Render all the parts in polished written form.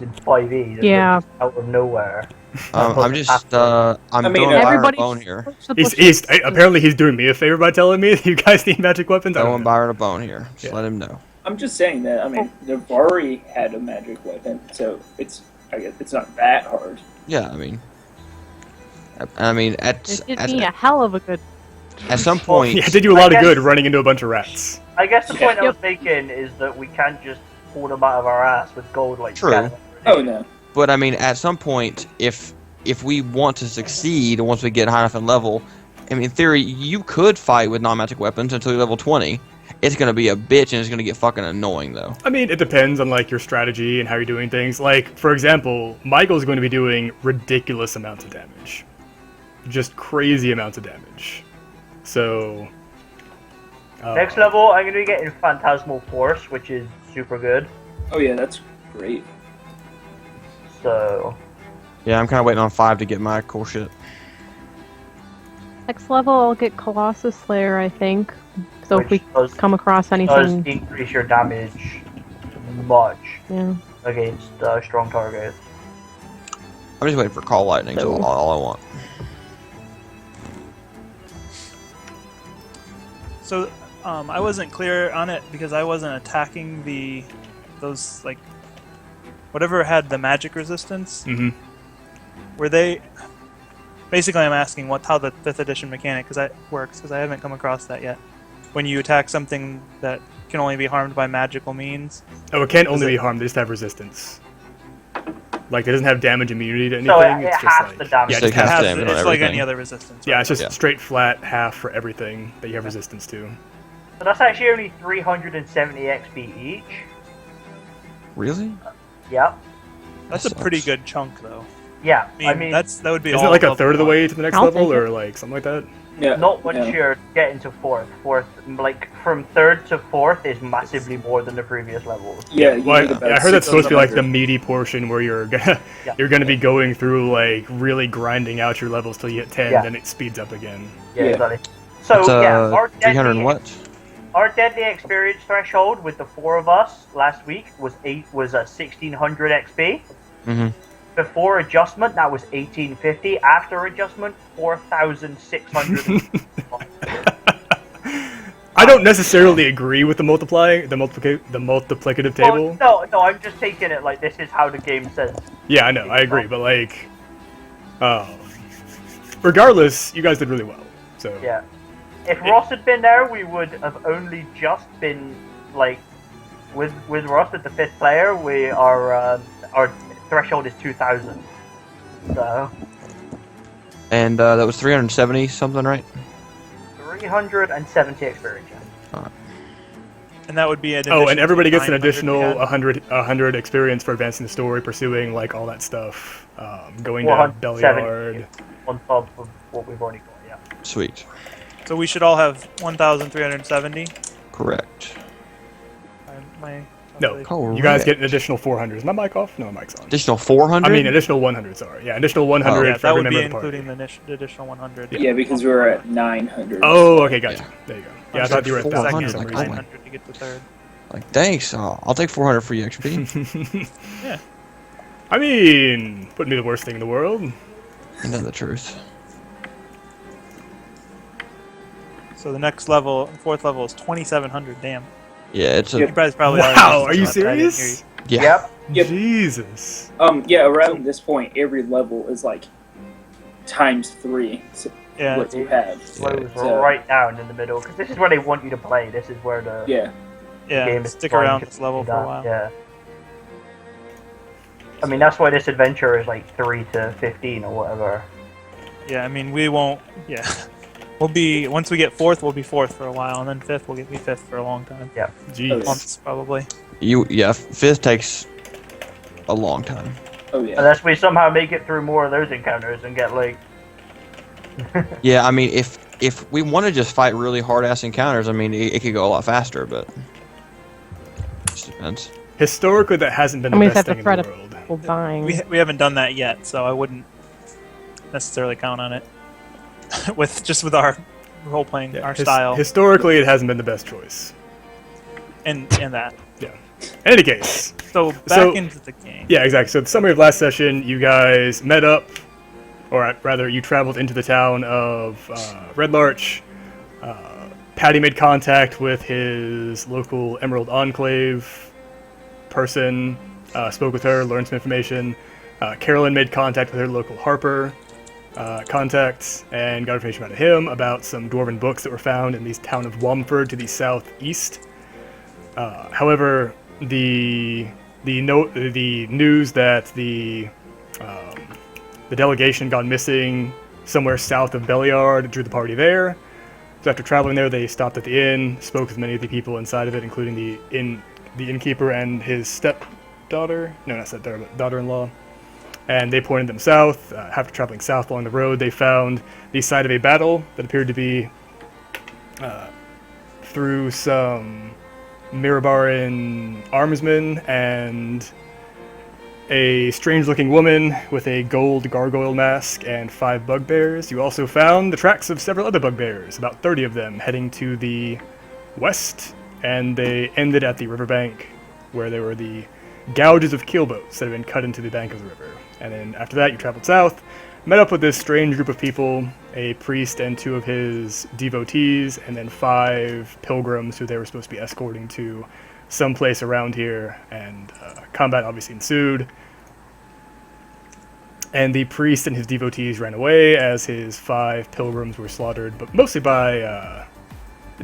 in 5e. that Yeah. just out of nowhere. I'm just I'm I mean, throwing Byron a Everybody bone here. supposed to- Apparently he's doing me a favor by telling me that you guys need magic weapons. I don't Throwing know. Byron a bone here. Just Yeah. let him know. I'm just saying that. I mean, Navari had a magic weapon, so I guess it's not that hard. Yeah, I mean, It did me a hell of a good. at some point, Yeah, it did you a lot of good running into a bunch of rats. I guess the point I Yep. was making is that we can't just pull them out of our ass with gold like True. Scanlan. Oh no. but I mean, at some point, if we want to succeed once we get high enough in level, I mean, in theory, you could fight with non-magic weapons until you're level 20. It's gonna be a bitch, and it's gonna get fucking annoying, though. I mean, it depends on like your strategy and how you're doing things. Like, for example, Michael's going to be doing ridiculous amounts of damage, just crazy amounts of damage. So, Next level, I'm going to be getting Phantasmal Force, which is super good. Oh yeah, that's great. So, Yeah, I'm kind of waiting on 5 to get my cool shit. Next level, I'll get Colossus Slayer, I think. So if we which does come across does anything, increase your damage much yeah. against strong targets. I'm just waiting for Call Lightning. That's So- all I want. So, I wasn't clear on it because I wasn't attacking those like whatever had the magic resistance. Mhm. Were they? Basically, I'm asking how the 5th edition mechanic works because I haven't come across that yet. When you attack something that can only be harmed by magical means. oh, it can't Is only it- be harmed; they just have resistance. Like, it doesn't have damage immunity to anything. So it it's just has like the damage. Yeah, So just it has half. damage on It's like everything. any other resistance. Yeah, right? it's just Yeah. straight flat half for everything that you have resistance to. So that's actually only 370 XP each. Really? Yep. That's a That pretty sucks. good chunk, though. Yeah, I mean, that would be. Isn't all it like a level third of the one. way to the next I'll level, take it. or like something like that? Yeah. not once yeah. you're getting to fourth. Fourth, like from 3rd to 4th, is massively more than the previous levels. Yeah, you Well, need about I heard that's supposed to be like the 600. meaty portion where you're gonna Yeah. you're gonna be going through like really grinding out your levels till you hit 10, Yeah. then it speeds up again. Yeah, Yeah. exactly. So It's, yeah, our 300 deadly, and what? our deadly experience threshold with the 4 of us last week was 1600 XP. Mm-hmm. Before adjustment, that was 1850. After adjustment, 4600. I don't necessarily agree with the multiplicative table. Well, no, I'm just taking it like this is how the game says. Yeah, I know, I agree, but like, regardless, you guys did really well. So Yeah. If Ross had been there, we would have only just been like, with Ross at the 5th player, our threshold is 2000. So And that was 370 something, right? 370 experience. And that would be an. Oh, and everybody gets an 900 we additional had. 100 experience for advancing the story, pursuing like all that stuff, going to 470 Beliard. on top of what we've already got. Yeah. Sweet. So we should all have 1,370. Correct. My No, Correct. you guys get an additional 400. Is my mic off? No, my mic's on. Additional 400? I mean, additional 100. Sorry, yeah, additional 100 Yeah, for that every would member be of the party. including the additional 100. Yeah, because we were at 900. Oh, okay, gotcha. Yeah. There you go. Yeah, I thought you were at 400, 1,000 for some like, reason. 900 to get the 3rd. Like, thanks. I'll take 400 for you, XP. Yeah. I mean, wouldn't be the worst thing in the world. Ain't that the truth? So the next level, 4th level, is 2,700. Damn. Yeah, it's a... You guys probably Wow, already are you listened to that, I didn't hear serious? Yeah. Yep. Yep. Jesus. Yeah, around this point, every level is like times 3 Yeah. what you have. Slows So- right down in the middle because this is where they want you to play. This is where the Yeah. Yeah. game is Stick trying around to this level do for a that, while. Yeah. I mean, that's why this adventure is like 3 to 15 or whatever. Yeah, I mean, we won't. Yeah. We'll be. Once we get 4th, we'll be 4th for a while, and then 5th, we'll be 5th for a long time. Jeez. Months, probably. Yeah, 5th takes a long time. Oh yeah. Unless we somehow make it through more of those encounters and get like. Yeah, I mean, if we want to just fight really hard-ass encounters, I mean, it could go a lot faster, but... Just depends. Historically, that hasn't been I the mean, it's best at thing the in the threat world. People dying. We haven't done that yet, so I wouldn't necessarily count on it. with our role playing, Yeah, our style, Historically, it hasn't been the best choice. and that. Yeah. In any case, So back into the game. yeah, exactly. So the summary of last session, you guys met up, or rather, you traveled into the town of Red Larch. Patty made contact with his local Emerald Enclave person, spoke with her, learned some information. Carolyn made contact with her local Harper contacts and got information about him, about some dwarven books that were found in the town of Wamford to the southeast. However, the news that the delegation gone missing somewhere south of Belliard drew the party there. So after traveling there, they stopped at the inn, spoke with many of the people inside of it, including the innkeeper and his stepdaughter. No, not stepdaughter, but daughter-in-law. And they pointed them south. After traveling south along the road, they found the site of a battle that appeared to be through some Mirabaran armsmen and a strange-looking woman with a gold gargoyle mask and 5 bugbears. You also found the tracks of several other bugbears, about 30 of them, heading to the west, and they ended at the riverbank, where there were the gouges of keelboats that had been cut into the bank of the river. And then after that, you traveled south, met up with this strange group of people, a priest and 2 of his devotees, and then 5 pilgrims who they were supposed to be escorting to some place around here, and combat obviously ensued. And the priest and his devotees ran away as his 5 pilgrims were slaughtered, but mostly by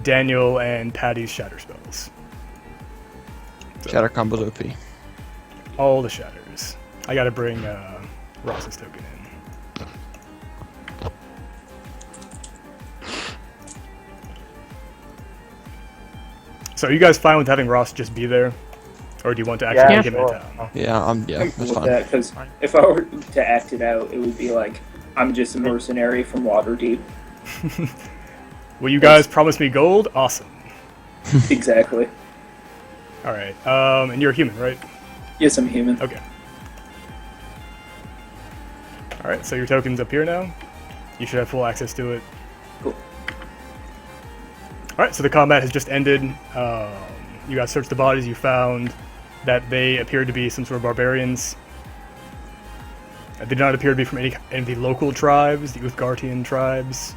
Daniel and Patty's shatter spells. Shatter combos OP. All the shatters. I gotta bring Ross's token in. So are you guys fine with having Ross just be there? Or do you want to actually Yeah, get him sure. in town? Yeah, I'm that's cool with fine. that, because if I were to act it out, it would be like, I'm just a mercenary from Waterdeep. Will you guys promise me gold? Awesome. Exactly. Alright, and you're a human, right? Yes, I'm human. Okay. Alright, so your token's up here now. You should have full access to it. Cool. Alright, so the combat has just ended. You guys searched the bodies, you found that they appeared to be some sort of barbarians. They did not appear to be from any of the local tribes, the Uthgartian tribes.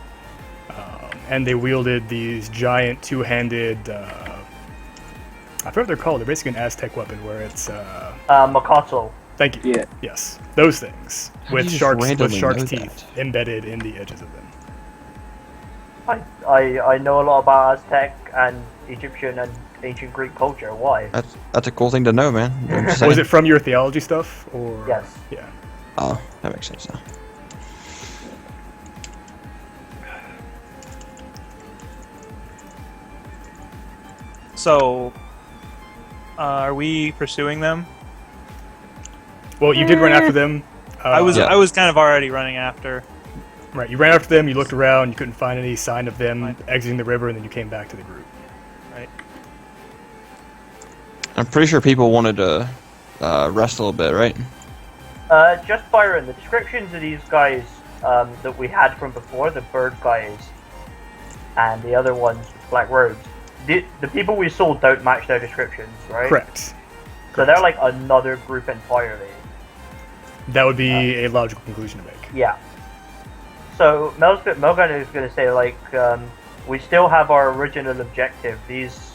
And they wielded these giant two-handed... I forget what they're called. They're basically an Aztec weapon where it's... Makatl. Thank you. Yeah. Yes, those things. How do With you just sharks' randomly know teeth embedded in the edges of them. I know a lot about Aztec and Egyptian and ancient Greek culture. Why? That's a cool thing to know, man. I'm just Was saying. it from your theology stuff, or...? Yes. Yeah. Oh, that makes sense now. So, are we pursuing them? Well, you did run after them. I was Yeah. kind of already running after. Right, you ran after them, you looked around, you couldn't find any sign of them exiting the river, and then you came back to the group. Right. I'm pretty sure people wanted to rest a little bit, right? Just Byron, the descriptions of these guys that we had from before, the bird guys, and the other ones with black robes, the people we saw don't match their descriptions, right? Correct. So they're like another group entirely. That would be a logical conclusion to make. Yeah. So Melgun is going to say, like, we still have our original objective. These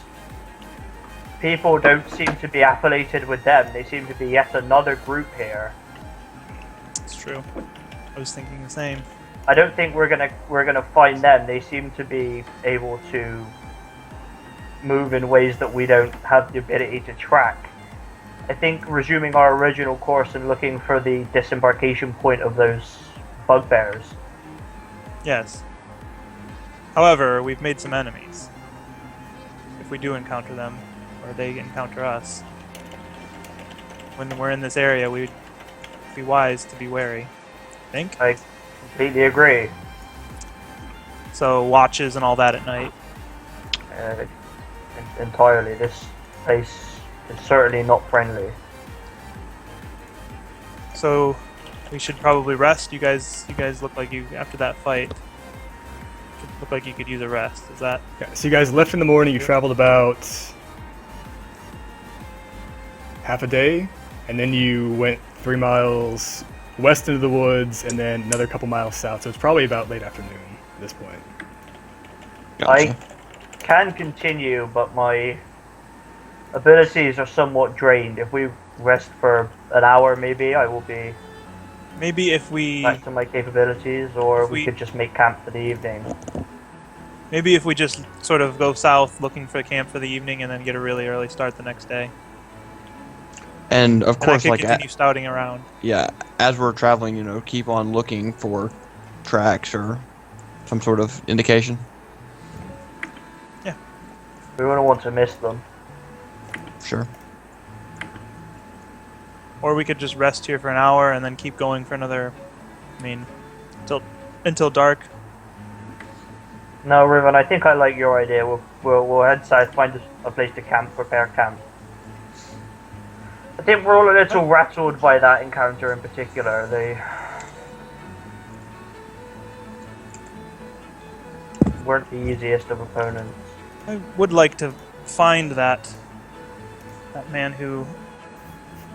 people don't seem to be affiliated with them. They seem to be yet another group here. It's true. I was thinking the same. I don't think we're gonna find them. They seem to be able to move in ways that we don't have the ability to track. I think resuming our original course and looking for the disembarkation point of those bugbears. Yes. However, we've made some enemies. If we do encounter them, or they encounter us, when we're in this area, we'd be wise to be wary. Think? I completely agree. So watches and all that at night. Entirely. This place is certainly not friendly. So we should probably rest. You guys look like you after that fight. Look like you could use a rest. Is that? Okay, so you guys left in the morning, you traveled about half a day, and then you went 3 miles west into the woods, and then another couple miles south. So it's probably about late afternoon at this point. Gotcha. I can continue, but my abilities are somewhat drained. If we rest for an hour, maybe I will be Maybe if we back to my capabilities, or If we we- could just make camp for the evening. just sort of go south looking for a camp for the evening and then get a really early start the next day. And of And I course, could like continue scouting around. yeah, as we're traveling, keep on looking for tracks or some sort of indication. We wouldn't want to miss them. Sure. Or we could just rest here for an hour and then keep going for another, until dark. No, Riven, I think I like your idea. We'll head south, find a place to camp, prepare camp. I think we're all a little rattled by that encounter in particular. They weren't the easiest of opponents. I would like to find that man who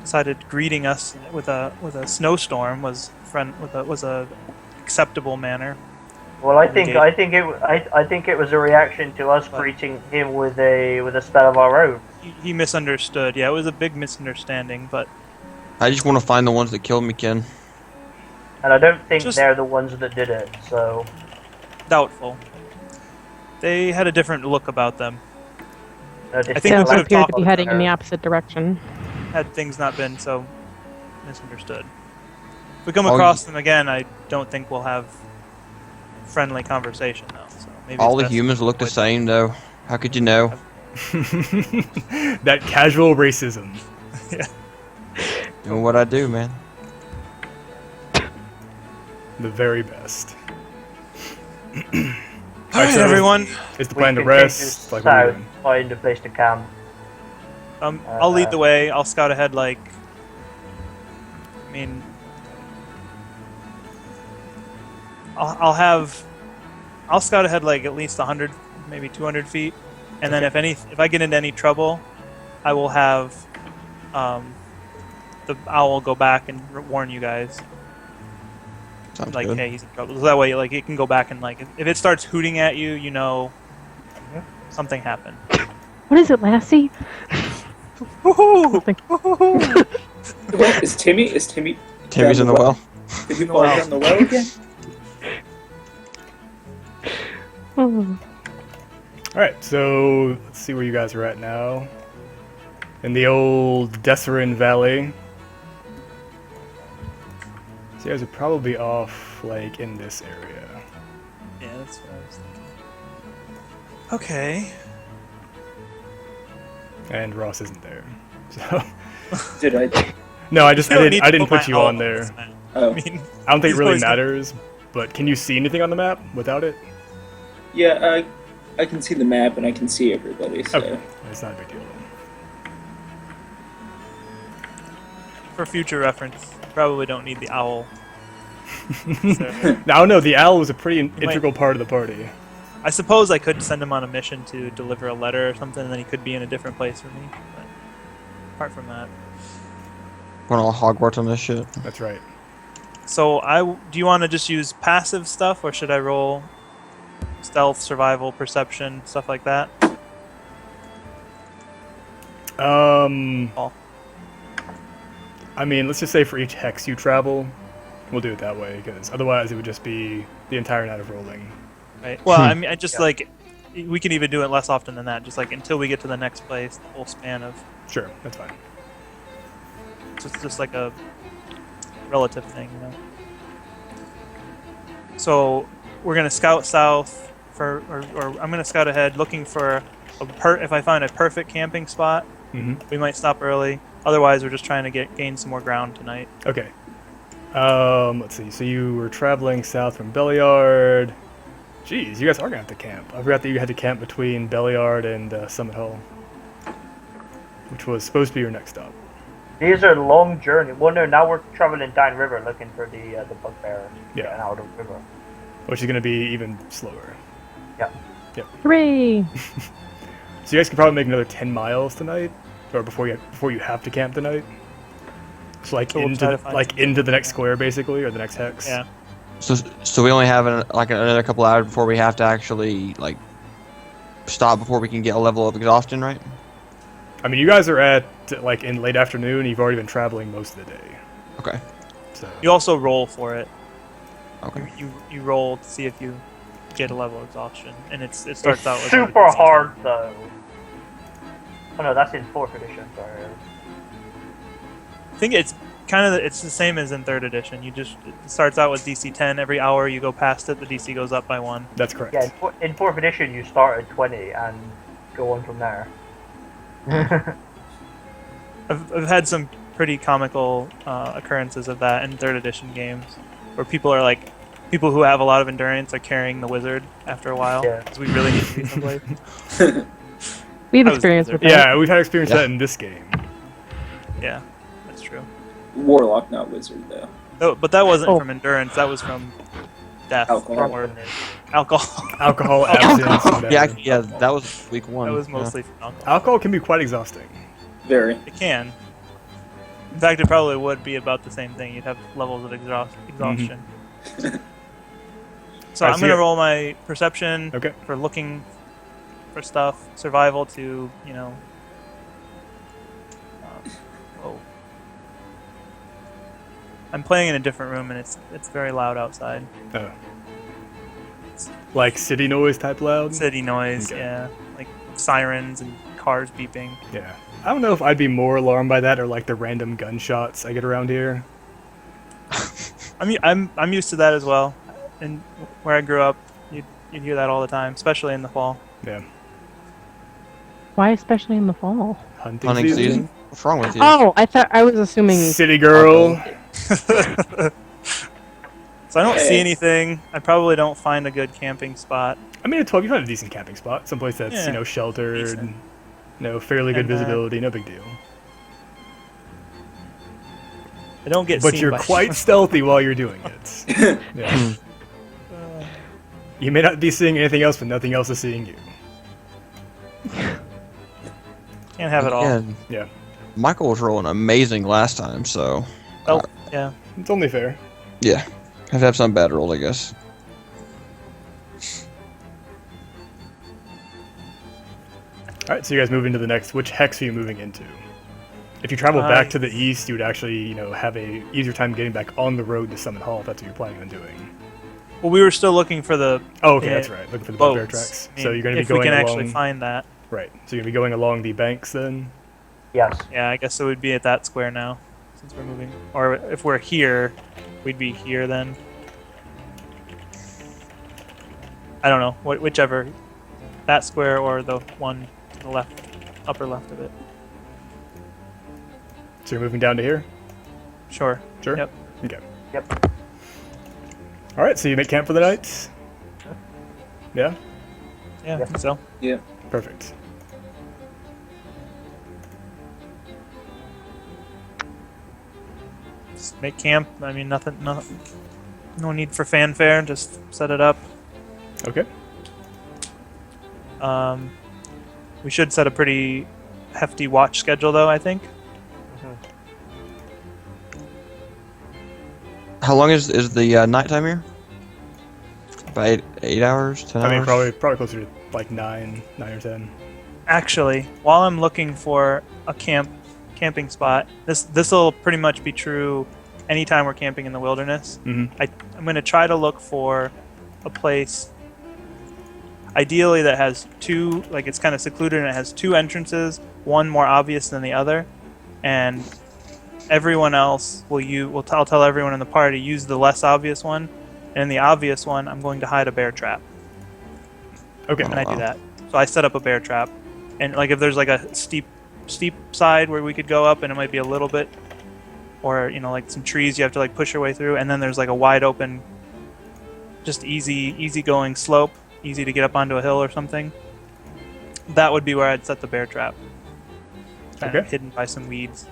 decided greeting us with a snowstorm was a acceptable manner. Well, I think Engage. I think it was a reaction to us greeting him with a spell of our own. He misunderstood. Yeah, it was a big misunderstanding, but I just want to find the ones that killed me, Ken. And I don't think Just- they're the ones that did it. So doubtful. They had a different look about them. I think They we also could've appear to talked be with heading in her. the opposite direction. Had things not been so misunderstood. If we come All across them again, I don't think we'll have friendly conversation though. So maybe All it's the best humans to look the avoid- same, though. How could you know? That casual racism. Doing what I do, man. The very best. All right, so- everyone. Is the we plan to continue rest? Like, what are we south, doing? find a place to camp. I'll lead the way. I'll scout ahead. I'll scout ahead like at least 100, maybe 200 feet, and then if I get into any trouble, I will have the owl go back and warn you guys. Sounds Like, good. hey, he's in trouble. So that way, like, it can go back and like, if it starts hooting at you, you know, something happened. What is it, Lassie? Something. Wait, is Timmy Timmy's down in the well. Did he fall down the well again? Oh. Alright, so let's see where you guys are at now. In the old Desserin Valley. So you guys are probably off, like, in this area. Yeah, that's what I was thinking. Okay. And Ross isn't there. So Did I? no, I You don't need I to didn't my put you owl on there. this map. Oh, I mean, I don't think it he's really always gonna- matters, but can you see anything on the map without it? yeah. I can see the map and I can see everybody. So Okay. It's not a big deal then. For future reference, you probably don't need the owl. Now, no, the owl was a pretty might- integral part of the party. I suppose I could send him on a mission to deliver a letter or something, and then he could be in a different place for me. But apart from that, Going all Hogwarts on this shit. That's right. so do you want to just use passive stuff, or should I roll stealth, survival, perception, stuff like that? I mean, let's just say for each hex you travel, we'll do it that way, because otherwise it would just be the entire night of rolling. Right. Well, I mean, I just like we can even do it less often than that. Just like until we get to the next place, the whole span of Sure, that's fine. just like a relative thing, you know. So we're gonna scout south or I'm gonna scout ahead, looking for if I find a perfect camping spot, hmm we might stop early. Otherwise, we're just trying to gain some more ground tonight. Okay. Let's see. So you were traveling south from Belliard. Jeez, you guys are gonna have to camp. I forgot that you had to camp between Belliard and Summit Hall, which was supposed to be your next stop. These are long journeys. Well, no, now we're traveling down river looking for the bugbear. Yeah. Getting out of the river. Which is gonna be even slower. Yeah. Hooray! So you guys could probably make another 10 miles tonight, or before you have to camp the night. So like So we'll try to find into the next square basically, or the next hex. Yeah. So we only have another couple hours before we have to actually like stop before we can get a level of exhaustion, right? I mean, you guys are at like in late afternoon. You've already been traveling most of the day. Okay. So You also roll for it. Okay. You roll to see if you get a level of exhaustion, and it starts out with super hard though. Oh no, that's in 4th edition. Sorry. I think it's kind of it's the same as in 3rd edition. It starts out with DC 10. Every hour you go past it, the DC goes up by 1. that's correct. Yeah, in 4th edition you start at 20 and go on from there. I've had some pretty comical occurrences of that in 3rd edition games, where people who have a lot of endurance are carrying the wizard after a while, Yeah. because we really need to be someplace. We have I was experience with that. Yeah, we've had experience Yeah. that in this game. Yeah, that's true. Warlock, not wizard, though. Oh, but that wasn't Oh. from endurance. That was from death Alcohol. or alcohol. Alcohol, abstinence, whatever. Yeah, that was week 1. That was yeah. mostly from alcohol. Alcohol can be quite exhausting. Very. It can. In fact, it probably would be about the same thing. You'd have levels of exhaustion. So Alright, I'm so going to yeah. roll my perception Okay. for looking for stuff, survival to, oh. I'm playing in a different room and it's very loud outside. Oh. Like city noise type loud. City noise, Okay. yeah. Like sirens and cars beeping. Yeah. I don't know if I'd be more alarmed by that or like the random gunshots I get around here. I'm used to that as well. And where I grew up, you'd hear that all the time, especially in the fall. Yeah. Why especially in the fall? Hunting, Hunting season. What's wrong with you? Oh, I was assuming. City girl. So I don't see Hey. anything. I probably don't find a good camping spot. I mean, at 12, you find a decent camping spot. Someplace that's, Yeah, sheltered, decent. fairly good And, visibility, no big deal. I don't get But seen you're by quite stealthy while you're doing it. Yeah. You may not be seeing anything else, but nothing else is seeing you. Can't have it all. Again, Yeah. Michael was rolling amazing last time, so Oh, yeah. It's only fair. yeah, have to have some bad rolls, I guess. Alright, so you guys move into the next. Which hex are you moving into? If you travel back to the east, you would actually, have a easier time getting back on the road to Summon Hall if that's what you're planning on doing. Well, we were still looking for the Oh, okay, Yeah, that's right. Looking for the bugbear boats. tracks. I mean, So you're going to be if going we can along. actually find that. Right. So you're going to be going along the banks then. Yes. Yeah, I guess it would be at that square now, since we're moving. Or if we're here, we'd be here then. I don't know. Whichever. That square or the one to the left, upper left of it. So you're moving down to here. Sure. Sure. Yep. Okay. Yep. All right. So you make camp for the night. Yeah. Yeah, I Yep. think so. Yeah. Perfect. Just make camp. I mean, nothing. No need for fanfare. Just set it up. Okay. We should set a pretty hefty watch schedule, though. I think. How long is the nighttime here? About 8 hours, 10 hours? I mean, probably closer to like 9 or 10. Actually, while I'm looking for a camping spot, this will pretty much be true anytime we're camping in the wilderness. Mm-hmm. I'm going to try to look for a place, ideally that has two, like it's kind of secluded and it has two entrances, one more obvious than the other, and everyone else I'll tell everyone in the party use the less obvious one, and in the obvious one I'm going to hide a bear trap. Okay. And I do wow. that. So I set up a bear trap, and like if there's like a steep side where we could go up and it might be a little bit, or like some trees you have to like push your way through, and then there's like a wide open, just easy going slope, easy to get up onto a hill or something. That would be where I'd set the bear trap. Kind of Okay. hidden by some weeds,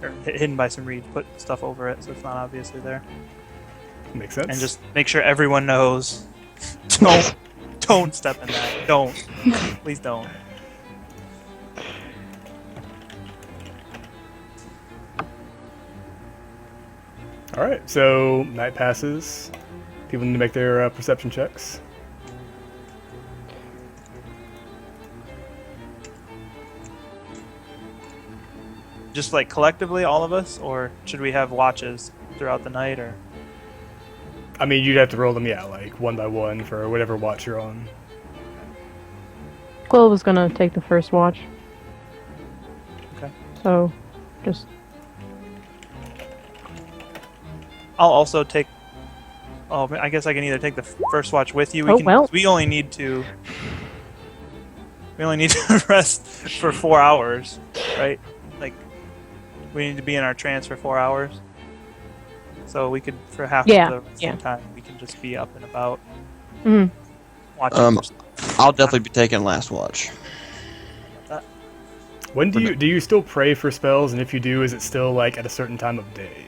or hidden by some reeds. Put stuff over it so it's not obviously there, Makes sense. and just make sure everyone knows. Don't step in that. Don't. Please don't. All right, so night passes. People need to make their perception checks. Just like collectively, all of us, or should we have watches throughout the night, or? I mean, you'd have to roll them, yeah, like one by one for whatever watch you're on. Quill was gonna take the first watch. Okay. So, just I'll also take. Oh, I guess I can either take the first watch with you. Oh, well. We only need to. We only need to rest for 4 hours, right? Like, we need to be in our trance for 4 hours. So we could, for half Yeah, of the rest yeah. of the time, we can just be up and about mm, watching. I'll definitely be taking last watch. When do you still pray for spells? And if you do, is it still like at a certain time of day?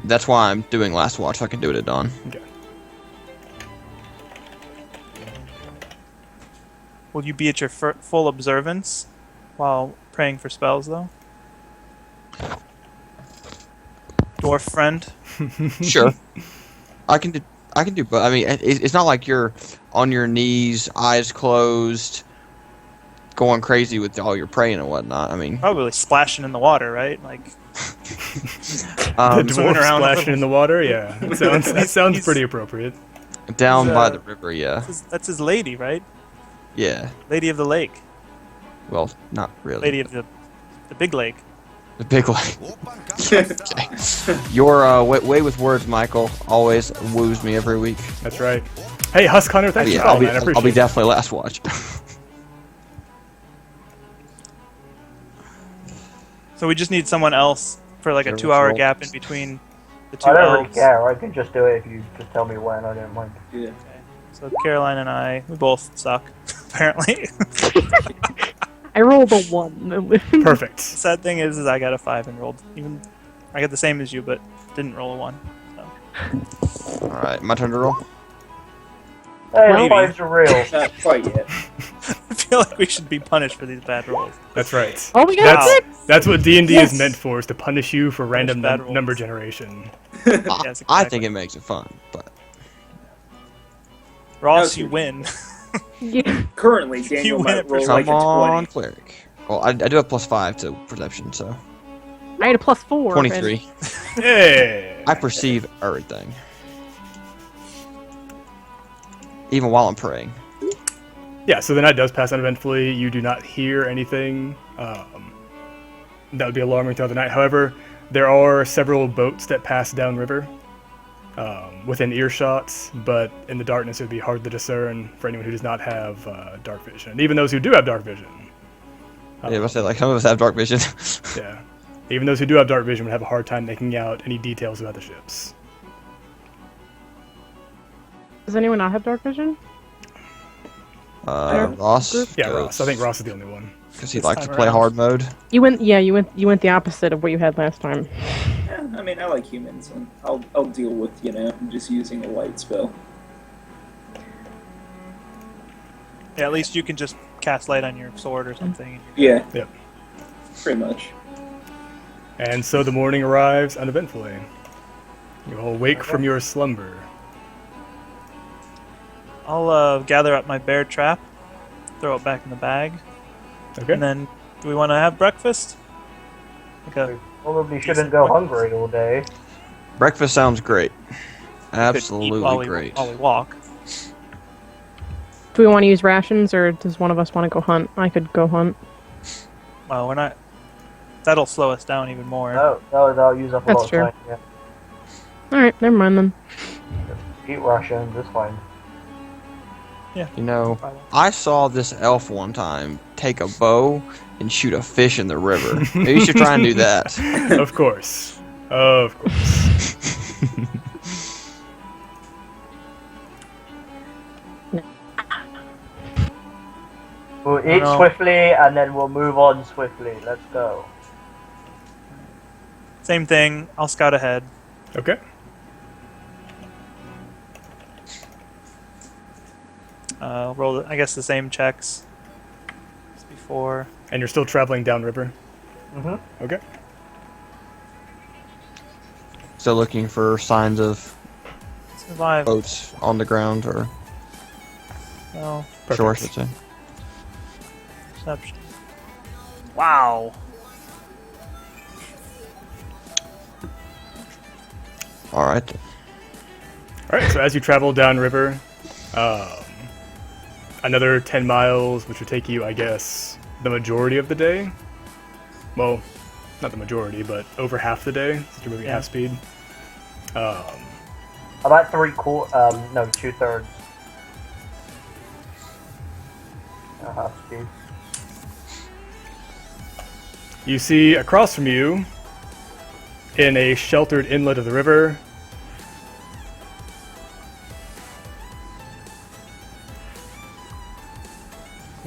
That's why I'm doing last watch, so I can do it at dawn. Okay. Will you be at your full observance while praying for spells, though? Dwarf friend? Sure. I can do, but I mean, it's not like you're on your knees, eyes closed, going crazy with all your praying and whatnot. I mean, Probably splashing in the water, right? Like, The swimming dwarf around a splashing little. in the water? Yeah, that sounds He's- pretty appropriate. down He's, by the river, yeah, that's his lady, right? yeah. Lady of the lake. Well, not really. Lady of the big lake. The big lake. Your way with words, Michael, always woos me every week. That's right. Hey, Husk Hunter, thanks Yeah, for calling, man. I appreciate I'll be it. definitely last watch. So we just need someone else for like a Service 2-hour roll. gap in between the two I don't really elves. care. I can just do it if you just tell me when. I don't mind. Yeah. So Caroline and I, we both suck, apparently. I rolled a 1. Perfect. Sad thing is I got a 5 and rolled I got the same as you, but didn't roll a 1. So. All right, my turn to roll. Hey, Maybe. fives are real. Not quite yet. I feel like we should be punished for these bad rolls. That's right. Oh, we got Wow. 6! That's what D&D Yes. is meant for, is to punish you for random bad rolls. number generation. Yes, I exactly. think it makes it fun, but Ross, No, you win. Yeah. Currently, Daniel win might it roll for come like a on, 20. cleric. Well, I do have +5 to perception, so I had a +4. 23. Yeah. I perceive everything, even while I'm praying. Yeah, so the night does pass uneventfully. You do not hear anything that would be alarming throughout the night. However, there are several boats that pass downriver within earshot, but in the darkness it would be hard to discern for anyone who does not have dark vision. And even those who do have dark vision. Yeah, I say like some of us have dark vision. Yeah. Even those who do have dark vision would have a hard time making out any details about the ships. Does anyone not have dark vision? Ross. Yeah, Ross. I think Ross is the only one. because he This likes to time play around. hard mode. You went the opposite of what you had last time. Yeah, I mean, I like humans, and I'll deal with, just using a light spell. Yeah, at least you can just cast light on your sword or something. Yeah. Yep. Pretty much. And so the morning arrives uneventfully. You all wake from your slumber. I'll gather up my bear trap, throw it back in the bag, Okay. and then do we want to have breakfast? Like a, Probably shouldn't go hungry all day. Breakfast sounds great. we could eat Absolutely while great. While we walk. Do we want to use rations, or does one of us want to go hunt? I could go hunt. Well, we're not. That'll slow us down even more. No, that'll use up a That's lot true. of time. Yeah. Alright, never mind then. Eat rations, it's fine. You know, I saw this elf one time take a bow and shoot a fish in the river. Maybe you should try and do that. Of course. Of course. We'll eat No. swiftly and then we'll move on swiftly. Let's go. Same thing. I'll scout ahead. Okay. Roll, I guess, the same checks as before. And you're still traveling downriver. Mm-hmm. Okay. still looking for signs of Survive. boats on the ground or No. shore, I Perfect. should say. Perception. Wow. All right. All right. So as you travel downriver, another 10 miles, which would take you, I guess, the majority of the day. Well, not the majority, but over half the day, since you're moving at Yeah. half speed. About 2/3. Half speed. You see across from you, in a sheltered inlet of the river,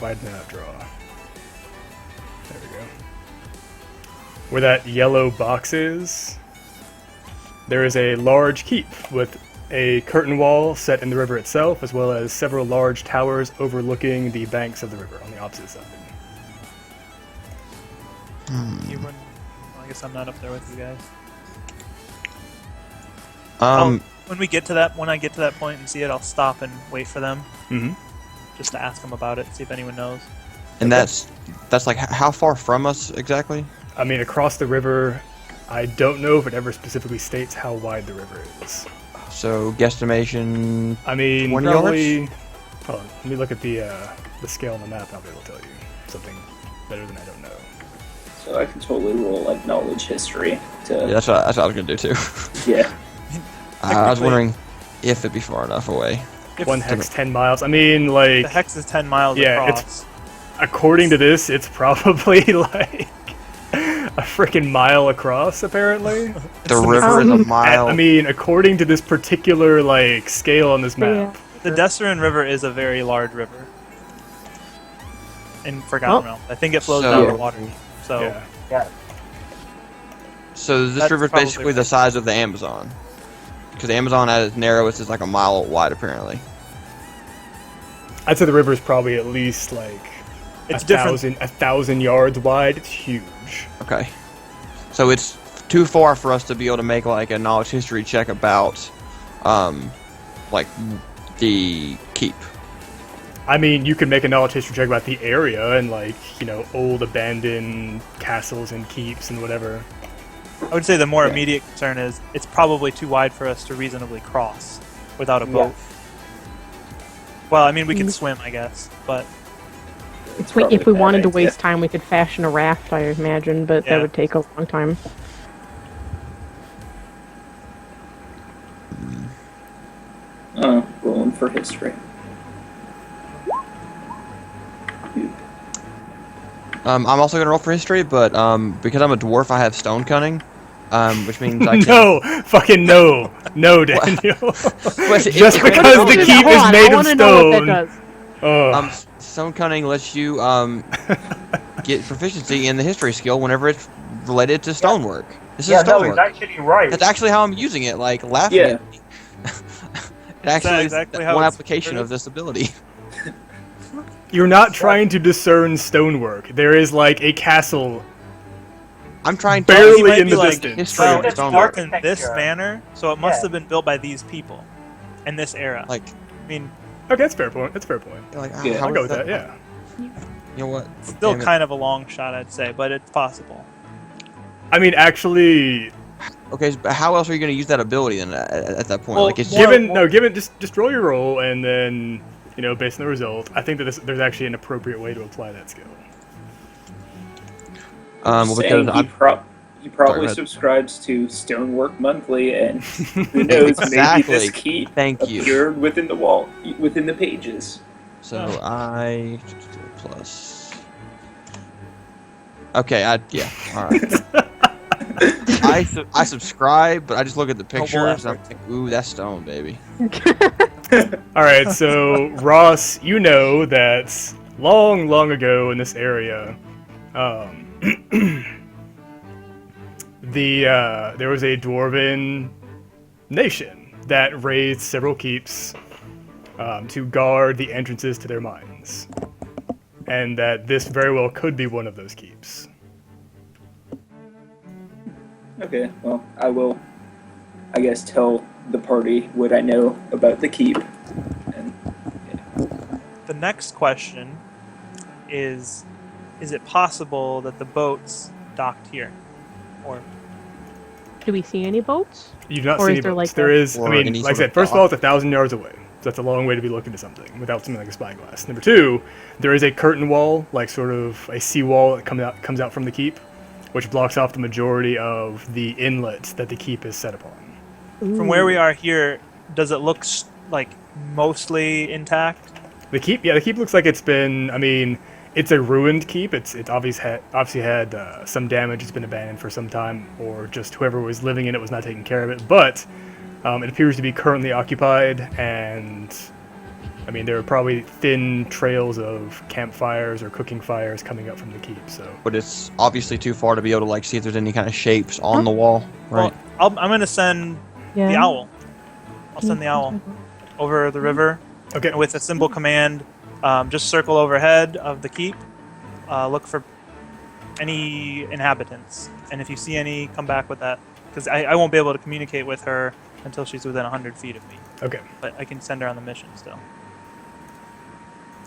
widen that draw. There we go. Where that yellow box is, there is a large keep with a curtain wall set in the river itself, as well as several large towers overlooking the banks of the river on the opposite side. You wouldn't. Well, I guess I'm not up there with you guys. When I get to that point and see it, I'll stop and wait for them, Mm-hmm. just to ask them about it, see if anyone knows. And that's like how far from us exactly? I mean, across the river, I don't know if it ever specifically states how wide the river is. So guesstimation. I mean, 20 probably. Hold on, let me look at the scale on the map. I'll be able to tell you something better than I don't know. So I can totally roll like knowledge history to Yeah, that's what I was gonna do too. yeah. I was wondering if it'd be far enough away. If One hex, 10 miles. I mean, like, the hex is 10 miles Yeah, across. according to this, it's probably like a freaking mile across. Apparently, The river is a mile. I mean, according to this particular like scale on this map. The Desserin River is a very large river. In Forgotten Oh. Realms. I think it flows So- down to Waterdeep. So, Yeah. Yeah. So this That's river is probably basically the size of the Amazon. Because the Amazon at its narrowest is like a mile wide, apparently. I'd say the river is probably at least like it's different. 1,000 yards wide. It's huge. Okay. So it's too far for us to be able to make like a knowledge history check about, like the keep. I mean, you can make a knowledge history check about the area and like, you know, old abandoned castles and keeps and whatever. I would say the more Yeah. immediate concern is it's probably too wide for us to reasonably cross without a Yeah. boat. Well, I mean, we can swim, I guess, but It's If we probably a bad wanted to idea. waste time, we could fashion a raft, I imagine, but Yeah. that would take a long time. Rolling for history. I'm also gonna roll for history, but because I'm a dwarf, I have stone cunning, which means I can. No, fucking no, no, Daniel. But it- Just it- because Hold the on, keep is I made of wanna know what that stone. does. Oh, Stone cunning lets you get proficiency in the history skill whenever it's related to stonework. This is Yeah, no, stonework. he's actually right. That's actually how I'm using it. Like laughing. Yeah. At me. It actually exactly is how one it's application of this ability. you're not trying to discern stonework. There is like a castle I'm trying to. barely He might in be the like, distance. history well, of it's stonework. built in this Architecture. manner, so it must Yeah. have been built by these people in this era. Like, I mean, Okay, that's a fair point. That's a fair point. like Yeah. how I'll go is with that. Yeah. You know what? still Damn it. kind of a long shot, I'd say, but it's possible. I mean, actually, Okay, but how else are you going to use that ability then at that point? Well, like it's more- given just roll your roll and then, you know, based on the result, I think that there's actually an appropriate way to apply that skill. well, Saying because he probably ahead. subscribes to Stonework Monthly, and who knows, maybe Exactly. this key Thank you. appeared within the wall, within the pages. So I plus. Okay, yeah, all right. I subscribe, but I just look at the pictures and I'm like, ooh, that's stone, baby. All right, so Ross, you know that long, long ago in this area, there was a dwarven nation that raised several keeps to guard the entrances to their mines, and that this very well could be one of those keeps. Okay, well, I will I guess, tell the party what I know about the keep. And The next question is it possible that the boats docked here? Or Do we see any boats? You do not Or see is any there, boats. like, There a- is, I Or mean, any like I sort said, of first of all, dock. it's 1,000 yards away. So that's a long way to be looking at something without something like a spyglass. Number two, there is a curtain wall, like sort of a seawall that comes out from the keep, which blocks off the majority of the inlets that the keep is set upon. from where we are here, does it look like mostly intact? The keep looks like it's been. I mean, it's a ruined keep. It's obviously had some damage. It's been abandoned for some time, or just whoever was living in it was not taking care of it. But it appears to be currently occupied, and I mean there are probably thin trails of campfires or cooking fires coming up from the keep. So But it's obviously too far to be able to like see if there's any kind of shapes on the wall, right? Well, I'm gonna send Yeah. the owl. I'll send the owl over the river okay, with a simple command. Just circle overhead of the keep. Look for any inhabitants, and if you see any, come back with that. Because I won't be able to communicate with her until she's within 100 feet of me. okay, But I can send her on the mission still.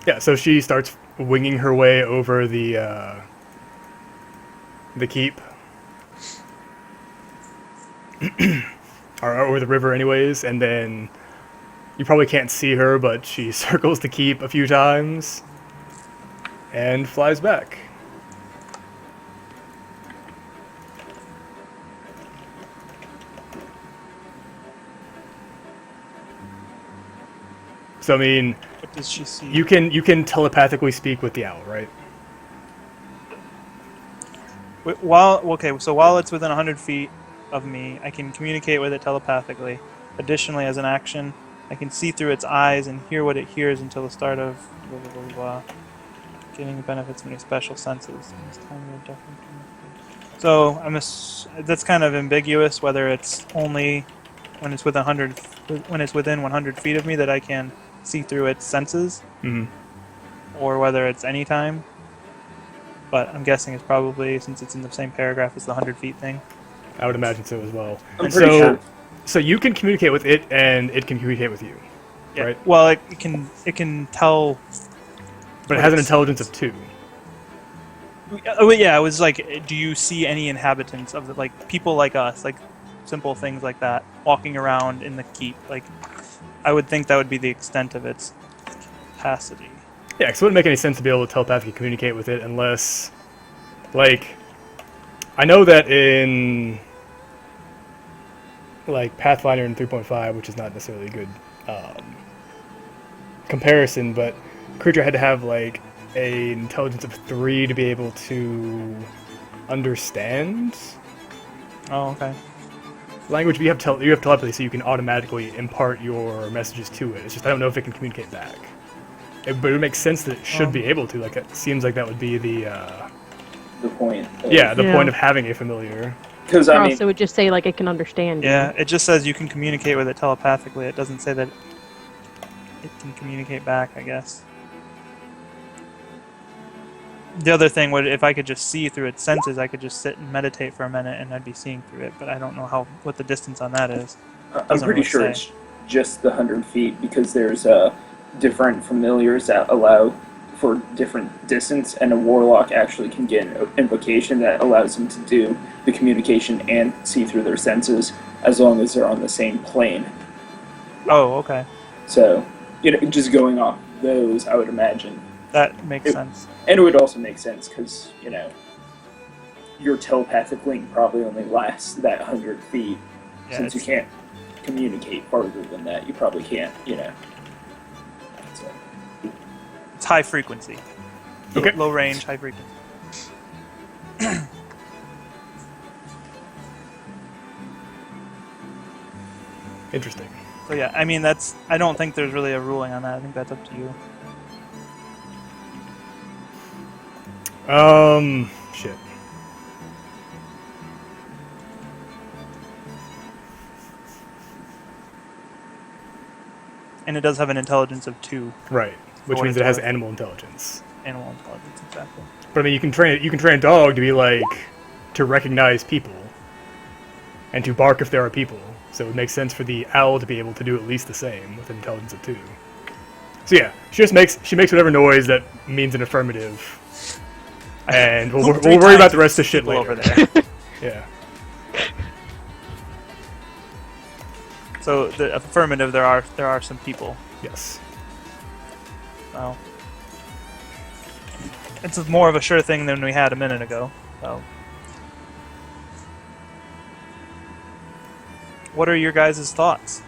yeah. So she starts winging her way over the keep. or over the river anyways, and then you probably can't see her, but she circles the keep a few times and flies back. So I mean, What does she see? you can telepathically speak with the owl, right? While it's within 100 feet of me, I can communicate with it telepathically. Additionally, as an action, I can see through its eyes and hear what it hears until the start of blah, blah, blah, blah. Getting benefits from any special senses. So that's kind of ambiguous whether it's only when it's within 100 feet of me that I can see through its senses, Mm-hmm. or whether it's any time. But I'm guessing it's probably, since it's in the same paragraph as the 100 feet thing. I would imagine so as well. I'm And pretty so, sure. so you can communicate with it, and it can communicate with you, Yeah. right? Well, it can tell. But it has an It's- intelligence of 2. Oh yeah, it was like, do you see any inhabitants of the, like, people like us, like simple things like that, walking around in the keep? Like, I would think that would be the extent of its capacity. Yeah, because it wouldn't make any sense to be able to telepathically communicate with it unless, like, I know that in, like, Pathfinder in 3.5, which is not necessarily a good comparison, but creature had to have, like, an intelligence of 3 to be able to understand Oh, okay. language. But you have telepathy, so you can automatically impart your messages to it. It's just I don't know if it can communicate back. But it would make sense that it should be able to. Like, it seems like that would be the point. yeah, the Yeah. point of having a familiar. Because Or I mean, else it would just say like it can understand you. Yeah, it just says you can communicate with it telepathically. It doesn't say that it can communicate back, I guess. The other thing would, if I could just see through its senses, I could just sit and meditate for a minute and I'd be seeing through it, but I don't know what the distance on that is. I'm Doesn't pretty really sure say. it's just the 100 feet because there's different familiars that allow for different distance, and a warlock actually can get an invocation that allows them to do the communication and see through their senses as long as they're on the same plane. Oh, okay. So, just going off those, I would imagine. That makes sense. And it would also make sense because, your telepathic link probably only lasts that 100 feet. Yeah, Since you it's- can't communicate farther than that, you probably can't, So, It's high frequency. Okay. Low range, high frequency. Interesting. So yeah, I mean I don't think there's really a ruling on that. I think that's up to you. Shit. And it does have an intelligence of 2, Right. Which what means it's it has worth. animal intelligence. animal intelligence, exactly. But I mean, you can train a dog to be like to recognize people and to bark if there are people. So it makes sense for the owl to be able to do at least the same with an intelligence of 2. So yeah, she makes whatever noise that means an affirmative, and we'll worry about the rest of the shit People later. over there. Yeah. So the affirmative, there are some people. Yes. Well, it's more of a sure thing than we had a minute ago. So, what are your guys' thoughts?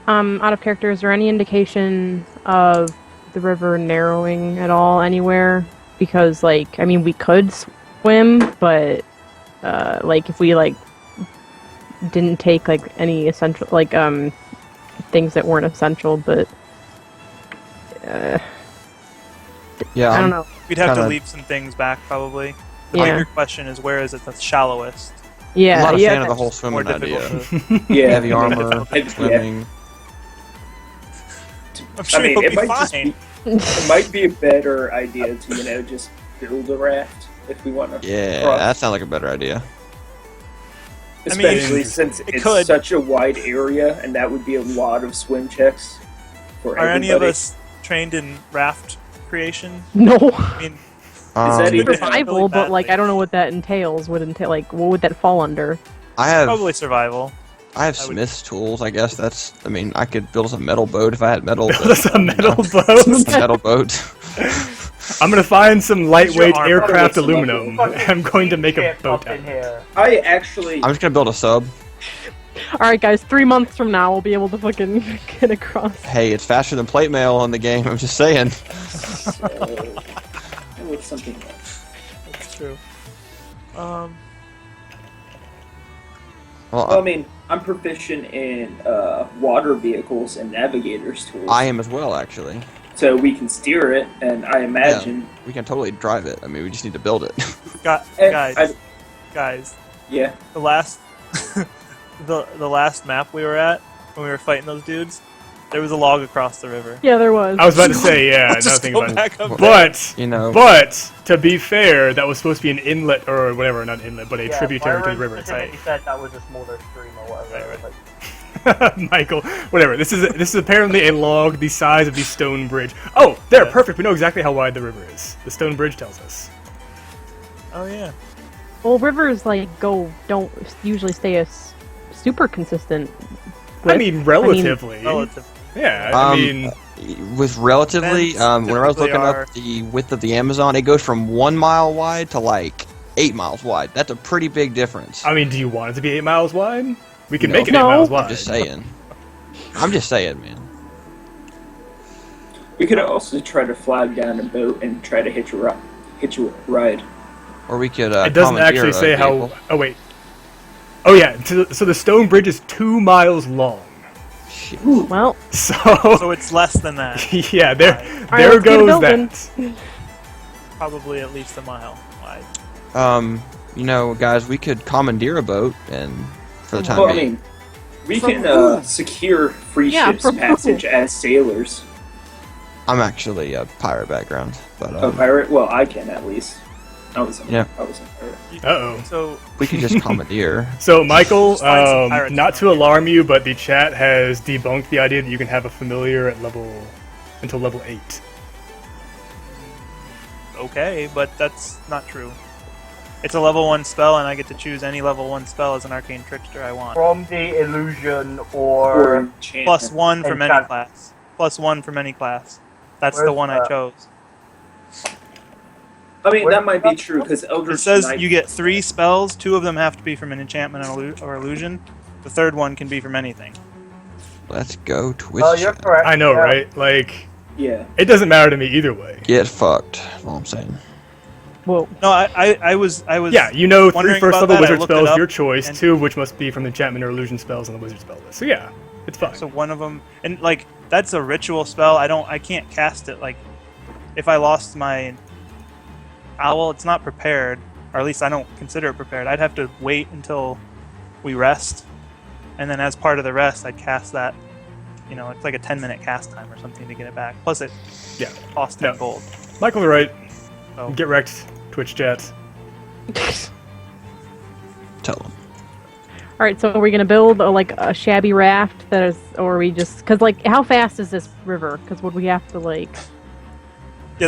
Out of character, is there any indication of the river narrowing at all anywhere? Because, like, I mean, we could swim, but, like, if we, like, didn't take, like, any essential, like, things that weren't essential, but, Yeah, I don't know. We'd have to Kinda- leave some things back, probably. The Yeah. bigger question is, where is it the shallowest? Yeah, I'm not a yeah. fan of the whole More swimming idea. difficult to... Yeah. Heavy armor, Yeah. swimming. I'm sure I mean, you'll it be might just fine. it might be a better idea to just build a raft if we want to. Yeah, cross. that sounds like a better idea. I mean, Especially since it it's could. such a wide area, and that would be a lot of swim checks for Are everybody. any of us trained in raft creation? No. I mean, that even- Survival, really but, like, badly. I don't know what that entails. Would entail, like, what would that fall under? I have Probably survival. I have I would- smith's tools. I guess that's. I mean, I could build us a metal boat if I had metal. Build us a metal boat. A metal boat. I'm gonna find some lightweight armor? aircraft Probably some aluminum. Fucking I'm going to make a ship boat up out in of it. here. I actually, I'm just gonna build a sub. Alright, guys, 3 months from now, we'll be able to fucking get across. Hey, it's faster than plate mail in the game. I'm just saying. with something else. That's true. Well, Well, I mean, I'm proficient in water vehicles and navigators tools, I am as well, actually. so we can steer it. And I imagine, We can totally drive it. I mean, we just need to build it. and Guys, guys, yeah, the last the last map we were at when we were fighting those dudes, there was a log across the river. Yeah, there was. I was about to say, yeah, now Just think go about it. back up. But You know. to be fair, that was supposed to be an inlet or whatever, not inlet, but a Yeah, tributary to the Byron river. specifically said that was a smaller stream or whatever. Right, right. Like, Michael, whatever. This is apparently a log the size of the stone bridge. Oh, there, Yeah. perfect. We know exactly how wide the river is. The stone bridge tells us. Oh yeah. Well, rivers, like, don't usually stay as super consistent. I mean, relatively. Relative. Yeah, I Um, mean, With relatively, Depends. when I was Typically looking are- up the width of the Amazon, it goes from 1 mile wide to like 8 miles wide. That's a pretty big difference. I mean, do you want it to be 8 miles wide? We can No. make it No. 8 miles I'm wide. just saying. I'm just saying, man. we could also try to flag down a boat and try to hitch a ride. Or we could. It doesn't commandeer actually a say how. vehicle. Oh wait. Oh yeah. So the stone bridge is 2 miles long. Shit. Well, So it's less than that. yeah, there Alright, there let's get a goes building. that. Probably at least a mile wide. You know, guys, we could commandeer a boat and for the time Well, I being. mean, we From can who? secure free Yeah, ships from who? passage as sailors. I'm actually a pirate background, but A pirate? Well, I can at least. I was a Yeah. pirate. Uh-oh. So we could just commandeer. So Michael, Just find some pirates not to around. alarm you, but the chat has debunked the idea that you can have a familiar at until level 8. okay, but that's not true. It's a level 1 spell, and I get to choose any level 1 spell as an arcane trickster I want. from the illusion Or or enchantment. Plus 1 from any Enchant- class. Plus 1 from any class. That's the Where's one I that? chose. I mean, Where- that might be true because Eldritch It says Knight- you get 3 spells. 2 of them have to be from an enchantment or illusion. The third one can be from anything. Let's go Twitch. Oh, you're chat. correct. I know, yeah. right? Like, Yeah. it doesn't matter to me either way. Get fucked. That's all I'm saying. whoa. No, I was. Yeah, you know, 3 wondering first about level that, I wizard looked it spells, up, your choice, and- 2 of which must be from the enchantment or illusion spells on the wizard spell list. So yeah, it's fine. So one of them, and like that's a ritual spell. I can't cast it. Like if I lost my owl, it's not prepared, or at least I don't consider it prepared. I'd have to wait until we rest, and then as part of the rest, I'd cast that. You know, it's like a 10-minute cast time or something to get it back. Plus it Yeah. costs 10 No. gold. Michael's right. Oh. Get wrecked, Twitch chat. Tell them. right, so are we gonna build like a shabby raft that is, or are we just because like how fast is this river? Because would we have to like? Yeah,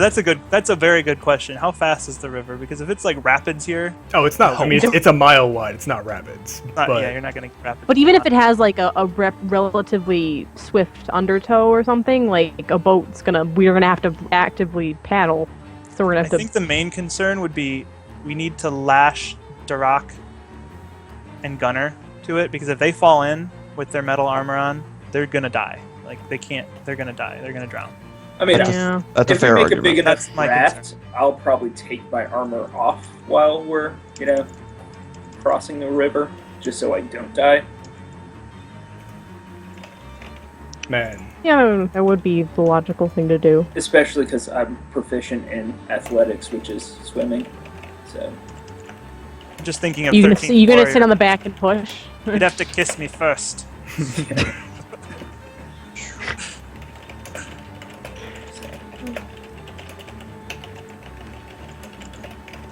that's a very good question. How fast is the river? Because if it's like rapids here, Oh, it's not. I mean, it's a mile wide. It's not rapids. But yeah, you're not gonna get rapids. But even if it has like a relatively swift undertow or something, like a boat's we're gonna have to actively paddle. So we're gonna I have to. think the main concern would be we need to lash Darak and Gunner to it, because if they fall in with their metal armor on, they're gonna die. Like they can't. They're gonna die. They're gonna drown. I mean, Yeah. That's a if we fair make argument. a big enough That's my raft, concern. I'll probably take my armor off while we're, crossing the river, just so I don't die. man, Yeah, that would be the logical thing to do. Especially because I'm proficient in athletics, which is swimming. So, I'm just thinking of You gonna 13th sit Warrior. on the back and push? You'd have to kiss me first.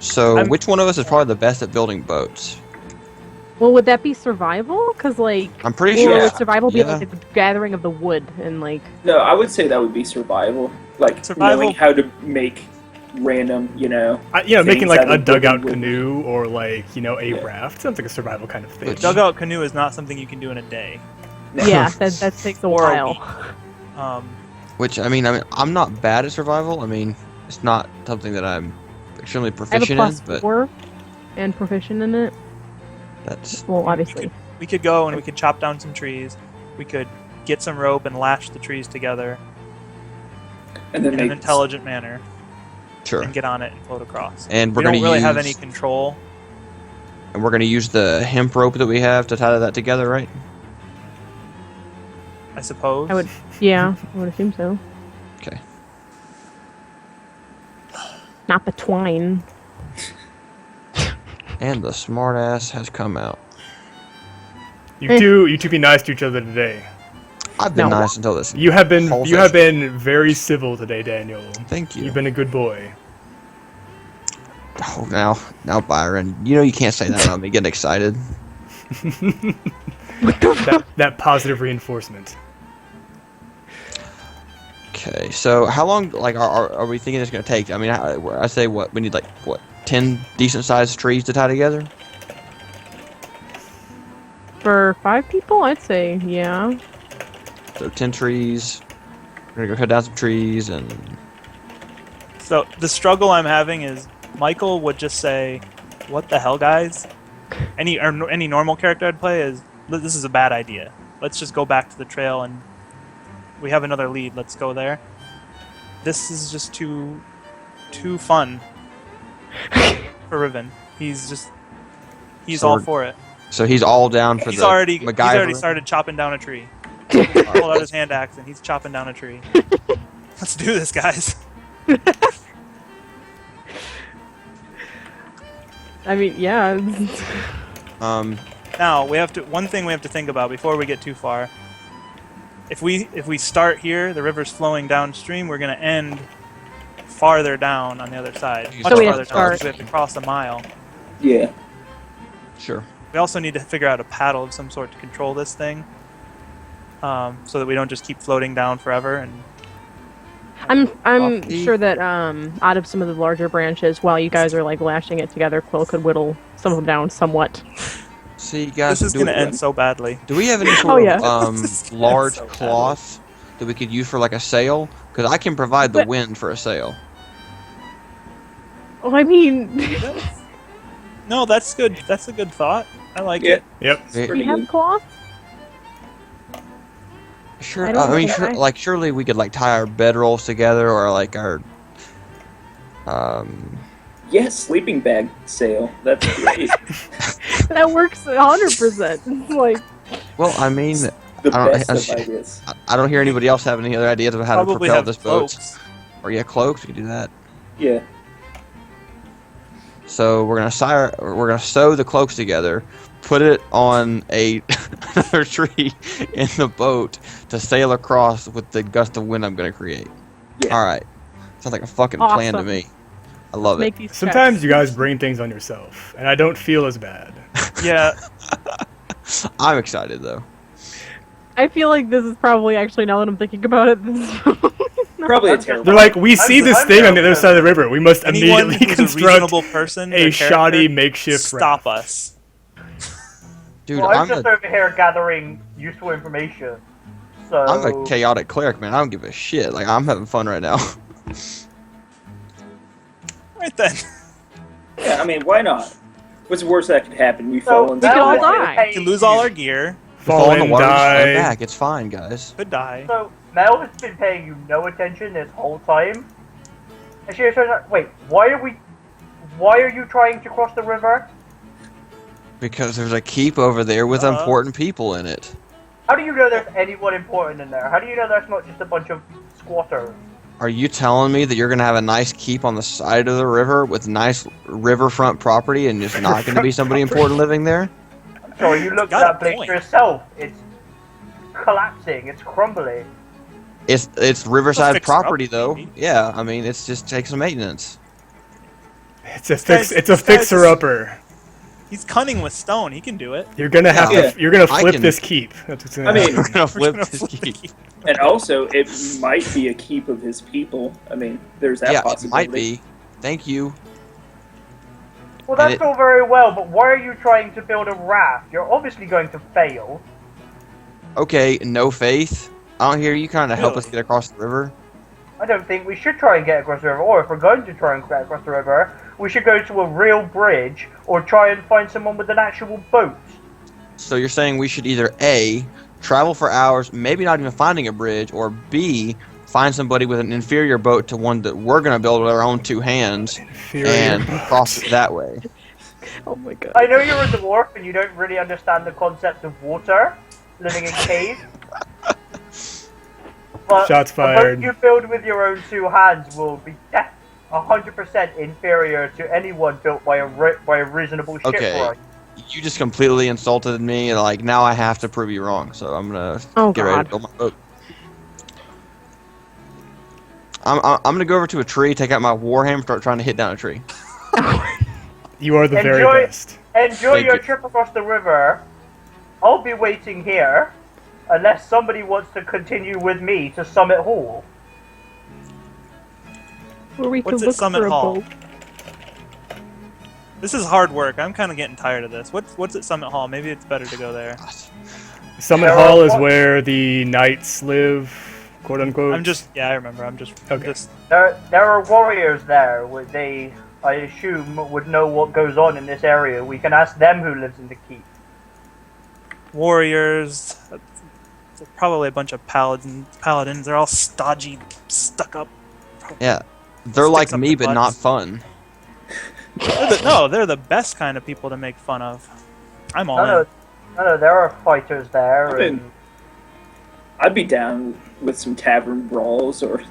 So, I'm- which one of us is probably the best at building boats? Well, would that be survival? Because like, I'm pretty or sure. would survival be yeah. like the gathering of the wood and like? no, I would say that would be survival. Like, Survival- knowing how to make random, making things like that a would dugout would- canoe or like a Yeah. raft sounds like a survival kind of thing. Which- Dugout canoe is not something you can do in a day. Yeah, that takes a Or a while. Which I mean, I'm not bad at survival. I mean, it's not something that I'm extremely I have a proficient plus in, but 4 and proficient in it. that's Well, obviously. We could go and we could chop down some trees. We could get some rope and lash the trees together and then in an make intelligent manner sure. and get on it and float across. And We we're don't gonna really use have any control. and we're gonna use the hemp rope that we have to tie that together, right? I suppose. I would. Yeah, I would assume so. Okay. Not the twine. And the smartass has come out. You two be nice to each other today. I've been No. nice until this. You have been whole you have session. been very civil today, Daniel. Thank you. You've been a good boy. Oh, now, Byron, you can't say that without me getting excited. that positive reinforcement. Okay, so how long, like, are we thinking it's gonna take? I mean, I say what we need, like, 10 decent-sized trees to tie together. For 5 people, I'd say, yeah. So 10 trees. We're gonna go cut down some trees and So the struggle I'm having is Michael would just say, "What the hell, guys?" Any normal character I'd play is, "This is a bad idea. Let's just go back to the trail and we have another lead. Let's go there." This is just too fun for Riven. He's all Sword. for it. so he's all down for He's the already MacGyver. started chopping down a tree. Pulled out his hand axe and he's chopping down a tree. Let's do this, guys. I mean, yeah. Now one thing we have to think about before we get too far. If we start here, the river's flowing downstream, we're gonna end farther down on the other side. So Much we have farther to down, start- because we have to cross a mile. Yeah. Sure. We also need to figure out a paddle of some sort to control this thing, so that we don't just keep floating down forever. And I'm Off the- sure that out of some of the larger branches, while you guys are like lashing it together, Quill could whittle some of them down somewhat. See, guys, this is gonna end so badly. do we have any sort Oh, yeah. of This is large so badly. cloth that we could use for like a sail? Because I can provide the But- wind for a sail. Oh, I mean, No, that's good. That's a good thought. I like Yeah. it. Yep. Eh, we have cloth. Sure. I don't I mean, think sure, I- like surely we could like tie our bedrolls together or like our. Yes, sleeping bag sale. That's great. That works 100%. It's like, Well, I mean, the I don't- best I- of ideas. I don't hear anybody else have any other ideas of how to Probably propel have this boat. cloaks. Or yeah, cloaks. We could do that. Yeah. So we're gonna sew the cloaks together, put it on another tree in the boat to sail across with the gust of wind I'm gonna create. Yeah. All right, sounds like a fucking plan to Awesome. me. I love it. make these Sometimes checks. you guys bring things on yourself, and I don't feel as bad. Yeah. I'm excited though. I feel like this is probably actually, now that I'm thinking about it, this is Probably a I'm just- terrible. They're like, we see this I'm thing on the other down side of the river. We must Anyone immediately who's a construct reasonable person, a their shoddy character, makeshift stop raft. us. Dude, Well, I'm just a, over here gathering useful information. So I'm a chaotic cleric, man. I don't give a shit. Like, I'm having fun right now. Right then. Yeah, I mean, why not? What's the worst that could happen? We So fall into We could now all we're die. paying We can lose all our gear. Fall in the in, water, just swim die. back. It's fine, guys. Could die. So Mel has been paying you no attention this whole time. And she says, "Wait, why are you trying to cross the river? Because there's a keep over there with important people in it. How do you know there's anyone important in there? How do you know there's not just a bunch of squatters?" Are you telling me that you're gonna have a nice keep on the side of the river with nice riverfront property and there's not gonna be somebody important living there? So you looked at got a that place point. yourself. It's collapsing. It's crumbling. It's riverside fix it up, property though. maybe. Yeah, I mean it's just takes some maintenance. It's a guy's- it's a this guy's- fixer-upper. He's cunning with stone. He can do it. You're gonna have Yeah. to. You're gonna I flip can- this keep. That's what's gonna I mean, happen. We're gonna We're flip gonna this flip the keep. key. And also, it might be a keep of his people. I mean, there's that Yeah, it possibility. might be. Thank you. Well, And that's all very well, but why are you trying to build a raft? You're obviously going to fail. Okay, no faith. I don't hear you kind of help us Really? get across the river. I don't think we should try and get across the river, or if we're going to try and get across the river, we should go to a real bridge, or try and find someone with an actual boat. So you're saying we should either A, travel for hours, maybe not even finding a bridge, or B, find somebody with an inferior boat to one that we're gonna build with our own two hands Inferior and boat. cross it that way. Oh my god. I know you're a dwarf and you don't really understand the concept of water, living in caves. But Shots the boat fired. you build with your own two hands will be 100% inferior to anyone built by a reasonable Okay. shipwright. You just completely insulted me, and like now I have to prove you wrong. So I'm gonna Oh get ready to god. build my boat. I'm gonna go over to a tree, take out my warhammer, start trying to hit down a tree. You are the very Enjoy- best. Enjoy Thank your you. trip across the river. I'll be waiting here, unless somebody wants to continue with me to Summit Hall. Where we What's could at look Summit for a Hall? boat. This is hard work. I'm kind of getting tired of this. What's at Summit Hall? Maybe it's better to go there. Summit There Hall are is what- where the knights live, quote unquote. I remember. I'm just Okay. There are warriors there. I assume, would know what goes on in this area. We can ask them who lives in the keep. warriors. Probably a bunch of paladins. They're all stodgy, stuck up. Yeah, they're Sticks like up me, their but not butts. fun. They're the best kind of people to make fun of. I'm all No, in. no, there are fighters there. I mean, and I'd be down with some tavern brawls or,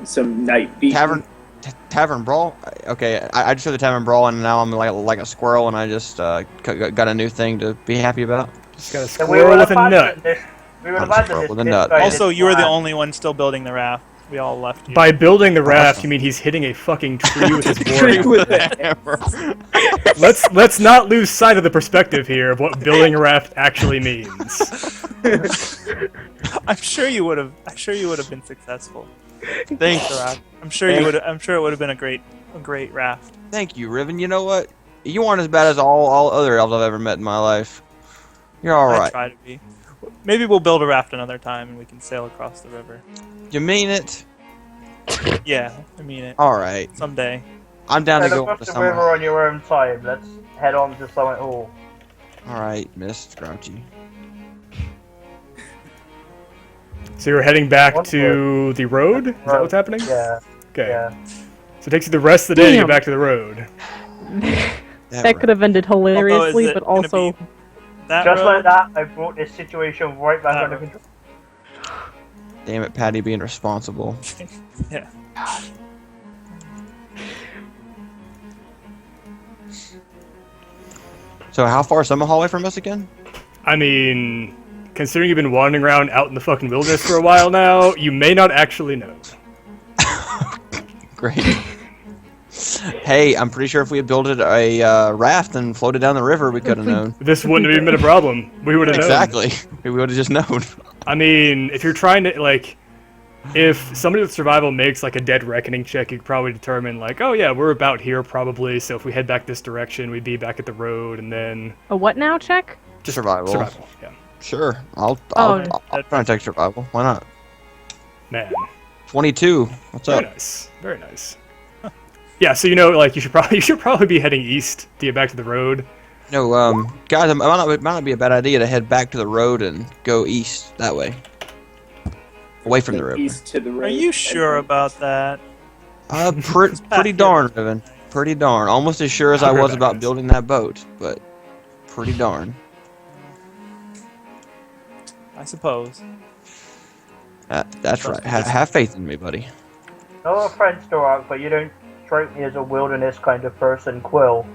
some night beat. Tavern brawl. Okay, I just heard the tavern brawl, and now I'm like a squirrel, and I just got a new thing to be happy about. Just got a and we squirrel will with a abandon nut. this. We will I'm abandon squirrel this. with a nut. misguided Also, you were the plan. only one still building the raft. We all left you. By building the raft, Awesome. you mean he's hitting a fucking tree with his Tree board. with a Let's not lose sight of the perspective here of what building a raft actually means. I'm sure you would have. I'm sure you would have been successful. Thanks. Sirach. I'm sure you would. I'm sure it would have been a great raft. Thank you, Riven. You know what? You aren't as bad as all other elves I've ever met in my life. You're all I right. try to be. Maybe we'll build a raft another time and we can sail across the river. You mean it? Yeah, I mean it. All right. Someday. I'm down to Head go across to the summer. river on your own time. Let's head on to Summit Hall. All right, Miss Grouchy. So you're heading back What's to the road? Is that what's happening? Yeah, Okay. yeah. So it takes you the rest of the day to Damn. get back to the road. That could have ended hilariously, it but gonna also be that Just road? like that, I brought this situation right back That under road. control. Damn it, Patty, being responsible. Yeah. So how far is Summer Hall away from us again? I mean, considering you've been wandering around out in the fucking wilderness for a while now, you may not actually know. Great. Hey, I'm pretty sure if we had built a raft and floated down the river, we could have known. This wouldn't have even been a problem. We would have known. Exactly. We would have just known. I mean, if you're trying to, like, if somebody with survival makes, like, a dead reckoning check, you could probably determine, like, oh, yeah, we're about here, probably, so if we head back this direction, we'd be back at the road, and then... A what now check? Just Survival. Survival, yeah. Sure. I'll Oh. try and take survival. Why not? Man. 22. What's Very up? nice. Very nice. Yeah, so, like, you should probably be heading east to get back to the road. No, guys, it might not be a bad idea to head back to the road and go east that way. Away from the river. East to the road. Are you sure about that? Pretty darn, Evan. Pretty darn. Almost as sure as I was about building that boat, but pretty darn. I suppose. That's right. Have faith in me, buddy. No offense, Dorak, but you don't strike me as a wilderness kind of person, Quill.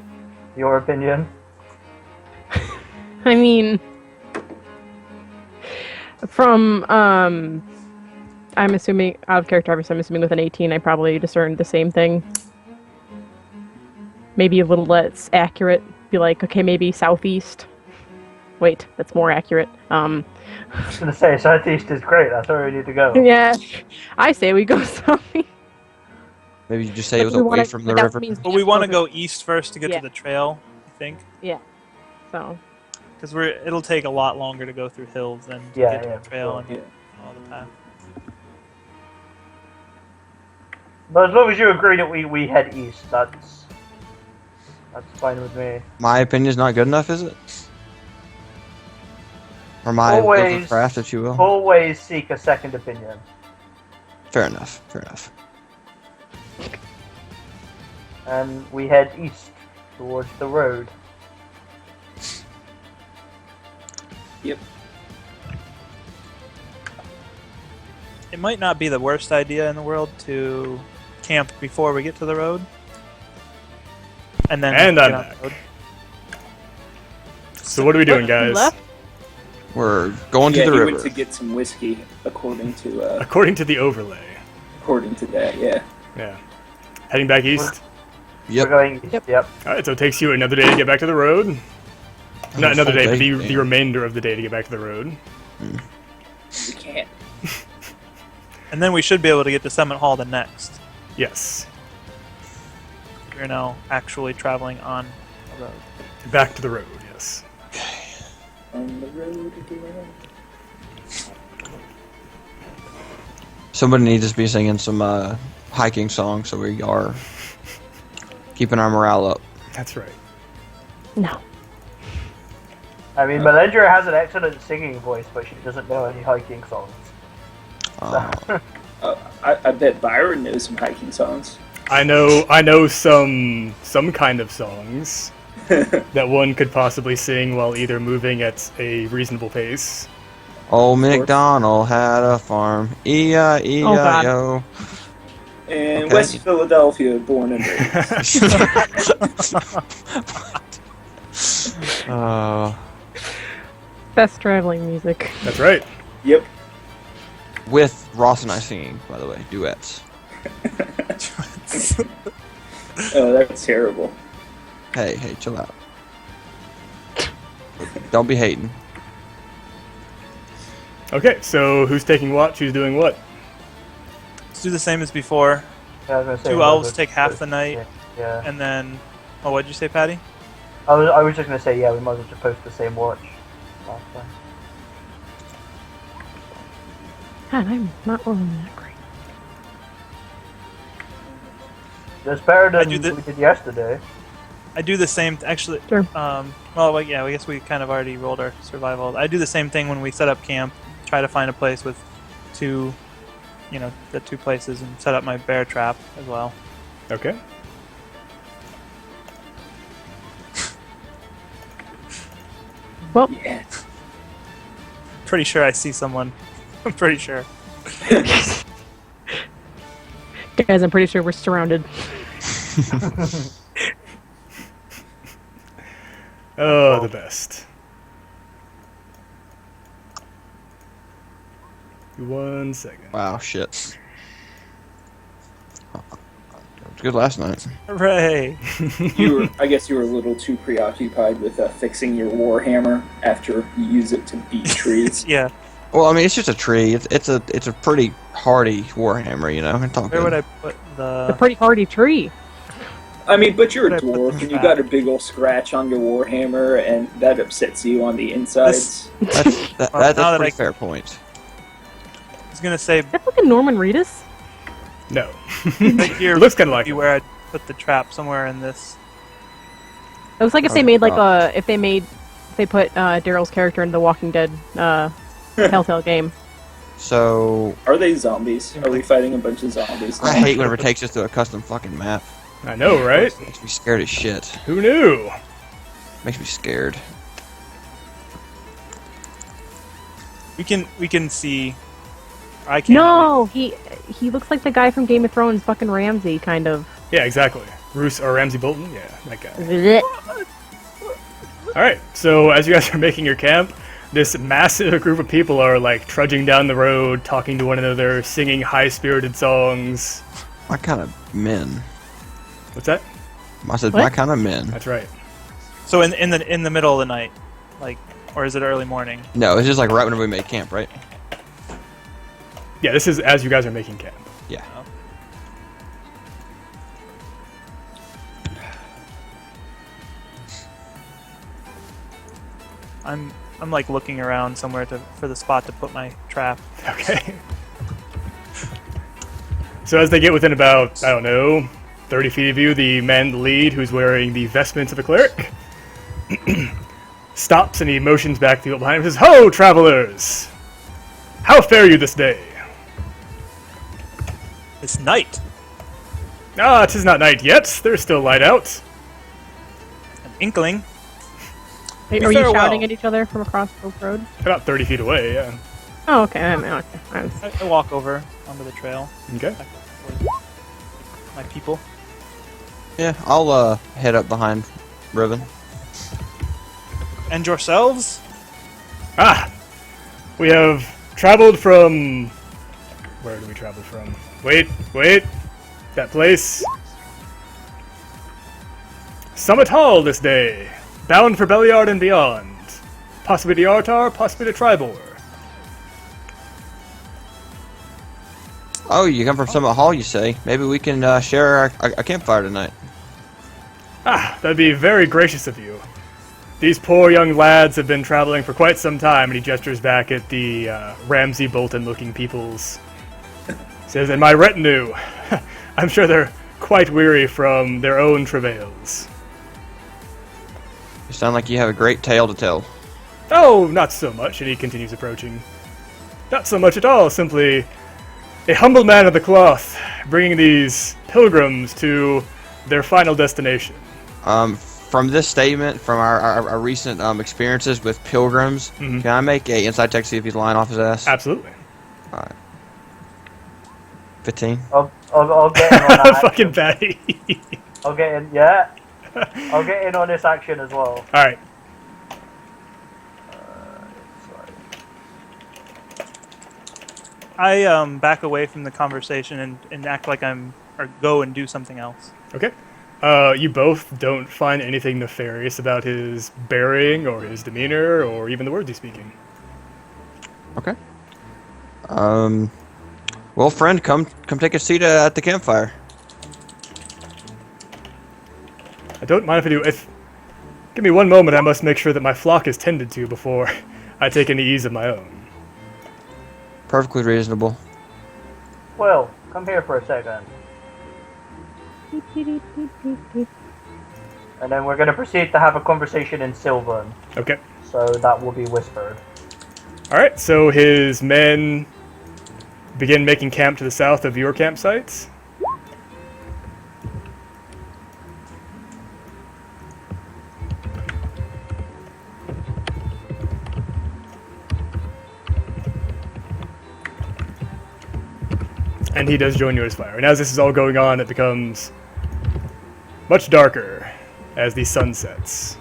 Your opinion? I mean, from I'm assuming out of character, obviously I'm assuming with an 18, I probably discerned the same thing. Maybe a little less accurate. Be like, okay, maybe southeast. Wait, that's more accurate. I was gonna say, southeast is great, that's where we need to go. Yeah, I say we go southeast. Maybe you just say it was away from the river. But we want to go east first to get to the trail, I think. Yeah. So. Because it'll take a lot longer to go through hills than to Yeah, get to yeah, the trail sure. and follow the path. But as long as you agree that we head east, that's fine with me. My opinion's not good enough, is it? Or my Always- craft, if you will. Always seek a second opinion. Fair enough. Fair enough. And we head east towards the road. Yep. It might not be the worst idea in the world to camp before we get to the road. And then And get I'm on back. the road. So what are we doing, guys? Left? We're going Yeah, to the he river. went to get some whiskey, according to According to the overlay. that. Yeah. Yeah. Heading back east. Yep. We're going east, yep. Alright, so it takes you another day to get back to the road. Not another day, but the Damn. remainder of the day to get back to the road. We can't. And then we should be able to get to Summit Hall the next. Yes. We're now actually traveling on a road. Back to the road, yes. On the road again. Somebody needs to be singing some hiking songs so we are keeping our morale up. That's right. No. I mean, Melendra has an excellent singing voice, but she doesn't know any hiking songs. I bet Byron knows some hiking songs. I know some kind of songs that one could possibly sing while either moving at a reasonable pace. Old MacDonald had a farm. E-I-E-I-O. In Okay. West Philadelphia, born and raised. Best traveling music. That's right. Yep. With Ross and I singing, by the way, duets. Oh, that's terrible. Hey, chill out. Don't be hating. Okay, so who's taking watch? Who's doing what? Let's do the same as before. Yeah, I was gonna say, Two we might elves as well take just half post- the night, Yeah. and then... Oh, what'd you say, Patty? I was just gonna say, yeah, we might as well just post the same watch last time. God, I'm not rolling that great. It's better I than do the- we did yesterday. I do the same... Actually, Sure. well, yeah, I guess we kind of already rolled our survival. I do the same thing when we set up camp. Try to find a place with two places and set up my bear trap as well. Okay. Well, Yeah. Pretty sure I see someone. I'm pretty sure. guys, I'm pretty sure we're surrounded. Oh, the best. 1 second. Wow, shit. was good last night. Hooray! I guess you were a little too preoccupied with fixing your warhammer after you use it to beat trees. Yeah. Well, I mean, it's just a tree. It's a pretty hardy warhammer, you know. It's all Where would good. I put A the? pretty hardy tree. I mean, but you're a Where'd I put dwarf the and you trap? got a big old scratch on your warhammer, and that upsets you on the insides. That's Now a that pretty I- fair point. I was gonna say Is that fucking Norman Reedus? No. right here. It looks kind of like would be it. where I'd put the trap somewhere in this. It was like if they made like if they put Daryl's character in the Walking Dead Telltale game. So Are they zombies? Are we fighting a bunch of zombies? I hate whenever it takes us to a custom fucking map. I know, right? Makes me scared as shit. Who knew? Makes me scared. We can see. I can't. No, he looks like the guy from Game of Thrones, fucking Ramsay, kind of. Yeah, exactly. Roose or Ramsey Bolton? Yeah, that guy. Blech. Alright, so as you guys are making your camp, this massive group of people are like trudging down the road, talking to one another, singing high-spirited songs. My kind of men. What's that? I said What? my kind of men. That's right. So in the middle of the night, like, or is it early morning? No, it's just like right whenever we make camp, right? Yeah, this is as you guys are making camp. Yeah. I'm like looking around somewhere for the spot to put my trap. Okay. So as they get within about, I don't know, 30 feet of you, the man in the lead, who's wearing the vestments of a cleric, stops and he motions back to the people behind him and says, "Ho, travelers! How fare you this day?" It's night. "Ah, 'tis not night yet. There's still light out." An inkling. Are We you fare shouting well. at each other from across the road? About 30 feet away, yeah. Oh, okay. Okay. I walk over onto the trail. Okay. Back towards my people. Yeah, I'll head up behind Riven. And yourselves? Ah! We have traveled from... Where do we travel from? Wait. That place. Summit Hall this day. Bound for Beliard and beyond. Possibly to Yartar, possibly to Tribor. Oh, you come from Summit Hall, you say? Maybe we can share a campfire tonight. Ah, that'd be very gracious of you. These poor young lads have been traveling for quite some time, and he gestures back at the Ramsey Bolton-looking peoples. Says, "In my retinue, I'm sure they're quite weary from their own travails." You sound like you have a great tale to tell. "Oh, not so much," and he continues approaching. "Not so much at all, simply a humble man of the cloth, bringing these pilgrims to their final destination." From this statement, from our recent experiences with pilgrims, Mhm. can I make a insight check to see if he's lying off his ass? Absolutely. 15. I'll get in on that Fucking action. Patty. I'll get in, yeah. I'll get in on this action as well. Alright. I back away from the conversation and act like or go and do something else. Okay. You both don't find anything nefarious about his bearing or his demeanor or even the words he's speaking. Okay. Well, friend, come take a seat at the campfire. I don't mind if I do. Give me one moment, I must make sure that my flock is tended to before I take any ease of my own. Perfectly reasonable. Well, come here for a second. And then we're going to proceed to have a conversation in Sylvan. Okay. So that will be whispered. Alright, so his men begin making camp to the south of your campsites. And he does join you as fire. And as this is all going on, it becomes much darker as the sun sets.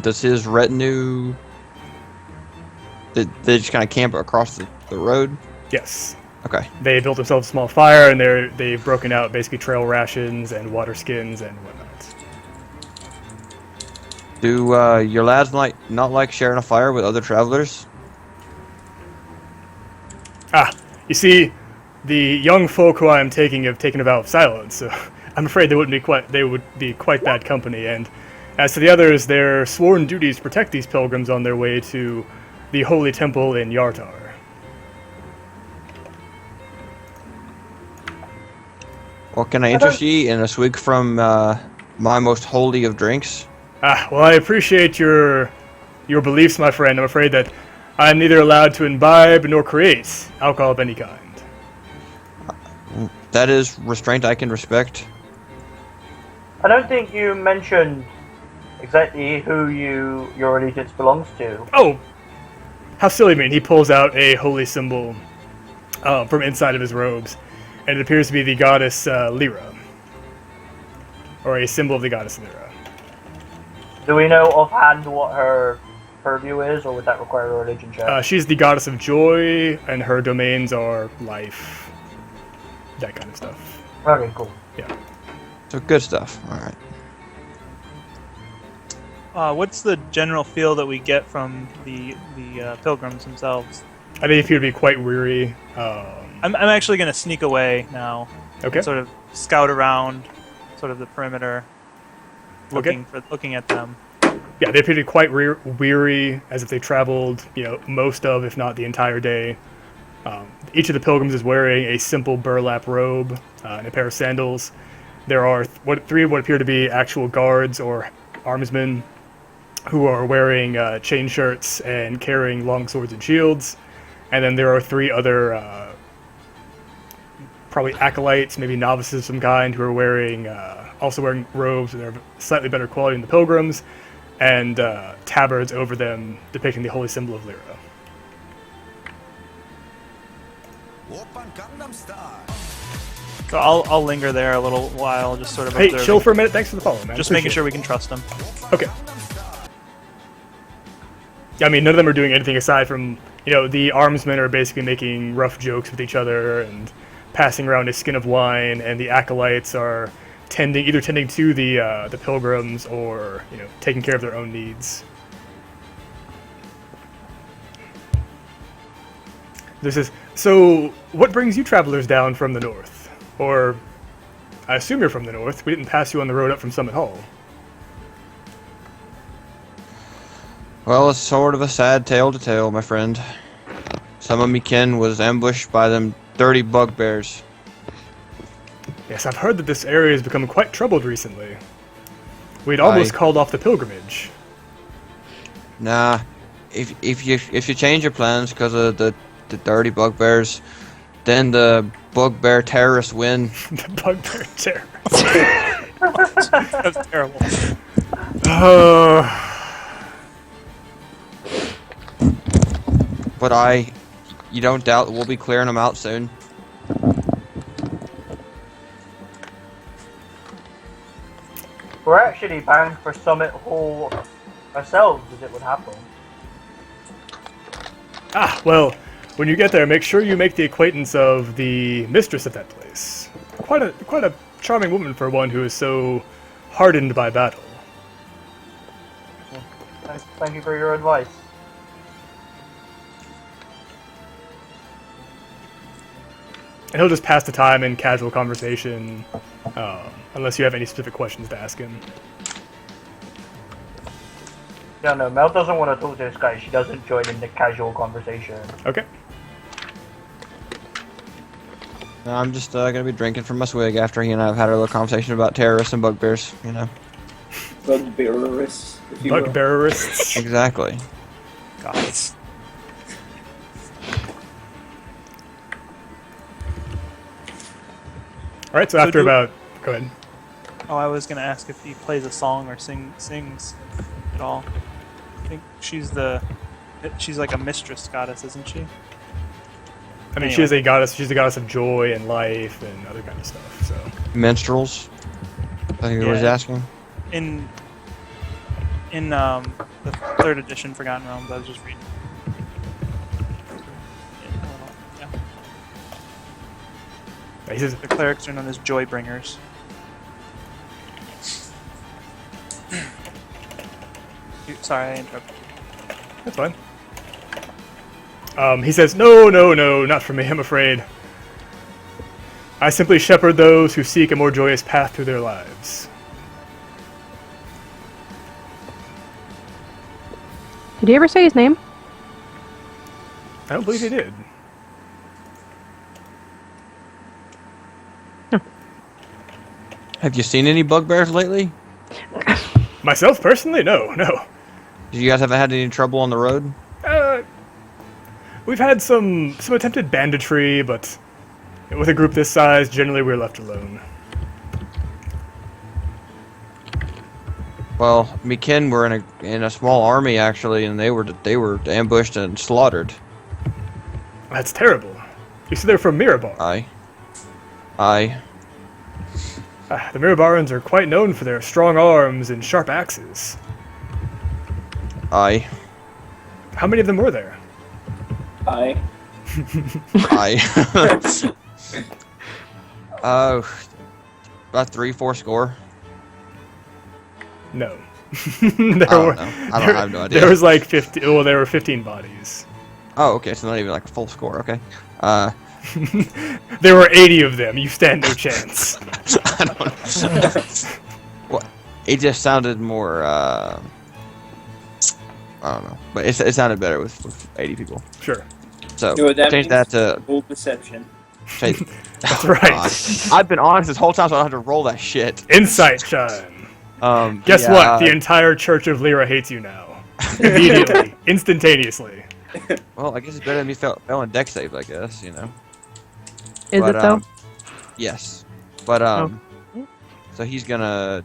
Does his retinue They just kind of camp across the road. Yes. Okay. They built themselves a small fire, and they've broken out basically trail rations and water skins and whatnot. Do your lads not like sharing a fire with other travelers? You see, the young folk who I am taking have taken a vow of silence, so I'm afraid they would be quite bad company. And as to the others, their sworn duties protect these pilgrims on their way to the holy temple in Yartar. Well, can I interest ye in a swig from my most holy of drinks? Well, I appreciate your beliefs, my friend. I'm afraid that I am neither allowed to imbibe nor create alcohol of any kind. That is restraint I can respect. I don't think you mentioned exactly who your allegiance belongs to. Oh, how silly, man. He pulls out a holy symbol from inside of his robes, and it appears to be the goddess Lyra, or a symbol of the goddess Lyra. Do we know offhand what her purview is, or would that require a religion check? She's the goddess of joy, and her domains are life, that kind of stuff. Okay, cool. Yeah. So good stuff. All right. What's the general feel that we get from the pilgrims themselves? I think he would be quite weary. I'm actually going to sneak away now. Okay. Sort of scout around, sort of the perimeter, looking at them. Yeah, they appear to be quite weary, as if they traveled, most of, if not the entire day. Each of the pilgrims is wearing a simple burlap robe and a pair of sandals. There are three of what appear to be actual guards or armsmen who are wearing chain shirts and carrying long swords and shields. And then there are three other, probably acolytes, maybe novices of some kind, who are also wearing robes that are slightly better quality than the pilgrims, and tabards over them depicting the holy symbol of Lyra. So I'll linger there a little while, just sort of Hey, observing. chill for a minute. Thanks for the follow, man. Just making Appreciate sure we can trust them. it. Okay. Yeah, I mean, none of them are doing anything aside from, the armsmen are basically making rough jokes with each other and passing around a skin of wine, and the acolytes are either tending to the pilgrims or, taking care of their own needs. This is so. What brings you travelers down from the north? Or, I assume you're from the north. We didn't pass you on the road up from Summit Hall. Well, it's sort of a sad tale to tell, my friend. Some of me kin was ambushed by them dirty bugbears. Yes, I've heard that this area has become quite troubled recently. We'd almost called off the pilgrimage. Nah, if you change your plans because of the dirty bugbears, then the bugbear terrorists win. The bugbear terrorists. That's terrible. But you don't doubt that we'll be clearing them out soon. We're actually bound for Summit Hall ourselves, as it would happen. Well, when you get there, make sure you make the acquaintance of the mistress of that place. Quite a charming woman for one who is so hardened by battle. Thank you for your advice. And he'll just pass the time in casual conversation, unless you have any specific questions to ask him. Yeah, no, Mel doesn't want to talk to this guy. She doesn't join in the casual conversation. Okay. No, I'm just gonna be drinking from my swig after he and I have had a little conversation about terrorists and bugbears. Bugbearerists, if you will. Bugbearerists. Exactly. Guys. All right. So after about, go ahead. Oh, I was gonna ask if he plays a song or sings at all. I think she's like a mistress goddess, isn't she? I mean, she is a goddess. She's the goddess of joy and life and other kind of stuff. So. Minstrels. I think he was asking. In the 3rd edition Forgotten Realms, I was just reading. He says, The clerics are known as joy bringers. Sorry, I interrupted. that's fine. He says, no, not for me, I'm afraid. I simply shepherd those who seek a more joyous path through their lives. Did he ever say his name? I don't believe he did. Have you seen any bugbears lately? Myself, personally, no. Did you guys haven't had any trouble on the road? We've had some attempted banditry, but with a group this size, generally we're left alone. Well, me Ken were in a small army actually, and they were ambushed and slaughtered. That's terrible. You said they're from Mirabar. Aye. The Mirabarans are quite known for their strong arms and sharp axes. Aye. How many of them were there? I. Aye. About 3-4 score. No. I don't know. I have no idea. There was like 50. Well, there were 15 bodies. Oh, okay, so not even like a full score. Okay. There were 80 of them. You stand no chance. I don't know. Well, it just sounded more. I don't know, but it sounded better with 80 people. Sure. So You know what that change means? that to. Bold deception. Change, That's right. God. I've been honest this whole time, so I don't have to roll that shit. Insight shine. Guess yeah, what? The entire Church of Lyra hates you now. Immediately. Instantaneously. Well, I guess it's better than me failing deck saves, I guess, you know. Is But, it though? Yes. But, so he's gonna,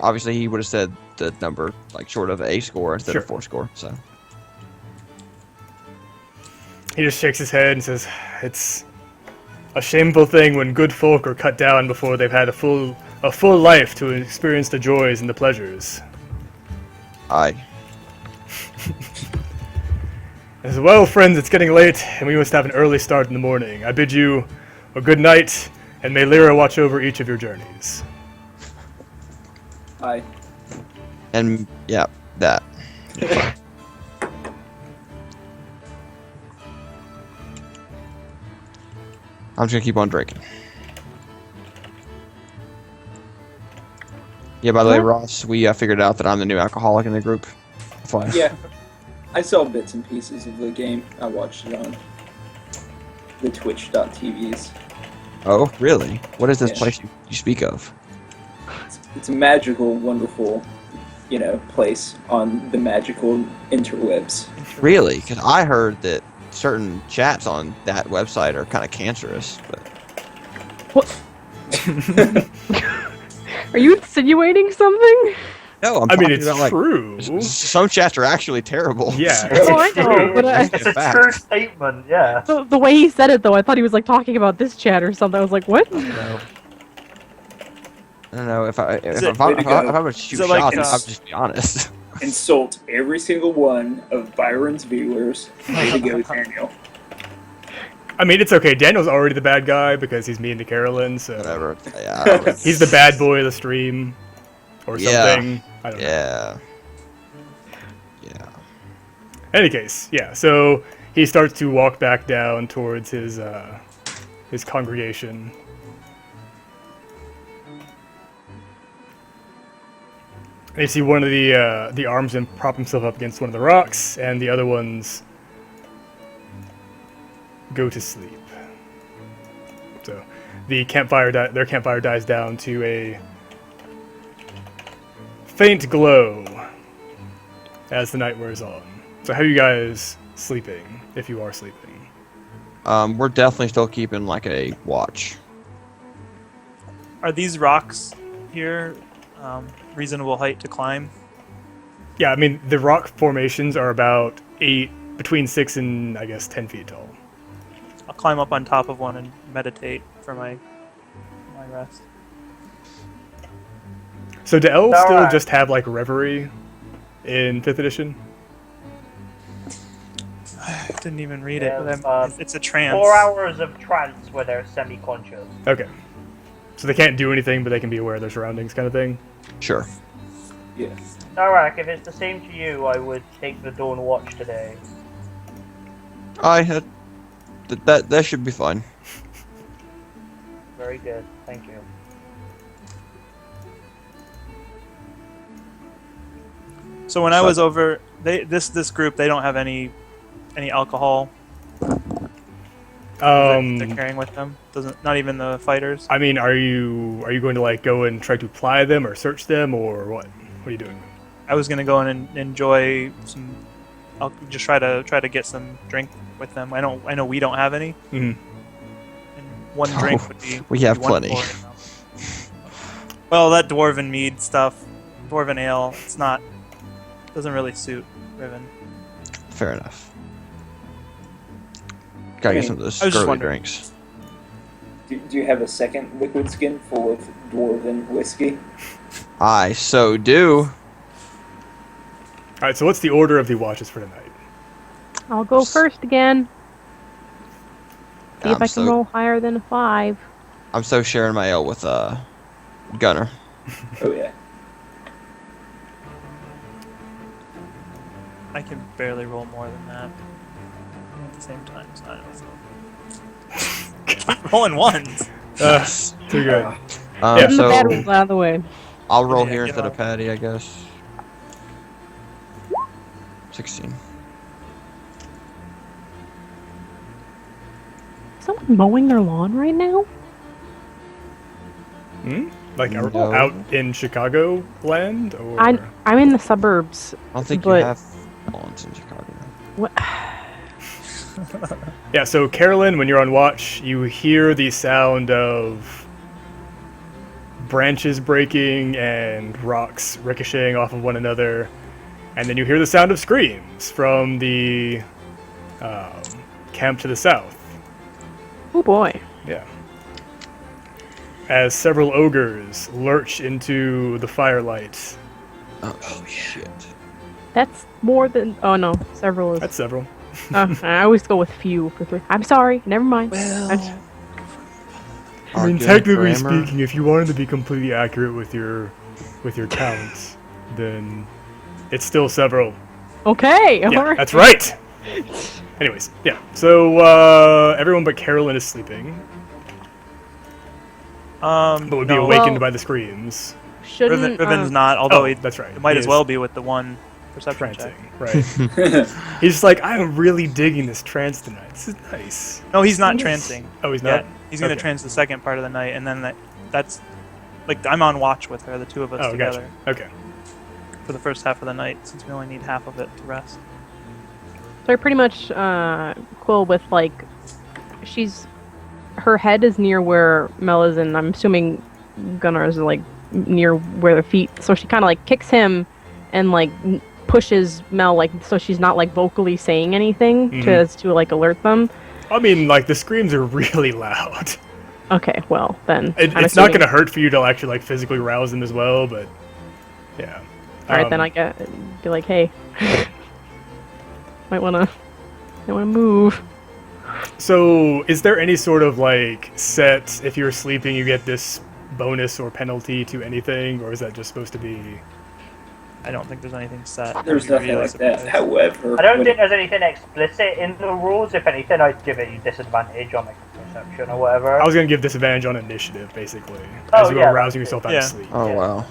obviously he would have said the number, like, short of a score instead of Sure. 4 score, so. He just shakes his head and says, "It's a shameful thing when good folk are cut down before they've had a full life to experience the joys and the pleasures." Aye. As well, friends, it's getting late, and we must have an early start in the morning. I bid you a good night, and may Lyra watch over each of your journeys. I. And, yeah, that. I'm just gonna keep on drinking. Yeah, by the way, Ross, we figured out that I'm the new alcoholic in the group. Fine. Yeah. I saw bits and pieces of the game. I watched it on the Twitch.tvs. Oh, really? What is this Yeah. place you speak of? It's a magical, wonderful, place on the magical interwebs. Really? Because I heard that certain chats on that website are kind of cancerous. But Are you insinuating something? no, I'm I mean, talking it's about, like, true. some chats are actually terrible. Yeah. Oh, I know, but It's a fact. true statement, yeah. the way he said it, though, I thought he was like talking about this chat or something. I was like, what? No. I don't know if I'm way to go. gonna shoot it like, shots. I'll just be honest. Insult every single one of Byron's viewers. Way to go, Daniel. I mean, it's okay. Daniel's already the bad guy because he's mean to Carolyn, so Whatever. Yeah. he's the bad boy of the stream, or Yeah. something. I don't know. Yeah. Yeah. In any case, yeah. So he starts to walk back down towards his congregation. And you see one of the armsmen prop himself up against one of the rocks, and the other ones go to sleep. So the their campfire dies down to a faint glow as the night wears on. So how are you guys sleeping, if you are sleeping? We're definitely still keeping like a watch. Are these rocks here reasonable height to climb? Yeah, I mean, the rock formations are about between 6 and, I guess, 10 feet tall. I'll climb up on top of one and meditate for my rest. So do elves All still right. just have, like, Reverie in 5th edition? didn't even read Yeah, it. But it's a trance. 4 hours of trance where they're semi-conscious. Okay. So they can't do anything, but they can be aware of their surroundings, kind of thing. Sure. Yeah. Narak, if it's the same to you, I would take the Dawn Watch today. That should be fine. Very good, thank you. So when I was over, this group, they don't have any alcohol that they're carrying with them. Not even the fighters. I mean, are you going to like go and try to apply them or search them or what? What are you doing? I was gonna go in and enjoy some. I'll just try to get some drink with them. I know we don't have any. Mhm. And one drink would be. We have one plenty. Well, that dwarven mead stuff, dwarven ale, doesn't really suit Riven. Fair enough. Gotta get some of those I was just scurvy wondering. drinks. Do you have a second liquid skin full of dwarven whiskey? I so do. All right. So what's the order of the watches for tonight? I'll go first again. See if I'm I can so- roll higher than a 5. I'm so sharing my ale with Gunner. Oh yeah. I can barely roll more than that at the same time. So I don't know. Keep rolling ones. Too good. Um, Getting the bad so ones out of the way. I'll roll Yeah, here get instead of on. Patty, I guess. 16. Is someone mowing their lawn right now? Like No. out in Chicago land, or I'm in the suburbs. I don't think But- you have lawns in Chicago. What? yeah. So Carolyn, when you're on watch, you hear the sound of branches breaking and rocks ricocheting off of one another, and then you hear the sound of screams from the camp to the south. Oh boy. Yeah. As several ogres lurch into the firelight. Oh shit. That's more than. Oh no, several is. That's several. I always go with few for 3. I'm sorry. Never mind. That's- I mean, Our good technically grammar. speaking, if you wanted to be completely accurate with your counts, then it's still several. Okay. Yeah, alright. that's right. Anyways, yeah. So everyone but Carolyn is sleeping, but would be No. awakened Well- by the screams. Shouldn't. Riven's not, although he That's right. might He as is well be with the one perception check. prancing. Right. He's just like, I'm really digging this trance tonight. This is nice. No, he's not trancing. Oh, he's yet. not. He's gonna Okay. trance the second part of the night, and then that's like I'm on watch with her, the two of us Oh, together gotcha. Okay. for the first half of the night, since we only need half of it to rest. So I pretty much Quill with like, her head is near where Mel is, and I'm assuming Gunnar's like near where the feet. So she kind of like kicks him, and like pushes Mel like so she's not like vocally saying anything to like alert them. I mean, like the screams are really loud. Okay, well then. It's I'm not assuming- going to hurt for you to actually like physically rouse them as well, but yeah. All right, then I be like, hey, might wanna move. So, is there any sort of like set if you're sleeping you get this bonus or penalty to anything, or is that just supposed to be? I don't think there's anything set. There's I'd be nothing really like that. surprised. However, I don't when- think there's anything explicit in the rules. If anything, I'd give it you disadvantage on like perception or whatever. I was going to give disadvantage on initiative, basally, Oh, as you yeah, are rousing that's yourself out Yeah. of sleep. Oh Yeah. wow.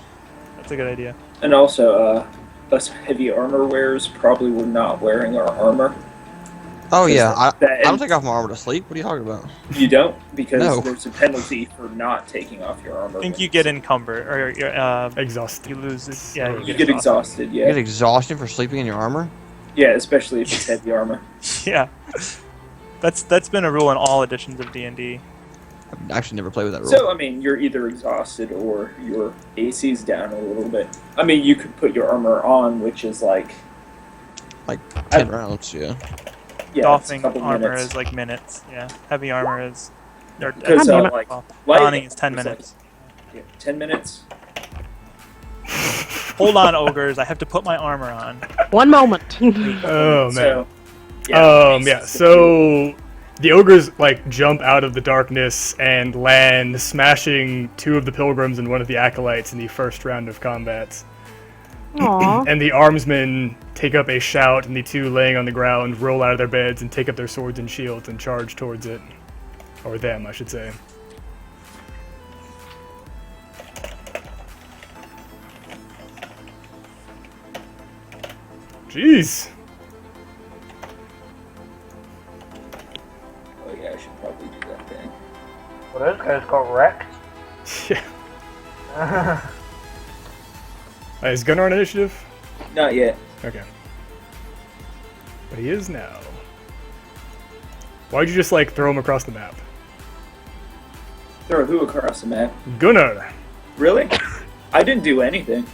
That's a good idea. And also, us heavy armor wearers probably were not wearing our armor. Oh yeah. I That- don't take off my armor to sleep. What are you talking about? You don't, because No. there's a penalty for not taking off your armor. I think when you get encumbered, or Exhausted. you lose it. Yeah, Or- You get exhausted, You yeah. get exhausted for sleeping in your armor? Yeah, especially if it's heavy armor. Yeah, that's been a rule in all editions of D&D. I've actually never played with that rule. So, I mean, you're either exhausted or your AC's down a little bit. I mean, you could put your armor on, which is like, 10 rounds, yeah. yeah, it's a Doffing couple armor minutes. is like minutes. Yeah, heavy armor is. Or, Because, God damn it. like, well, light donning is 10 was like- minutes. yeah, 10 minutes. Hold on, ogres! I have to put my armor on. One moment. Oh man. So, Yeah. So the ogres like jump out of the darkness and land, smashing 2 of the pilgrims and 1 of the acolytes in the first round of combat. Aww. And the armsmen take up a shout, and the 2 laying on the ground roll out of their beds and take up their swords and shields and charge towards it. Or them, I should say. Jeez. Oh yeah, I should probably do that thing. Well, those guys got wrecked. Yeah. Is Gunnar on initiative? Not yet. Okay. But he is now. Why'd you just like throw him across the map? Throw who across the map? Gunnar! Really? I didn't do anything.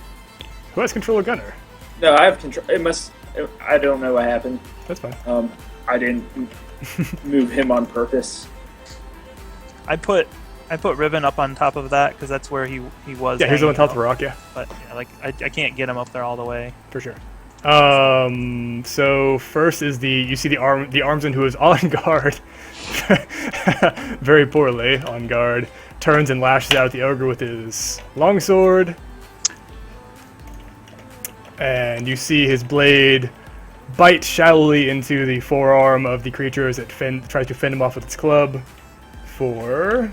Who has control of Gunnar? No, I have control. It must. I don't know what happened. That's fine. I didn't move him on purpose. I put Ribbon up on top of that because that's where he was. Yeah, he's on hanging top of out. the rock, yeah. But yeah, like I can't get him up there all the way. For sure. So first is you see the armsman who is on guard, very poorly on guard, turns and lashes out at the ogre with his longsword, and you see his blade bite shallowly into the forearm of the creature as it tries to fend him off with its club for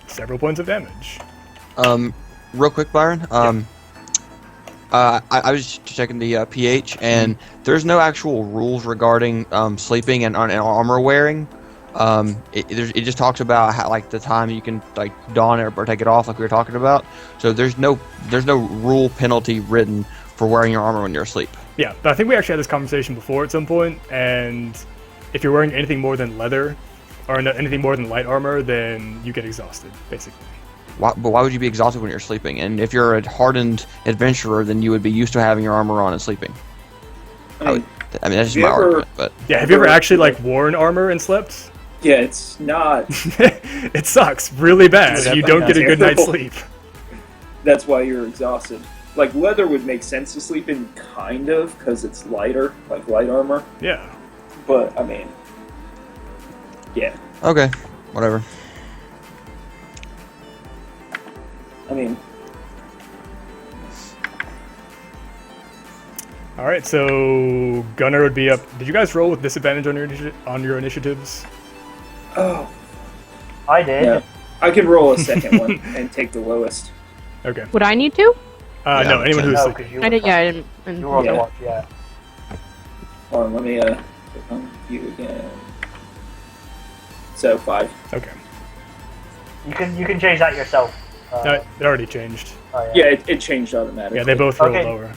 several points of damage. Real quick, Byron. I was checking the pH, and there's no actual rules regarding sleeping and armor wearing. It just talks about how, like, the time you can like don it or take it off, like we were talking about. So there's no rule penalty written for wearing your armor when you're asleep. Yeah, but I think we actually had this conversation before at some point, and if you're wearing anything more than leather or anything more than light armor, then you get exhausted, basically. But why would you be exhausted when you're sleeping? And if you're a hardened adventurer, then you would be used to having your armor on and sleeping. I mean, that's just have my you ever- argument. But Yeah, have you ever actually like worn armor and slept? Yeah, it's not. It sucks really bad. It's You don't get a good night's terrible. sleep. That's why you're exhausted. Like leather would make sense to sleep in, kind of, because it's lighter, like light armor. Yeah. But I mean, yeah. okay, whatever. I mean, All right, so Gunnar would be up. Did you guys roll with disadvantage on your initiatives? oh I did. yeah, I can roll a second one and take the lowest. Okay. Would I need to? Yeah, No, anyone who's No, sleeping. because you I did. Yeah, I didn't. You were on the Yeah. watch, yeah. Hold on, let me click on you again. So 5. Okay. You can change that yourself. No, it already changed. Oh, Yeah, it changed automatically. Yeah, they both rolled Okay. lower.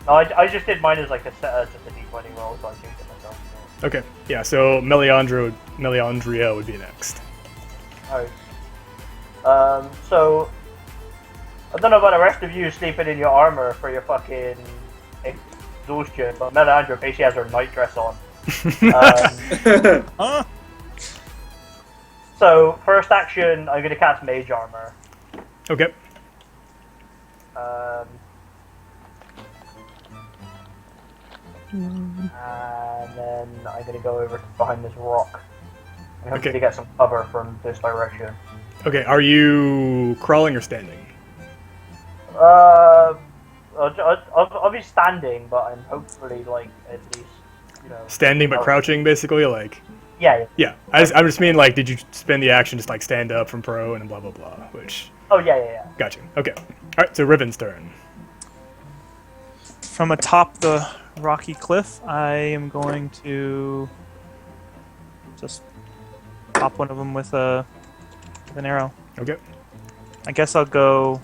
No, I just did mine as like just a d20 roll, so I changed it myself. Okay. Yeah, so Meliandria would be next. Alright. So I don't know about the rest of you sleeping in your armor for your fucking exhaustion, but Melandra basically has her night dress on. Huh? So first action, I'm gonna cast Mage Armor. Okay. And then I'm gonna go over to behind this rock. I'm hoping Okay. to get some cover from this direction. Okay, are you crawling or standing? I'll be standing, but I'm hopefully like at least, Standing but Oh. crouching, basically, like... Yeah. Yeah, I just mean, like, did you spend the action just, like, stand up from pro and blah, blah, blah, which... Oh yeah. Gotcha. Okay. Alright, so Riven's turn. From atop the rocky cliff, I am going to just pop one of them with an arrow. Okay. I guess I'll go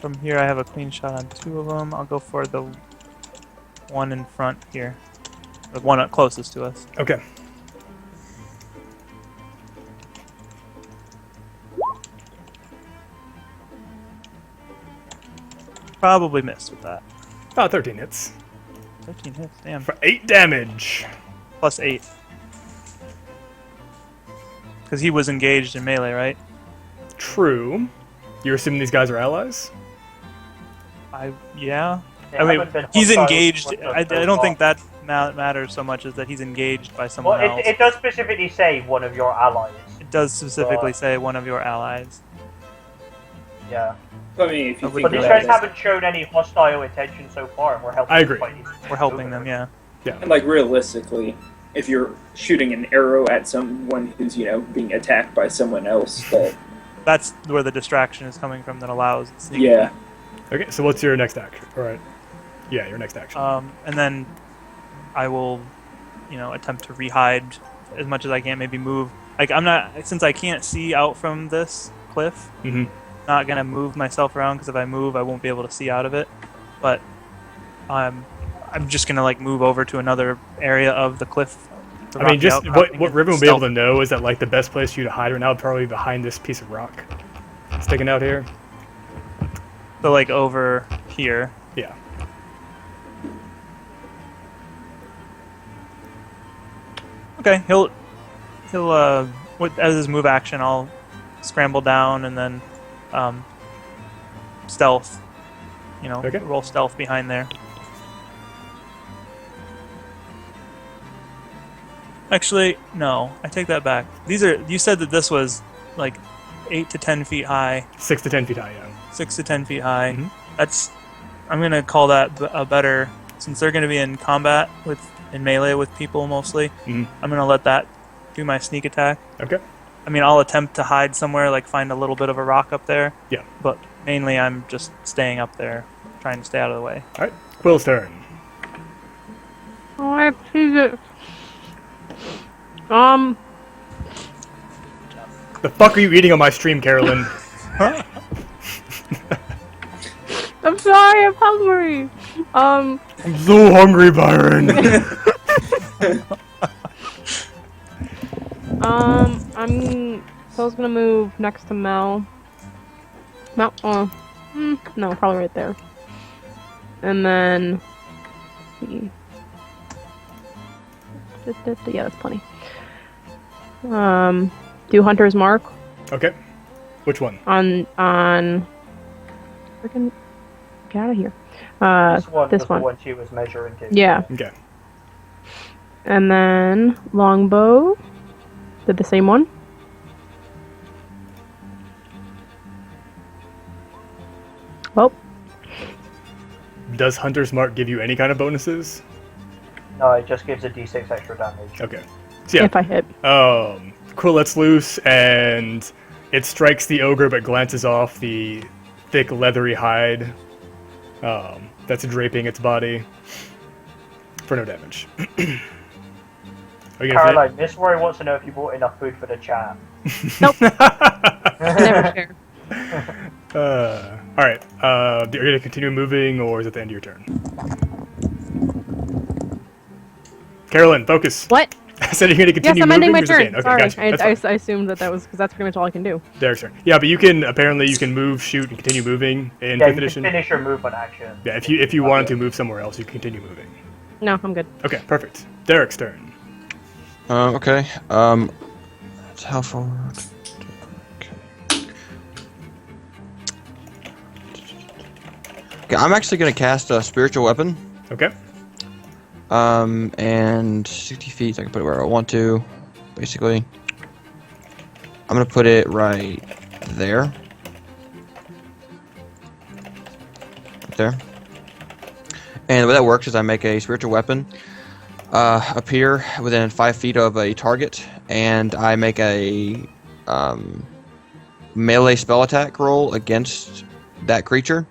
from here. I have a clean shot on 2 of them. I'll go for the one in front here, the one closest to us. Okay. Probably missed with that. 13 hits. 13 hits, damn. For 8 damage. Plus 8. Because he was engaged in melee, right? True. You're assuming these guys are allies? Yeah. They I mean, haven't been he's hostile engaged. with us I so don't far. think that matters so much is that he's engaged by someone Well, else. it does specifically say one of your allies. It does specifically say one of your allies. Yeah. I mean, if you But think But these about guys it, haven't shown any hostile intention so far, and we're helping I them agree. fight these We're helping them, yeah. and like realistically, if you're shooting an arrow at someone who's being attacked by someone else, that That's where the distraction is coming from that allows the sneak. yeah, Okay, so what's your next action? All right. Yeah, your next action. And then I will, attempt to rehide as much as I can. Maybe move. Like since I can't see out from this cliff. Mm-hmm. Not gonna move myself around because if I move, I won't be able to see out of it. But I'm just gonna like move over to another area of the cliff. the I mean, rocky just outcropping what and Riven will be able stealth. to know is that like the best place for you to hide right now would probably be behind this piece of rock sticking out here. So like over here. Yeah. Okay, he'll as his move action, I'll scramble down and then stealth. Okay. Roll stealth behind there. Actually, no, I take that back. You said that this was like 8 to 10 feet high, 6 to 10 feet high. Yeah. 6 to 10 feet high. Mhm. I'm gonna call that a better, since they're gonna be in combat in melee with people mostly. Mhm. I'm gonna let that do my sneak attack. Okay. I mean, I'll attempt to hide somewhere, like find a little bit of a rock up there. Yeah. But mainly, I'm just staying up there, trying to stay out of the way. All right. Quill's turn. Oh, I see it. The fuck are you eating on my stream, Carolyn? I'm sorry, I'm hungry. I'm so hungry, Byron. So I was gonna move next to Mel. No, no, probably right there. And then, yeah, that's plenty. Do Hunter's Mark Okay. Which one? on freaking get out of here. This one this was one. the one she was measuring to. Yeah, Okay. and then longbow. Did the same one. Well, Does Hunter's Mark give you any kind of bonuses? No, it just gives a d6 extra damage. Okay. So yeah, if I hit. Quill lets loose and it strikes the ogre but glances off the thick leathery hide that's draping its body for no damage. Are you gonna Caroline, Miss Roy wants to know if you bought enough food for the chat. Never share. All right. Are you gonna continue moving, or is it the end of your turn? Carolyn, focus. What? I said you're gonna Yes, continue I'm moving. ending my or is it the turn. end? Okay, Sorry, gotcha. That's fine. I assumed that was because that's pretty much all I can do. Derek's turn. Yeah, but you can move, shoot, and continue moving in Yeah, 5th you can edition. finish your movement action. Yeah, if you wanted to move somewhere else, you can continue moving. No, I'm good. Okay, perfect. Derek's turn. Okay. How far? Okay, I'm actually gonna cast a spiritual weapon. Okay. And 60 feet, so I can put it where I want to. Basically, I'm gonna put it right there. Right there. And the way that works is I make a spiritual weapon appear within 5 feet of a target, and I make a melee spell attack roll against that creature.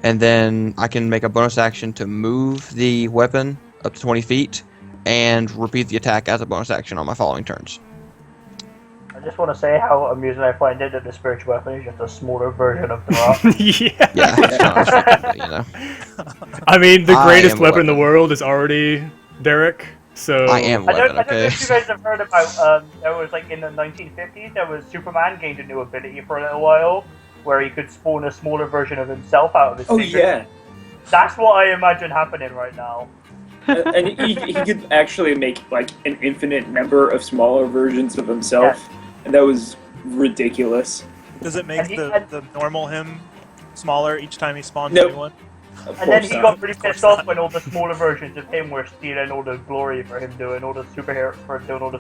And then I can make a bonus action to move the weapon up to 20 feet and repeat the attack as a bonus action on my following turns. I just want to say how amusing I find it that the spiritual weapon is just a smaller version of the rock. Yeah. Yeah, it's kind of, you know. I mean, the I greatest am a weapon in the weapon. world is already Derek. So I am I weapon, don't know okay? if you guys have heard about, there was like in the 1950s, there was Superman gained a new ability for a little while, where he could spawn a smaller version of himself out of his oh fingers. yeah, That's what I imagine happening right now. and he could actually make like an infinite number of smaller versions of himself, and that was ridiculous. Does it make And he- the normal him smaller each time he spawns Nope. a new one? Of And then course he not. got really Of course pissed off not. when all the smaller versions of him were stealing all the glory for him doing all the superhero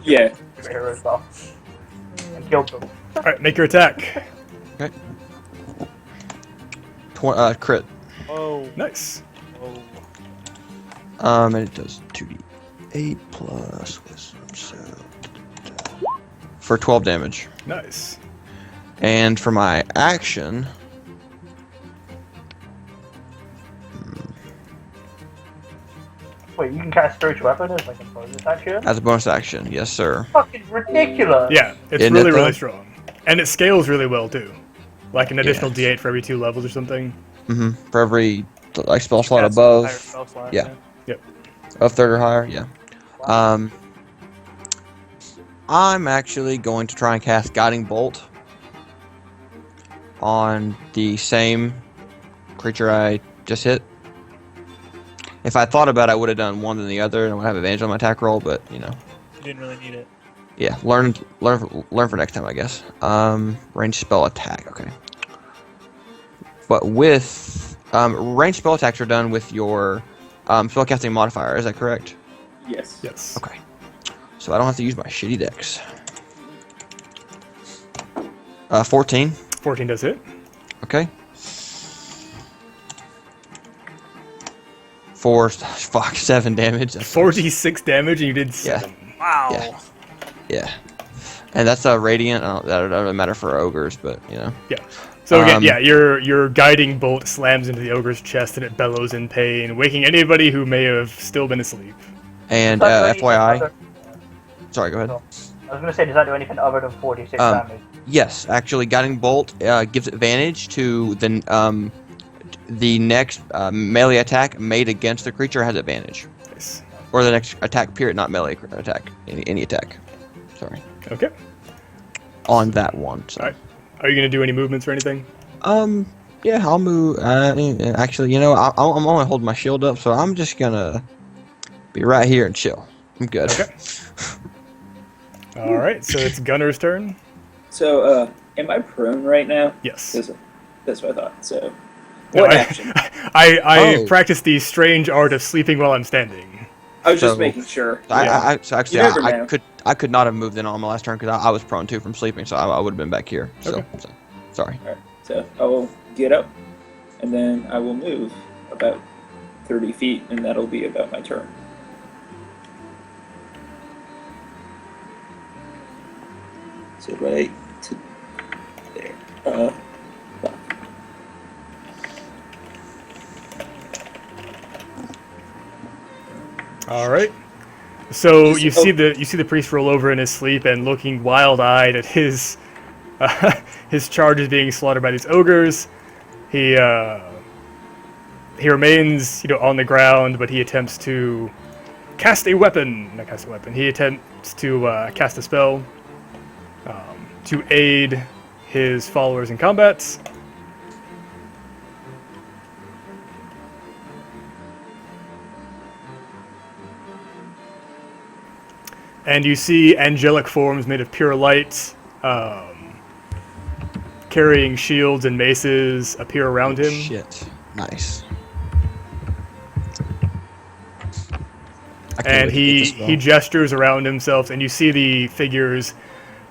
Yeah. superhero stuff and killed them. All right, make your attack. Crit. Whoa. Nice. Whoa. And it does 2d8 plus wisdom, so for 12 damage. Nice. And for my action, Wait, you can cast spiritual weapon as like a bonus action? as a bonus action, yes, sir. Fucking ridiculous! Yeah, it's Isn't it, really, really though? strong. And it scales really well, too. Like an additional Yes. D8 for every 2 levels or something. For every like spell slot That's a above, higher spell slot, yeah. Yep. of third or higher, yeah. I'm actually going to try and cast Guiding Bolt on the same creature I just hit. If I thought about it, I would have done one than the other, and I would have advantage on my attack roll. But you know, You didn't really need it. yeah, learn for next time, I guess. Range spell attack, okay. But with range spell attacks are done with your spellcasting modifier. Is that correct? Yes. Yes. Okay. So I don't have to use my shitty dex. 14. 14 does hit. Okay. For 7 damage. That's 46 damage and you did 7. Wow. Yeah. Yeah. And that's a radiant. That doesn't matter for ogres, but you know. Yeah. So again, Um, yeah, your guiding bolt slams into the ogre's chest and it bellows in pain, waking anybody who may have still been asleep. And Does that do anything FYI. other- Sorry, go ahead. No. I was gonna say, does that do anything other than 46 damage? Yes, actually, Guiding Bolt gives advantage to the next melee attack made against the creature has advantage, Nice. or the next attack period, not melee attack, any attack. Sorry, Okay. on that one. So. Alright. Are you going to do any movements or anything? Yeah, I'll move. Actually, you know, I'm only holding my shield up, so I'm just gonna be right here and chill. I'm good. Okay. Alright, so it's Gunner's turn. So, am I prone right now? Yes. That's what I thought. So, No, what I, action? I Oh. practice the strange art of sleeping while I'm standing. I was just So- making sure. So actually, You never I know. could not have moved in on my last turn because I was prone too from sleeping, so I would have been back here. So sorry. Alright, so I will get up, and then I will move about 30 feet, and that'll be about my turn. So right to there. All right. So you Oh. see the priest roll over in his sleep and looking wild-eyed at his his charges being slaughtered by these ogres. He remains, on the ground, but he attempts to cast a weapon. Not cast a weapon. He attempts to cast a spell to aid his followers in combat. And you see angelic forms made of pure light, carrying shields and maces, appear around him. Shit. Nice. I can't And wait to get he this spell. he gestures around himself, and you see the figures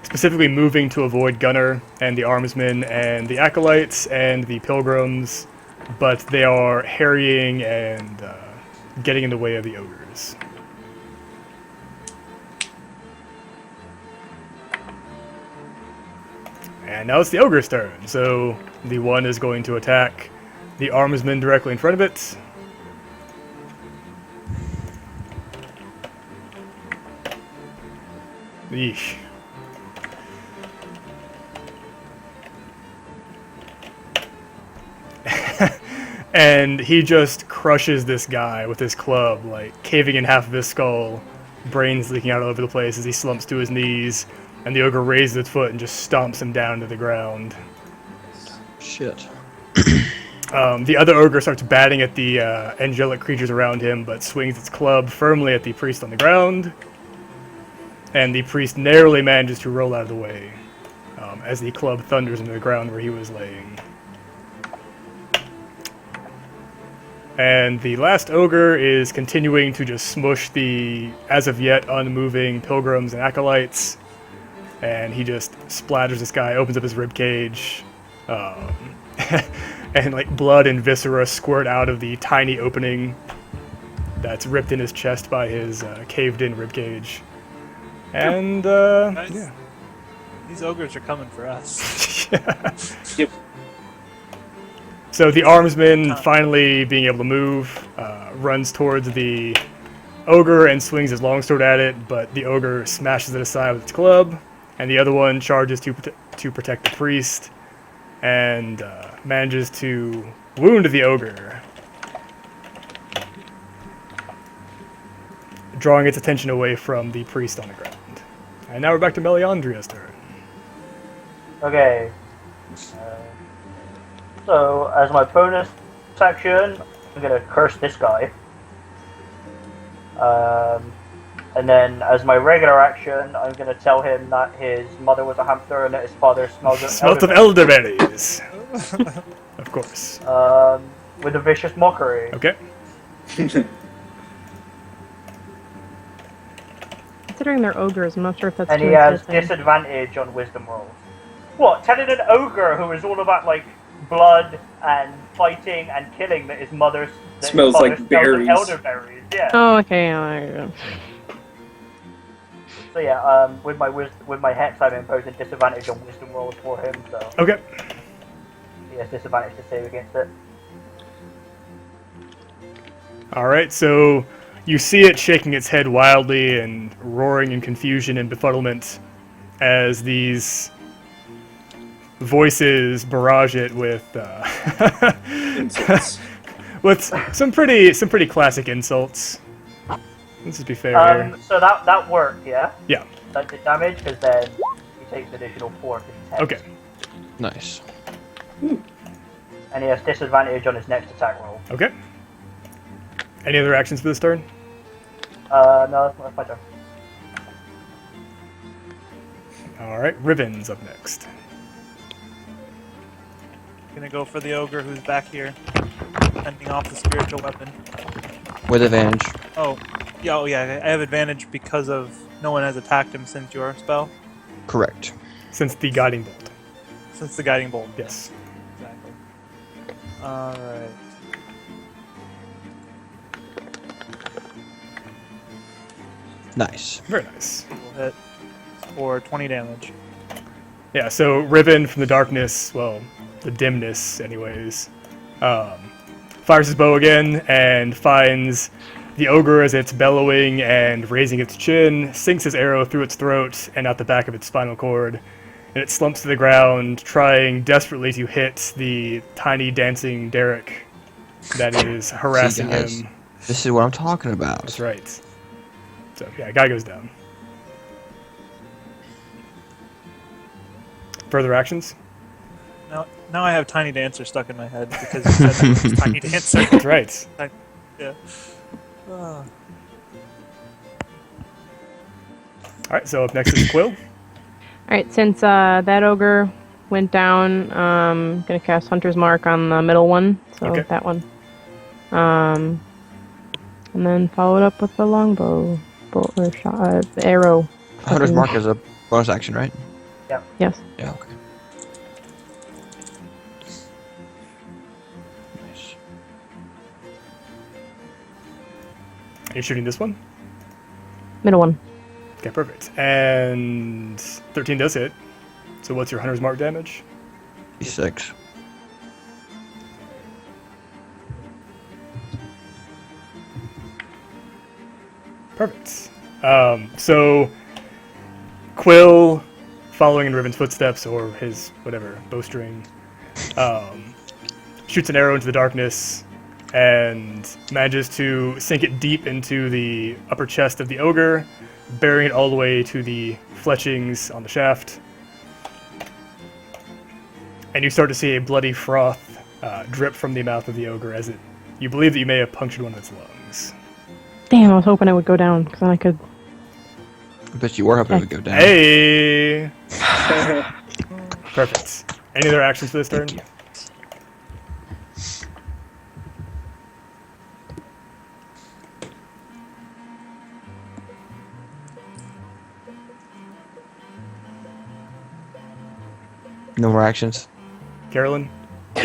specifically moving to avoid Gunner and the armsmen and the acolytes and the pilgrims, but they are harrying and getting in the way of the ogres. And now it's the ogre's turn, so the one is going to attack the armsman directly in front of it. Yeesh. And he just crushes this guy with his club, like caving in half of his skull, brains leaking out all over the place as he slumps to his knees, and the ogre raises its foot and just stomps him down to the ground. Shit. The other ogre starts batting at the angelic creatures around him, but swings its club firmly at the priest on the ground. And the priest narrowly manages to roll out of the way as the club thunders into the ground where he was laying. And the last ogre is continuing to just smush the as of yet unmoving pilgrims and acolytes. And he just splatters this guy, opens up his rib cage, and like blood and viscera squirt out of the tiny opening that's ripped in his chest by his caved-in rib cage. And Guys, yeah. these ogres are coming for us. Yep. So the armsman, finally being able to move, runs towards the ogre and swings his longsword at it, but the ogre smashes it aside with its club, and the other one charges to protect the priest, and manages to wound the ogre, drawing its attention away from the priest on the ground. And now we're back to Meliandria's turn. Okay. So, as my bonus section, I'm gonna curse this guy. And then, as my regular action, I'm gonna tell him that his mother was a hamster and that his father smelled of elderberries. Of course. with a vicious mockery. Okay. Considering they're ogres, I'm not sure if that's And too he has insistent. disadvantage on wisdom rolls. What? Telling an ogre who is all about like blood and fighting and killing that his mother's that Smells his father like smells berries. elderberries. Yeah. Oh, okay. There you go. So yeah, with my hex, I'm imposing disadvantage on wisdom rolls for him. So Okay. he has disadvantage to save against it. All right. So you see it shaking its head wildly and roaring in confusion and befuddlement as these voices barrage it with Insults. with some pretty classic insults. Let's just be fair here. So that worked, yeah. Yeah. That did damage because then he takes an additional 4 to his head. Okay. Nice. And he has disadvantage on his next attack roll. Okay. Any other actions for this turn? No, that's my turn. All right. Riven's up next. Gonna go for the ogre who's back here, fending off the spiritual weapon. With advantage. Oh yeah, I have advantage because of no one has attacked him since your spell, Correct. Since the guiding bolt. since the guiding bolt. Yes. Exactly. All right. Nice. Very nice. We'll hit for 20 damage. Yeah, so Riven from the darkness, well, the dimness, anyways, fires his bow again and finds the ogre as it's bellowing and raising its chin, sinks his arrow through its throat and out the back of its spinal cord, and it slumps to the ground, trying desperately to hit the tiny dancing Derek that is harassing See, guys, him. This is what I'm talking about. That's right. So, yeah, guy goes down. Further actions? Now I have Tiny Dancer stuck in my head because you said that was Tiny Dancer. That's right. Yeah. All right, so up next is Quill. Alright, since that ogre went down, I'm gonna cast Hunter's Mark on the middle one, so Okay. that one. And then follow it up with the longbow, bolt or shot, arrow. Hunter's Fucking- Mark is a bonus action, right? Yes. Yeah, okay. Nice. Are you shooting this one? Middle one. Okay, perfect. And 13 does hit. So what's your Hunter's Mark damage? D6. Perfect. So Quill, following in Riven's footsteps or his whatever bowstring, shoots an arrow into the darkness and manages to sink it deep into the upper chest of the ogre, burying it all the way to the fletchings on the shaft. And you start to see a bloody froth drip from the mouth of the ogre as you believe that you may have punctured one of its lungs. Damn, I was hoping it would go down, because then I could... I bet you were hoping it would go down. Hey! Perfect. Any other actions for this turn? Thank you. No more actions. Carolyn?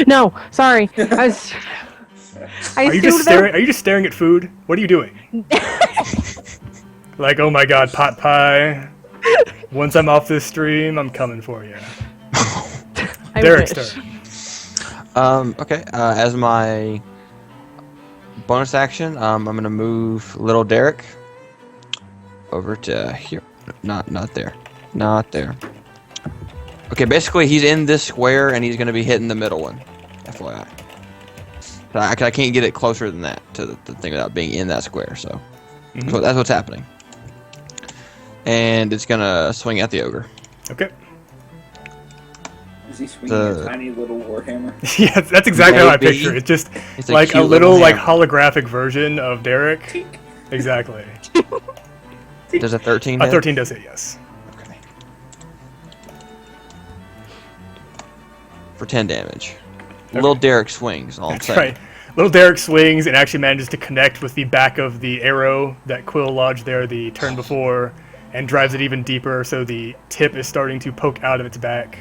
No, sorry. I was. I Are you just assumed staring? Are you just staring at food? What are you doing? Like, oh my god, pot pie. Once I'm off this stream, I'm coming for you. I Derek's wish. turn. Okay. As my bonus action, I'm gonna move little Derek over to here. Not there. Not there. Okay, basically he's in this square and he's gonna be hitting the middle one. FYI. I can't get it closer than that to the thing without being in that square. So, so that's what's happening. And it's gonna swing at the ogre. Okay. Is he swinging a tiny little warhammer? Yeah, that's exactly how I Maybe. picture it. It's just It's like a cute little like hammer. holographic version of Derek. Exactly. Does a 13 A hit? 13 does hit, yes. Okay. For 10 damage. Little Derek swings, all I'm That's saying. right. Little Derek swings and actually manages to connect with the back of the arrow that Quill lodged there the turn before, and drives it even deeper, so the tip is starting to poke out of its back.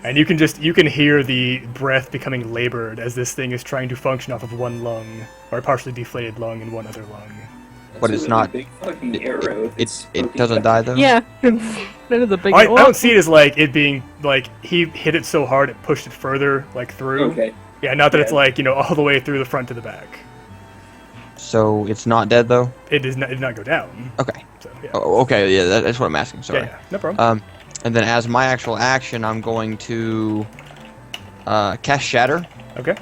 And you can hear the breath becoming labored as this thing is trying to function off of one lung, or a partially deflated lung in one other lung. But That's it's a not- big fucking arrow. if it's It poking doesn't back. die though? Yeah. That is a big. I don't see it as like it being like he hit it so hard it pushed it further like through. Okay. Yeah, not that it's Yeah. like, all the way through the front to the back. So it's not dead though? It did not go down. Okay. So yeah. Oh, okay, yeah, that's what I'm asking, sorry. Yeah, no problem. And then as my actual action, I'm going to cast Shatter, Okay.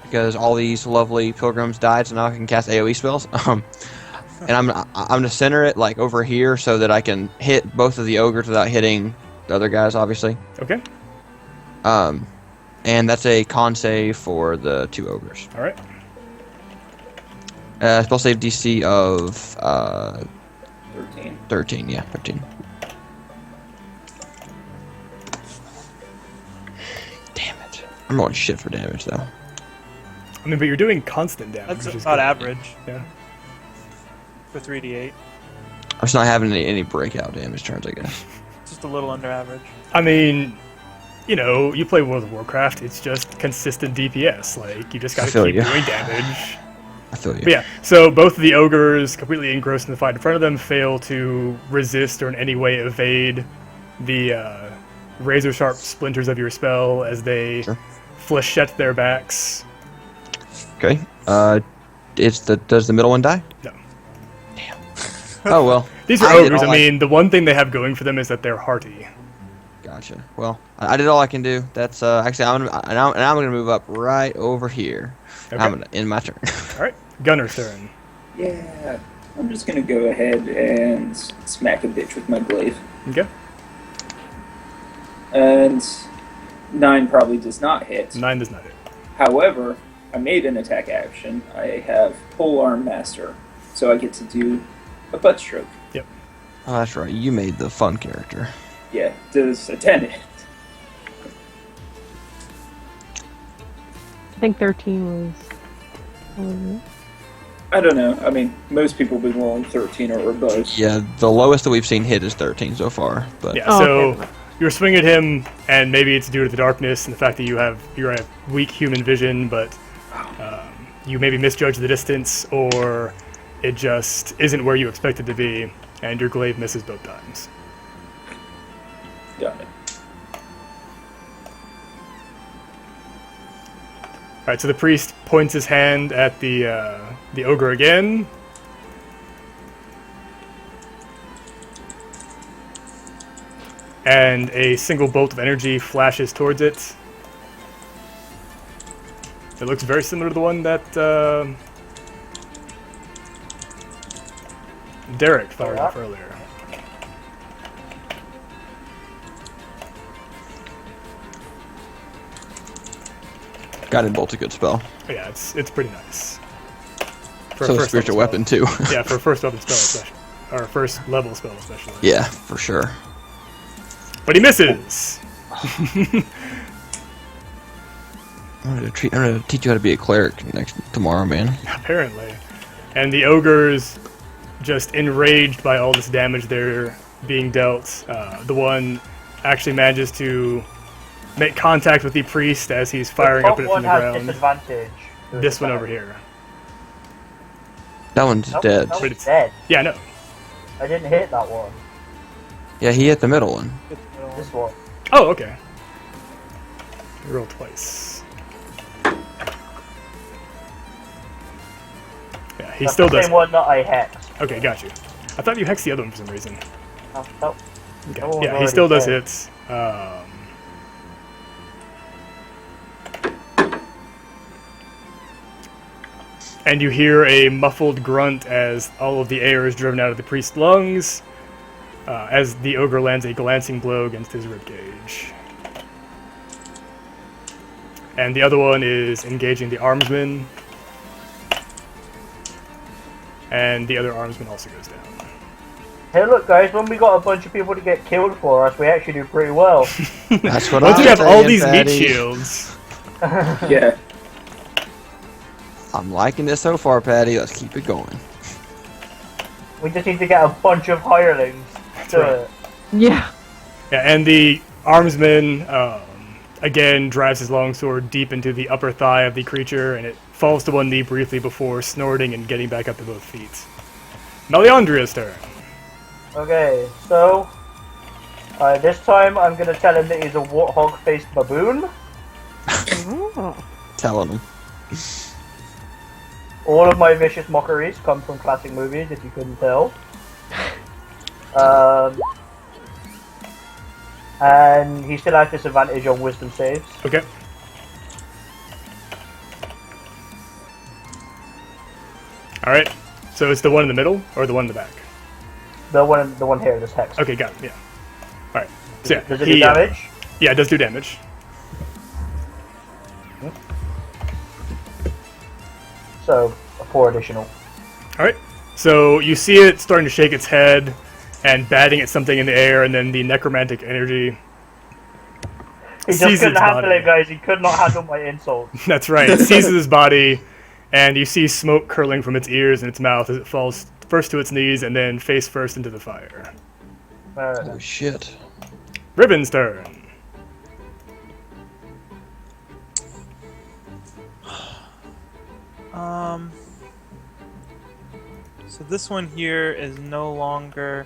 because all these lovely pilgrims died, so now I can cast AoE spells. And I'm gonna center it like over here so that I can hit both of the ogres without hitting the other guys, obviously. Okay. And that's a con save for the 2 ogres. All right. Spell save DC of 13. 13, yeah, 13. Damn it. I'm rolling shit for damage, though. I mean, but you're doing constant damage. That's which is about good. average Yeah. for 3d8. I'm just not having any breakout damage turns, I guess. Just a little under average. I mean, you play World of Warcraft. It's just consistent DPS. Like you just I gotta feel keep you. doing damage. I feel you. But yeah. So both of the ogres, completely engrossed in the fight in front of them, fail to resist or in any way evade the razor sharp splinters of your spell as they Sure. flechette their backs. Okay. Does the middle one die? No. Damn. Oh well. These are I did ogres. I all mean, the one thing they have going for them is that they're hearty. Gotcha. Well, I did all I can do. That's actually I'm gonna move up right over here. Okay. I'm gonna end my turn. All right. Gunner's turn. Yeah. I'm just gonna go ahead and smack a bitch with my glaive. Okay. And 9 probably does not hit. 9 does not hit. However, I made an attack action. I have Pole Arm Master, so I get to do a butt stroke. Oh, that's right. You made the fun character. Yeah, does a 10 hit. I think 13 was. What was it? I don't know. I mean, most people have been rolling 13 or above. Yeah, the lowest that we've seen hit is 13 so far. But Yeah. Oh, So okay. you're swinging at him, and maybe it's due to the darkness and the fact that you're a weak human vision, but you maybe misjudge the distance, or it just isn't where you expect it to be, and your glaive misses both times. Got it. All right. So the priest points his hand at the ogre again. And a single bolt of energy flashes towards it. It looks very similar to the one that Derek fired off earlier. Guiding Bolt's a good spell. But yeah, it's pretty nice. For a So a first spiritual level weapon spell. too. Yeah, for a first level spell especially. Or first level spell especially. Yeah, for sure. But he misses! I'm gonna teach you how to be a cleric tomorrow, man. Apparently. And the ogres, just enraged by all this damage they're being dealt, the one actually manages to make contact with the priest as he's The firing top up it one from the has ground. disadvantage. This one over here. That one's Nope, dead. That But one's it's- dead. Yeah, no. I didn't hit that one. Yeah, he hit the middle one. This one. Oh, okay. Roll twice. Yeah, he That's still the does. same one that I hexed. Okay, got you. I thought you hexed the other one for some reason. Oh, Okay. That one was Yeah, he already still does dead. hits. And you hear a muffled grunt as all of the air is driven out of the priest's lungs, as the ogre lands a glancing blow against his ribcage. And the other one is engaging the armsman. And the other armsman also goes down. Hey, look, guys, when we got a bunch of people to get killed for us, we actually do pretty well. That's what Once I'm we have all saying, these meat Patty. shields. Yeah. I'm liking this so far, Patty. Let's keep it going. We just need to get a bunch of hirelings to right. it. Yeah. Yeah, and the armsman again drives his longsword deep into the upper thigh of the creature, and it falls to one knee briefly before snorting and getting back up to both feet. Meliandria's turn. Okay, so this time I'm gonna tell him that he's a warthog-faced baboon. Oh. Telling him. All of my vicious mockeries come from classic movies, if you couldn't tell. And he still has disadvantage on wisdom saves. Okay. Alright, so it's the one in the middle, or the one in the back? The one here, this hex. Okay, got it, yeah. Alright, so yeah, Does it do damage? Yeah, it does do damage. So, 4 additional. Alright, so you see it starting to shake its head and batting at something in the air, and then the necromantic energy. He just seizes couldn't its handle body. it, guys. He could not handle my insult. That's right, it seizes his body, and you see smoke curling from its ears and its mouth as it falls first to its knees and then face first into the fire. Oh shit. Ribbon's turn. So this one here is no longer.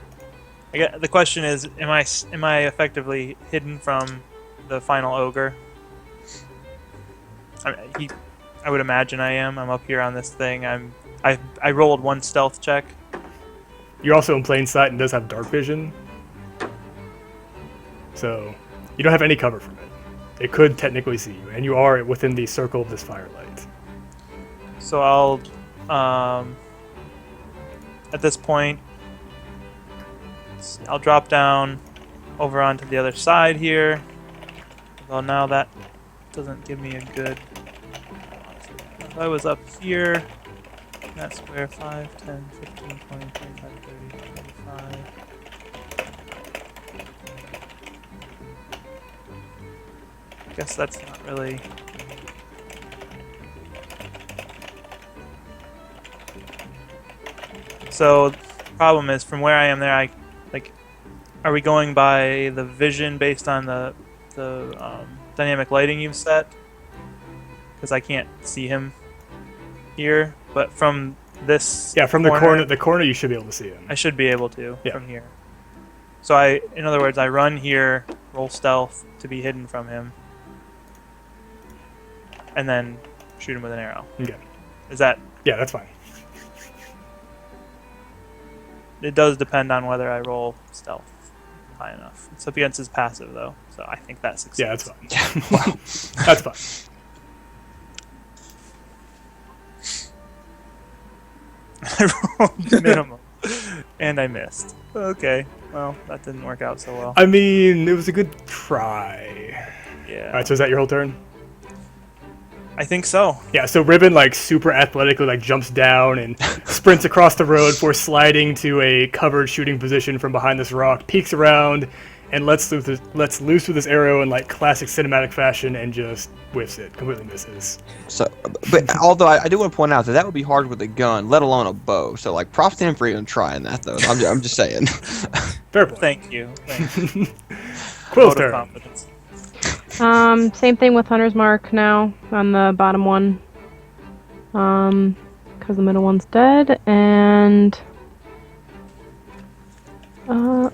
The question is, am I effectively hidden from the final ogre? I would imagine I am. I'm up here on this thing. I rolled 1 stealth check. You're also in plain sight and does have dark vision. So, you don't have any cover from it. It could technically see you, and you are within the circle of this firelight. So I'll, at this point, I'll drop down over onto the other side here. Well, now that doesn't give me a good. If I was up here, that square 5, 10, 15, 20, 25, 30, 25. I guess that's not really. So, the problem is, from where I am there, are we going by the vision based on the dynamic lighting you've set? Because I can't see him here, but from this Yeah, from the corner you should be able to see him. I should be able to Yeah. from here. So in other words, I run here, roll stealth to be hidden from him, and then shoot him with an arrow. Okay. Is that? Yeah, that's fine. It does depend on whether I roll stealth high enough. It's up against his passive though, so I think that succeeds. Yeah, that's fine. That's fine. I rolled minimum, and I missed. Okay, well that didn't work out so well. I mean, it was a good try. Yeah, Alright, so is that your whole turn? I think so. Yeah, so Ribbon, super athletically, jumps down and sprints across the road before sliding to a covered shooting position from behind this rock, peeks around, and lets loose with his arrow in, classic cinematic fashion and just whiffs it. Completely misses. So, but although I do want to point out that would be hard with a gun, let alone a bow. So, props to him for even trying that, though. I'm just saying. Fair point. Thank you. Thank you. Quill's Vote of turn. confidence. Same thing with Hunter's Mark now on the bottom one. Because the middle one's dead, and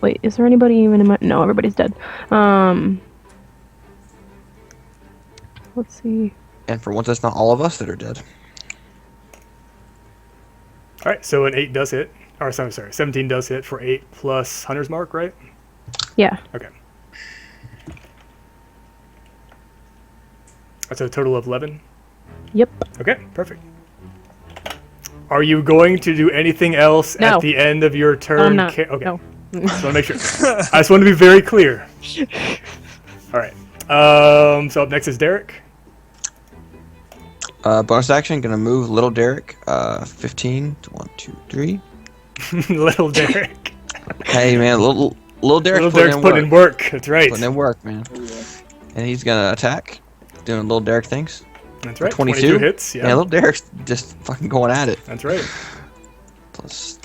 wait, is there anybody even in my? No, everybody's dead. Let's see. And for once, it's not all of us that are dead. All right, so an 8 does hit. Or sorry, 17 does hit for 8 plus Hunter's Mark, right? Yeah. Okay. That's a total of 11. Yep. Okay, perfect. Are you going to do anything else No. at the end of your turn? No, I'm not. Okay. No. Just want to make sure. I just want to be very clear. All right. So up next is Derek. Bonus action, gonna move little Derek. 15. 1, 2, 3. Little Derek. Hey man, little Derek's Little Derek's putting in work. That's right. Putting in work, man. And he's gonna attack, doing little Derek things. That's right. 22 hits. Yeah. Yeah, little Derek's just fucking going at it. That's right. Plus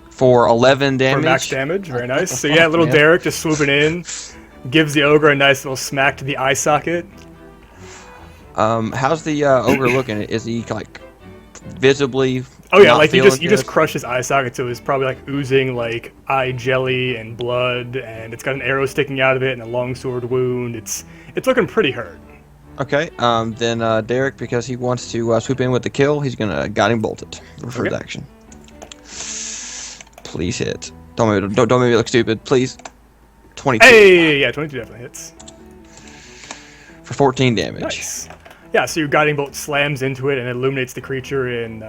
for 11 For damage. max damage. Very nice. So fuck, yeah, little man? Derek just swooping in, gives the ogre a nice little smack to the eye socket. How's the ogre looking? Is he like visibly? Oh yeah, not like you feeling just good? crush his eye socket, so it's probably like oozing like eye jelly and blood, and it's got an arrow sticking out of it and a longsword wound. It's looking pretty hurt. Okay. Then Derek, because he wants to swoop in with the kill, he's gonna guiding bolt it for his action. Please hit. Don't make me look stupid, please. 22 Hey, yeah, 22 definitely hits. for 14 damage. Nice. Yeah, so your guiding bolt slams into it and illuminates the creature in.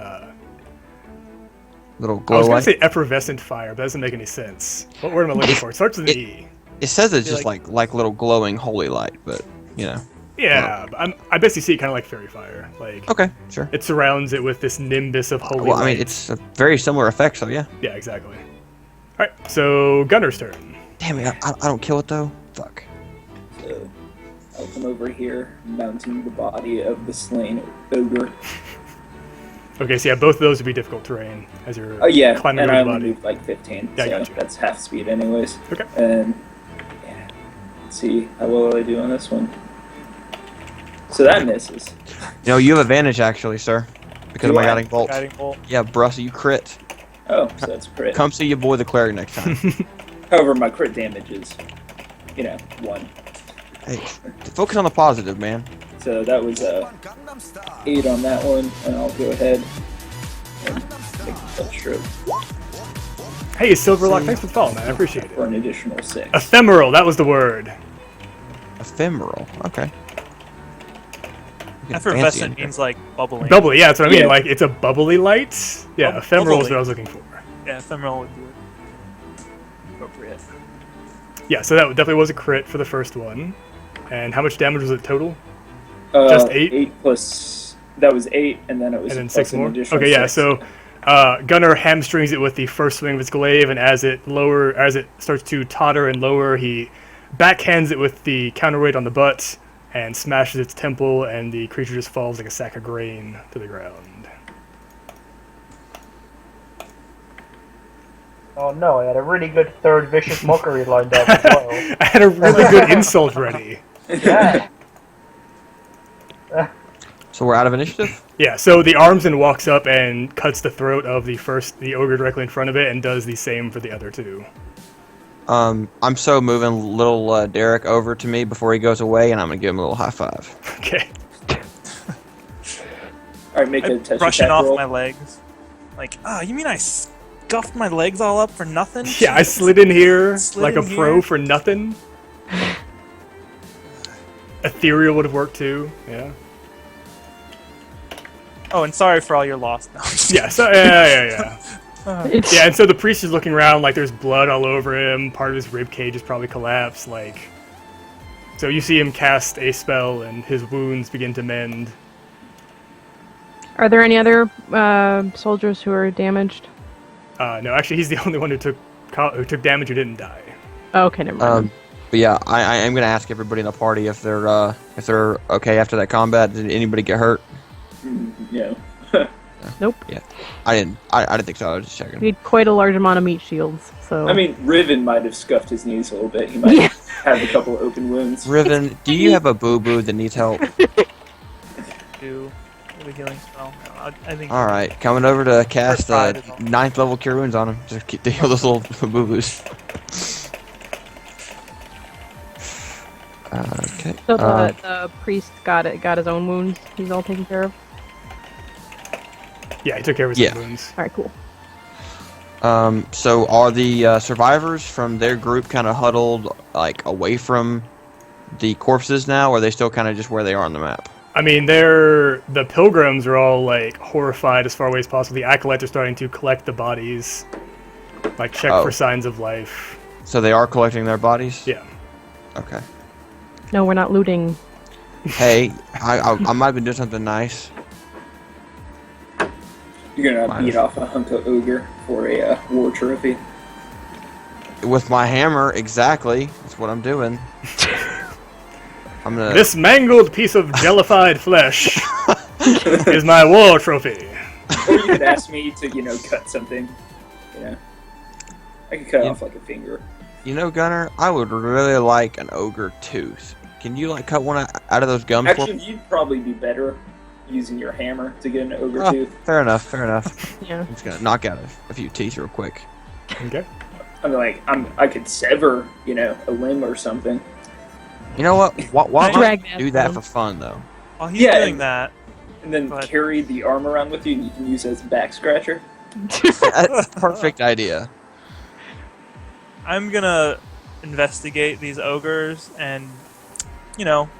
Little I glow was gonna light. say effervescent fire, but that doesn't make any sense. What word am I looking for? It starts with an E. It says it's You're just like little glowing holy light, but you know. Yeah, I basically see it kind of like fairy fire. Like Okay, sure. it surrounds it with this nimbus of holy Well, I light. mean, it's a very similar effect, so yeah. Yeah, exactly. All right, so Gunner's turn. Damn it, I don't kill it though. Fuck. So I'll come over here, mounting the body of the slain ogre. Okay, so yeah, both of those would be difficult terrain as you're Oh yeah, climbing and I over the only body. moved like 15, Yeah, I so gotcha. that's half speed anyways. Okay. And yeah, let's see how well I do on this one. So that misses. You know, you have advantage actually, sir, because of Do my I? guiding bolt. Guiding bolt. Yeah, Brussel, you crit. Oh, so that's crit. Come see your boy the cleric next time. However, my crit damage is, 1. Hey, focus on the positive, man. So that was 8 on that one, and I'll go ahead and make a stroke Hey, Silverlock, thanks for the follow, man. I appreciate for it. an additional 6. Ephemeral, that was the word. Ephemeral. Okay. Getting fancy in Effervescent here. means like bubbling. Bubbly, yeah, that's what I mean. Yeah. Like it's a bubbly light. Yeah, ephemeral is bubbly. what I was looking for. Yeah, ephemeral would be appropriate. Yeah, so that definitely was a crit for the first one. And how much damage was it total? Just 8? 8 plus. That was 8, and then it was And then plus 6 an more? additional Okay, yeah, 6. so Gunner hamstrings it with the first swing of his glaive, and as it starts to totter and lower, he backhands it with the counterweight on the butt and smashes its temple, and the creature just falls like a sack of grain to the ground. Oh no, I had a really good third vicious mockery lined up as well. I had a really good insult ready. Yeah. So we're out of initiative? Yeah, so the armsman walks up and cuts the throat of the ogre directly in front of it, and does the same for the other two. I'm so moving little Derek over to me before he goes away, and I'm gonna give him a little high five. Okay. Alright, make a touch Brushing attack off roll. my legs. Like, you mean I scuffed my legs all up for nothing? Yeah, I slid in here Slid like a in pro here. for nothing. Ethereal would have worked too. Yeah. Oh, and sorry for all your loss. No, Yeah. So yeah. Yeah, and so the priest is looking around like there's blood all over him. Part of his rib cage is probably collapsed. Like, so you see him cast a spell, and his wounds begin to mend. Are there any other soldiers who are damaged? No, actually, he's the only one who took damage who didn't die. Oh, okay, never mind. But yeah, I am gonna ask everybody in the party if they're okay after that combat. Did anybody get hurt? No. Nope. I didn't think so. I was just checking. He had quite a large amount of meat shields, so. I mean, Riven might have scuffed his knees a little bit. He might Yeah. have a couple open wounds. Riven, do you have a boo boo that needs help? Do the healing spell. No, I think. All right, coming over to cast Pride is all. 9th level cure wounds on him. Just keep to heal those little boo boos. Okay. So the priest got his own wounds. He's all taken care of. Yeah, he took care of his Yeah. wounds. All right, cool. So are the survivors from their group kind of huddled like away from the corpses now, or are they still kind of just where they are on the map? I mean, the pilgrims are all like horrified as far away as possible. The acolytes are starting to collect the bodies, like check Oh. for signs of life. So they are collecting their bodies? Yeah. Okay. No, we're not looting. Hey, I might have been doing something nice. You're gonna beat off a hunk of ogre for a war trophy. With my hammer, exactly. That's what I'm doing. I'm gonna. This mangled piece of jellified flesh is my war trophy. Or you could ask me to, cut something. I could cut Yeah. off like a finger. You know, Gunner, I would really like an ogre tooth. Can you like cut one out of those gums? for Actually, me? you'd probably be better using your hammer to get an ogre Oh, tooth. fair enough. Fair enough. Yeah. I'm just gonna knock out a few teeth real quick. Okay. I mean, like, I could sever, a limb or something. You know what? Why don't Drag you that do that thing. for fun though? While he's Yeah, doing and- that, And then But- carry the arm around with you, and you can use it as a back scratcher. That's a perfect idea. I'm gonna investigate these ogres and,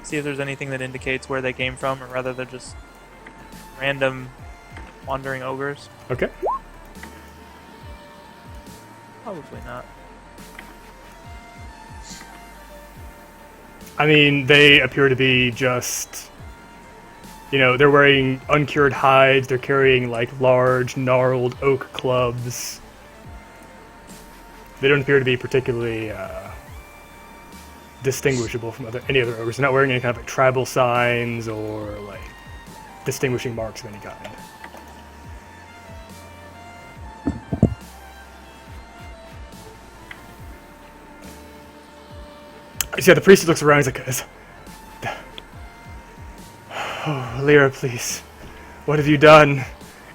see if there's anything that indicates where they came from, or rather they're just random wandering ogres. Okay. Probably not. I mean, they appear to be just, they're wearing uncured hides. They're carrying like large gnarled oak clubs. They don't appear to be particularly distinguishable from any other ogres. They're not wearing any kind of like tribal signs or like distinguishing marks of any kind. So yeah, the priest looks around. He's like, "Oh, Lyra, please, what have you done?"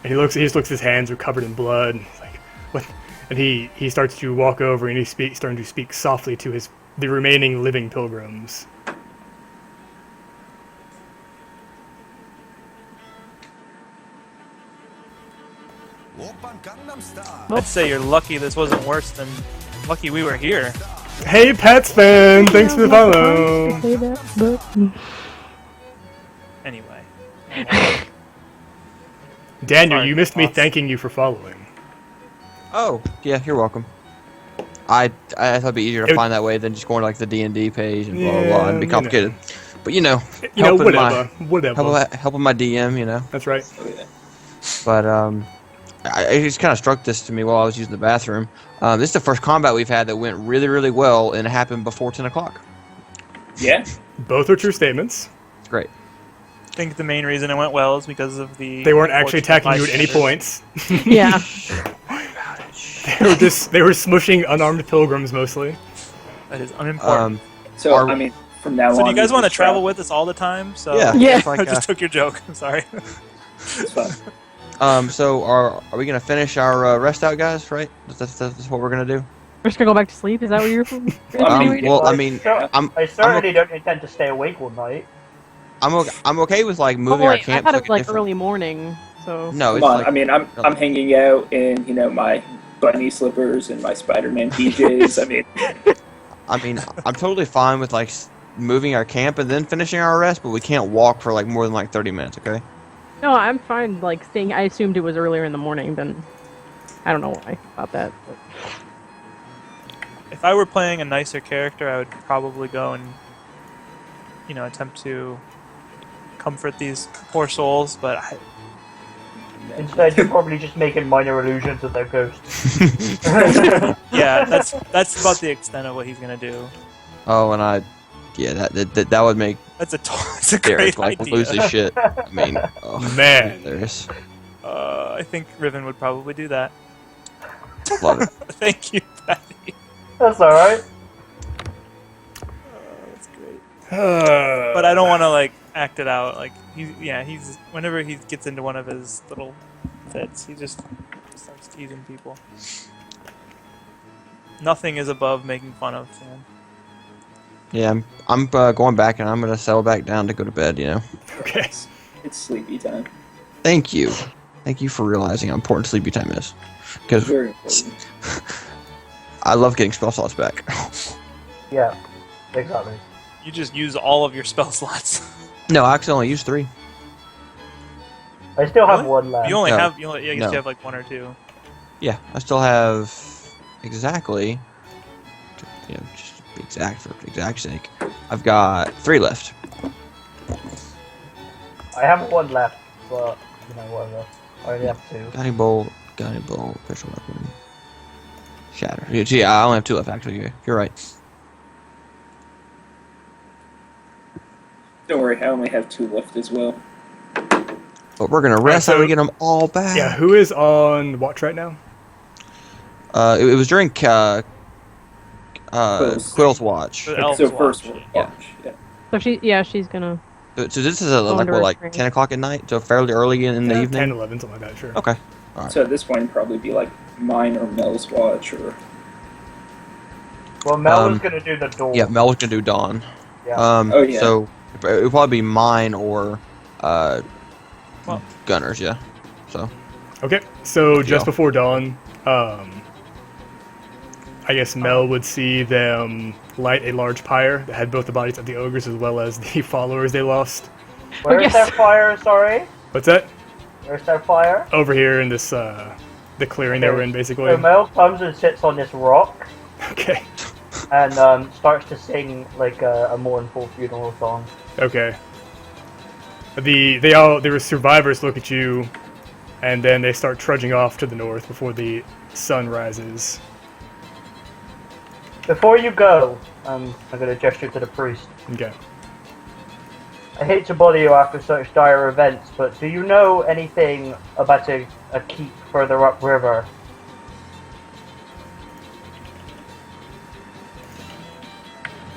And he just looks. His hands are covered in blood. And he's like, "What?" And he starts to walk over and he's starting to speak softly to the remaining living pilgrims. I'd say you're lucky this wasn't worse than lucky we were here. Hey, Pets fan, thanks for the follow. Say that, but Anyway. Daniel, Sorry, you missed me boss. thanking you for following. Oh, yeah, you're welcome. I thought it'd be easier to It- find that way than just going to like the D&D page and blah blah blah. Yeah, It'd be you know. complicated. But Whatever, helping whatever. helping my DM, That's right. Oh, yeah. But it just kind of struck this to me while I was using the bathroom. This is the first combat we've had that went really, really well, and it happened before 10 o'clock. Yeah. Both are true statements. It's great. I think the main reason it went well is because of the. They weren't actually unfortunate attacking you at any bystanders. points. yeah. they were smushing unarmed pilgrims mostly. That is unimportant. Um, So, Are- I mean, from now on... So do you guys we want to just travel with us all the time? So yeah. Yeah. it's like, I just took your joke. I'm sorry. It's fine. so are we gonna finish our rest out, guys? Right? That's what we're gonna do. We're just gonna go back to sleep. Is that what you're? Well, I mean, I certainly don't intend to stay awake all night. I'm okay with like Oh, moving our wait, I camp thought to it like was like different. early morning. So No, Come it's on, like I mean, I'm hanging out in, my bunny slippers and my Spider-Man PJs. I mean, I'm totally fine with like moving our camp and then finishing our rest, but we can't walk for like more than like 30 minutes, okay? no, I'm fine. Like staying. I assumed it was earlier in the morning. Then I don't know why about that. But. If I were playing a nicer character, I would probably go and, attempt to comfort these poor souls. But Instead, you're probably just making minor illusions of their ghosts. yeah, that's about the extent of what he's gonna do. Oh, and that would make That's a Derek great like idea. lose his shit. I mean, oh, Man. hilarious. I think Riven would probably do that. Love it. Thank you, Patty. That's alright. That's great. But I don't want to like act it out. Like he's whenever he gets into one of his little fits, he just starts teasing people. Nothing is above making fun of Sam. Yeah, I'm going back and I'm gonna settle back down to go to bed. You know. Okay. It's sleepy time. Thank you. Thank you for realizing how important sleepy time is. Because Very important. I love getting spell slots back. Yeah, exactly. You just use all of your spell slots. No, I actually only used 3. I still have Really? one left. You only No. have I guess No. you have like 1 or 2. Yeah, I still have exactly. You know, just to be exact for exact sake. I've got 3 left. I have one left, but you know whatever. I only have 2. Guiding bolt, special weapon, shatter. Yeah, I only have 2 left actually. You're right. Don't worry, I only have 2 left as well. But we're gonna rest so- and we get them all back. Yeah, who is on watch right now? It was during Quill's watch. The elves So first watch. watch. Yeah. So she's gonna. So this is like under what, a like tree. 10 o'clock at night, so fairly early in the Yeah, evening. 10, 11, something like that, sure. Okay. So at this point, it'd probably be like mine or Mel's watch, or Well, Mel was Um, gonna do the door. Yeah, Mel was gonna do dawn. Yeah. Oh, yeah. So it would probably be mine or Well- Gunner's. Yeah. So Okay, so just Yeah. before dawn, I guess Mel would see them light a large pyre that had both the bodies of the ogres as well as the followers they lost. Where's yes. their fire? Sorry. What's that? Where's their fire? Over here in this, the clearing they were in, basically. So Mel comes and sits on this rock Okay, and starts to sing like a mournful funeral song. okay. The survivors look at you, and then they start trudging off to the north before the sun rises. Before you go, I'm gonna gesture to the priest. Okay. I hate to bother you after such dire events, but do you know anything about a keep further upriver?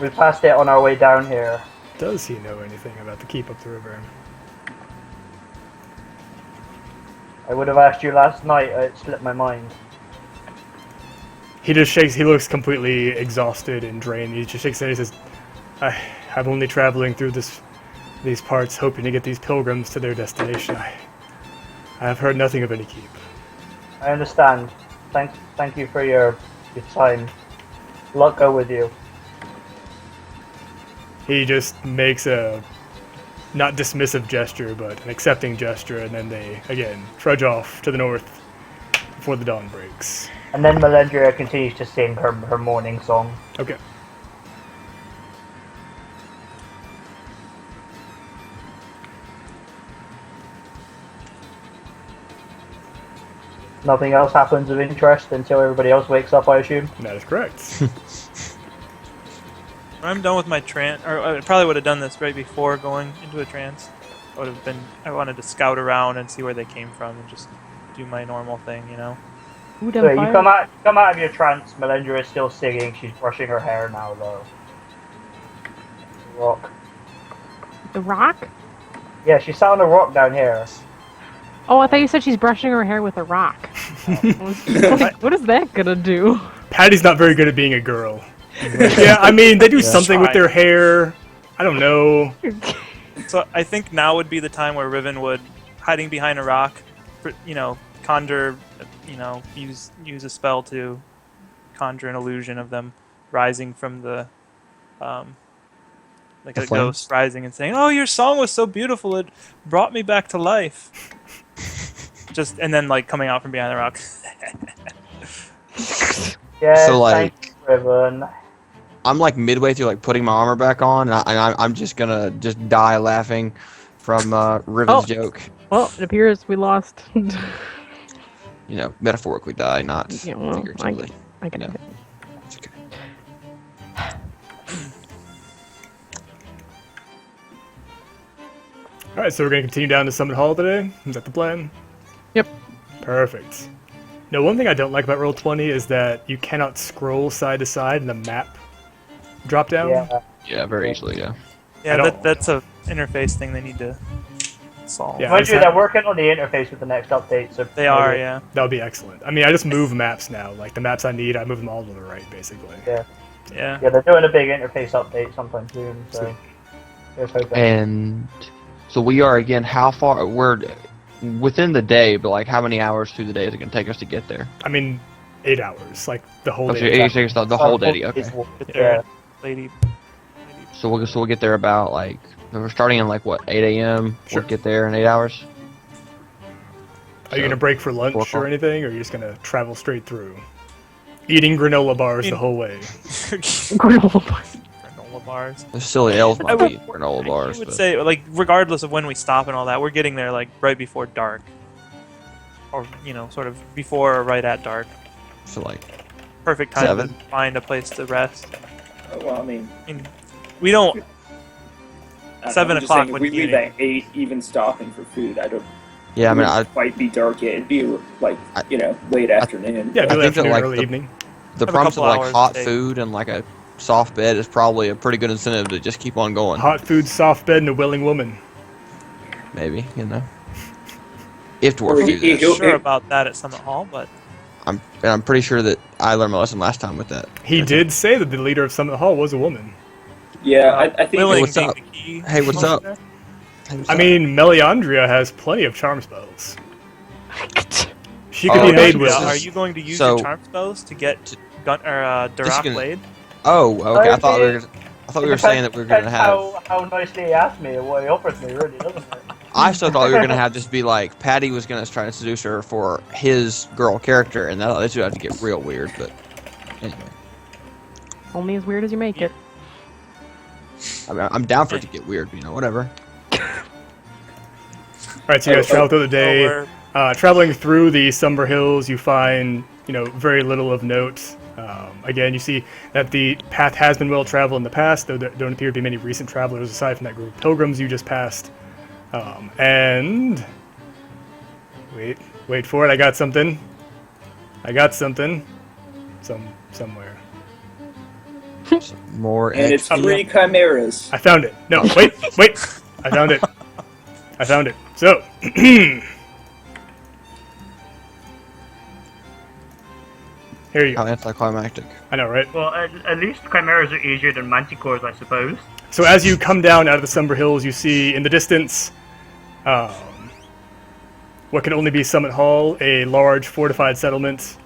We passed it on our way down here. Does he know anything about the keep up the river? I would have asked you last night, it slipped my mind. He just shakes. He looks completely exhausted and drained. He just shakes his head. He says, "I'm only traveling through these parts, hoping to get these pilgrims to their destination. I have heard nothing of any keep." I understand. Thank you for your time. Luck go with you. He just makes a not dismissive gesture, but an accepting gesture, and then they again trudge off to the north before the dawn breaks. And then Melendria continues to sing her morning song. Okay. Nothing else happens of interest until everybody else wakes up, I assume. That is correct. When I'm done with my trance, or I probably would have done this right before going into a trance. I wanted to scout around and see where they came from and just do my normal thing, you know? Who So done you fire? come out of your trance, Melendria is still singing, she's brushing her hair now though. Rock. The rock? Yeah, she sat on a rock down here. Oh, I thought you said she's brushing her hair with a rock. What is that gonna do? Patty's not very good at being a girl. Yeah, I mean, they do something with their hair. I don't know. So I think now would be the time where Riven would, hiding behind a rock, conjure, use a spell to conjure an illusion of them rising from the, like The a flames? ghost rising and saying, "Oh, your song was so beautiful, it brought me back to life." And then like coming out from behind the rock. Yeah, So, like- thanks, Riven. I'm like midway through like putting my armor back on, and I'm just gonna just die laughing from Riven's Oh. joke. Well, it appears we lost. You know, metaphorically die, not Yeah, well, figuratively. I get No. it. It's okay. All right, so we're gonna continue down to Summit Hall today. Is that the plan? Yep. Perfect. Now, one thing I don't like about Roll20 is that you cannot scroll side to side in the map drop down. Yeah. Yeah, very easily. Yeah. Yeah, At all. that's a interface thing they need to solve. Yeah. Mind you, Is that- they're working on the interface with the next update, so They are, yeah. That would be excellent. I mean, I just move maps now. Like, the maps I need, I move them all to the right, basically. Yeah. Yeah, they're doing a big interface update sometime soon, so Sweet. here's hoping. And so we are again. How far? We're within the day, but like how many hours through the day is it going to take us to get there? I mean, 8 hours. Like, the whole Okay, day. it takes the whole day. Okay. Get there, Yeah. lady. So we'll get there about like we're starting in like what 8 a.m. Sure. We'll get there in 8 hours. Are you going to break for lunch 4 or o'clock. anything, or are you just going to travel straight through? Eating granola bars the whole way. Granola bars. Granola bars. The silly elves I might would- be granola bars, I would but say, like, regardless of when we stop and all that, we're getting there, like, right before dark. Or, sort of before or right at dark. so like Perfect time 7. to find a place to rest. Well, I mean, We don't... I don't know, 7 I'm just o'clock saying, if would we be leave eating. at 8, even stopping for food, I don't. yeah. I mean, it I wouldn't quite be dark yet. It'd be like late afternoon. Yeah, I do think that, afternoon, like, early the- evening. the Have a promise of couple like hours hot to take. food and like a soft bed is probably a pretty good incentive to just keep on going. Hot food, soft bed, and a willing woman. Maybe if Or dwarves do he- this. he'll- Sure about that at Summit Hall, but... I'm pretty sure that I learned my lesson last time with that. He did say that the leader of Summit Hall was a woman. Yeah, I think. willing what's being up? the key. Hey, what's up? I mean, Meliandria has plenty of charm spells. She could Oh, be yeah, made she with. does. Are you going to use So- your charm spells to get Durak gonna- Blade? Oh, okay. I thought we were. Okay. I thought we were saying that we were gonna have. how nicely he asked me and what he offers me, really, doesn't it? I still thought we were gonna have this be like Patty was gonna try to seduce her for his girl character, and that this would have to get real weird. But anyway, Only as weird as you make it. I mean, I'm down for it to get weird. Whatever. Alright, so you guys travel through the So day. we're- Traveling through the Somber Hills, you find, very little of note. Again, you see that the path has been well traveled in the past, though there don't appear to be many recent travelers aside from that group of pilgrims you just passed. And wait for it. I got something. Somewhere. More. And it's XP. 3 chimeras. I found it. No, wait. I found it. So, here you How go. anticlimactic. I know, right? Well, at least chimeras are easier than manticores, I suppose. So as you come down out of the Somber Hills, you see in the distance what can only be Summit Hall, a large fortified settlement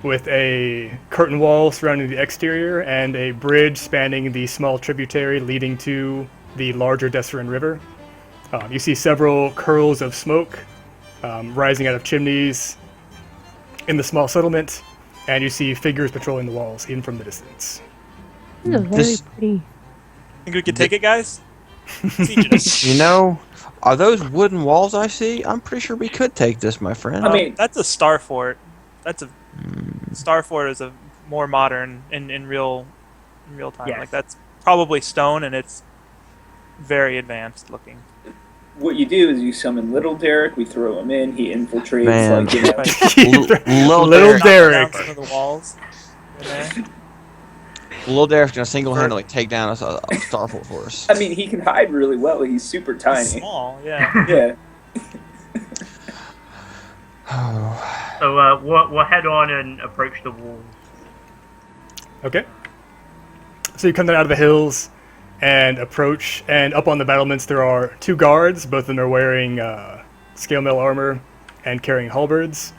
with a curtain wall surrounding the exterior and a bridge spanning the small tributary leading to the larger Desserin River. You see several curls of smoke rising out of chimneys in the small settlement, and you see figures patrolling the walls in from the distance. This is very This- pretty. Think we could take it, guys? Siege it. Are those wooden walls I see? I'm pretty sure we could take this, my friend. I mean, That's a star fort. Star fort is a more modern in real time. Yes. Like that's probably stone and it's very advanced looking. what you do is you summon Little Derek, we throw him in, he infiltrates, Man. Little Knock Derek. down some of the walls. in there. Lil Derek's gonna single-handedly take down a Starfort for us. I mean, he can hide really well, he's super It's tiny. small, yeah. Yeah. So we'll head on and approach the walls. Okay. So you come down out of the hills and approach, and up on the battlements there are 2 guards. Both of them are wearing scale mail armor and carrying halberds.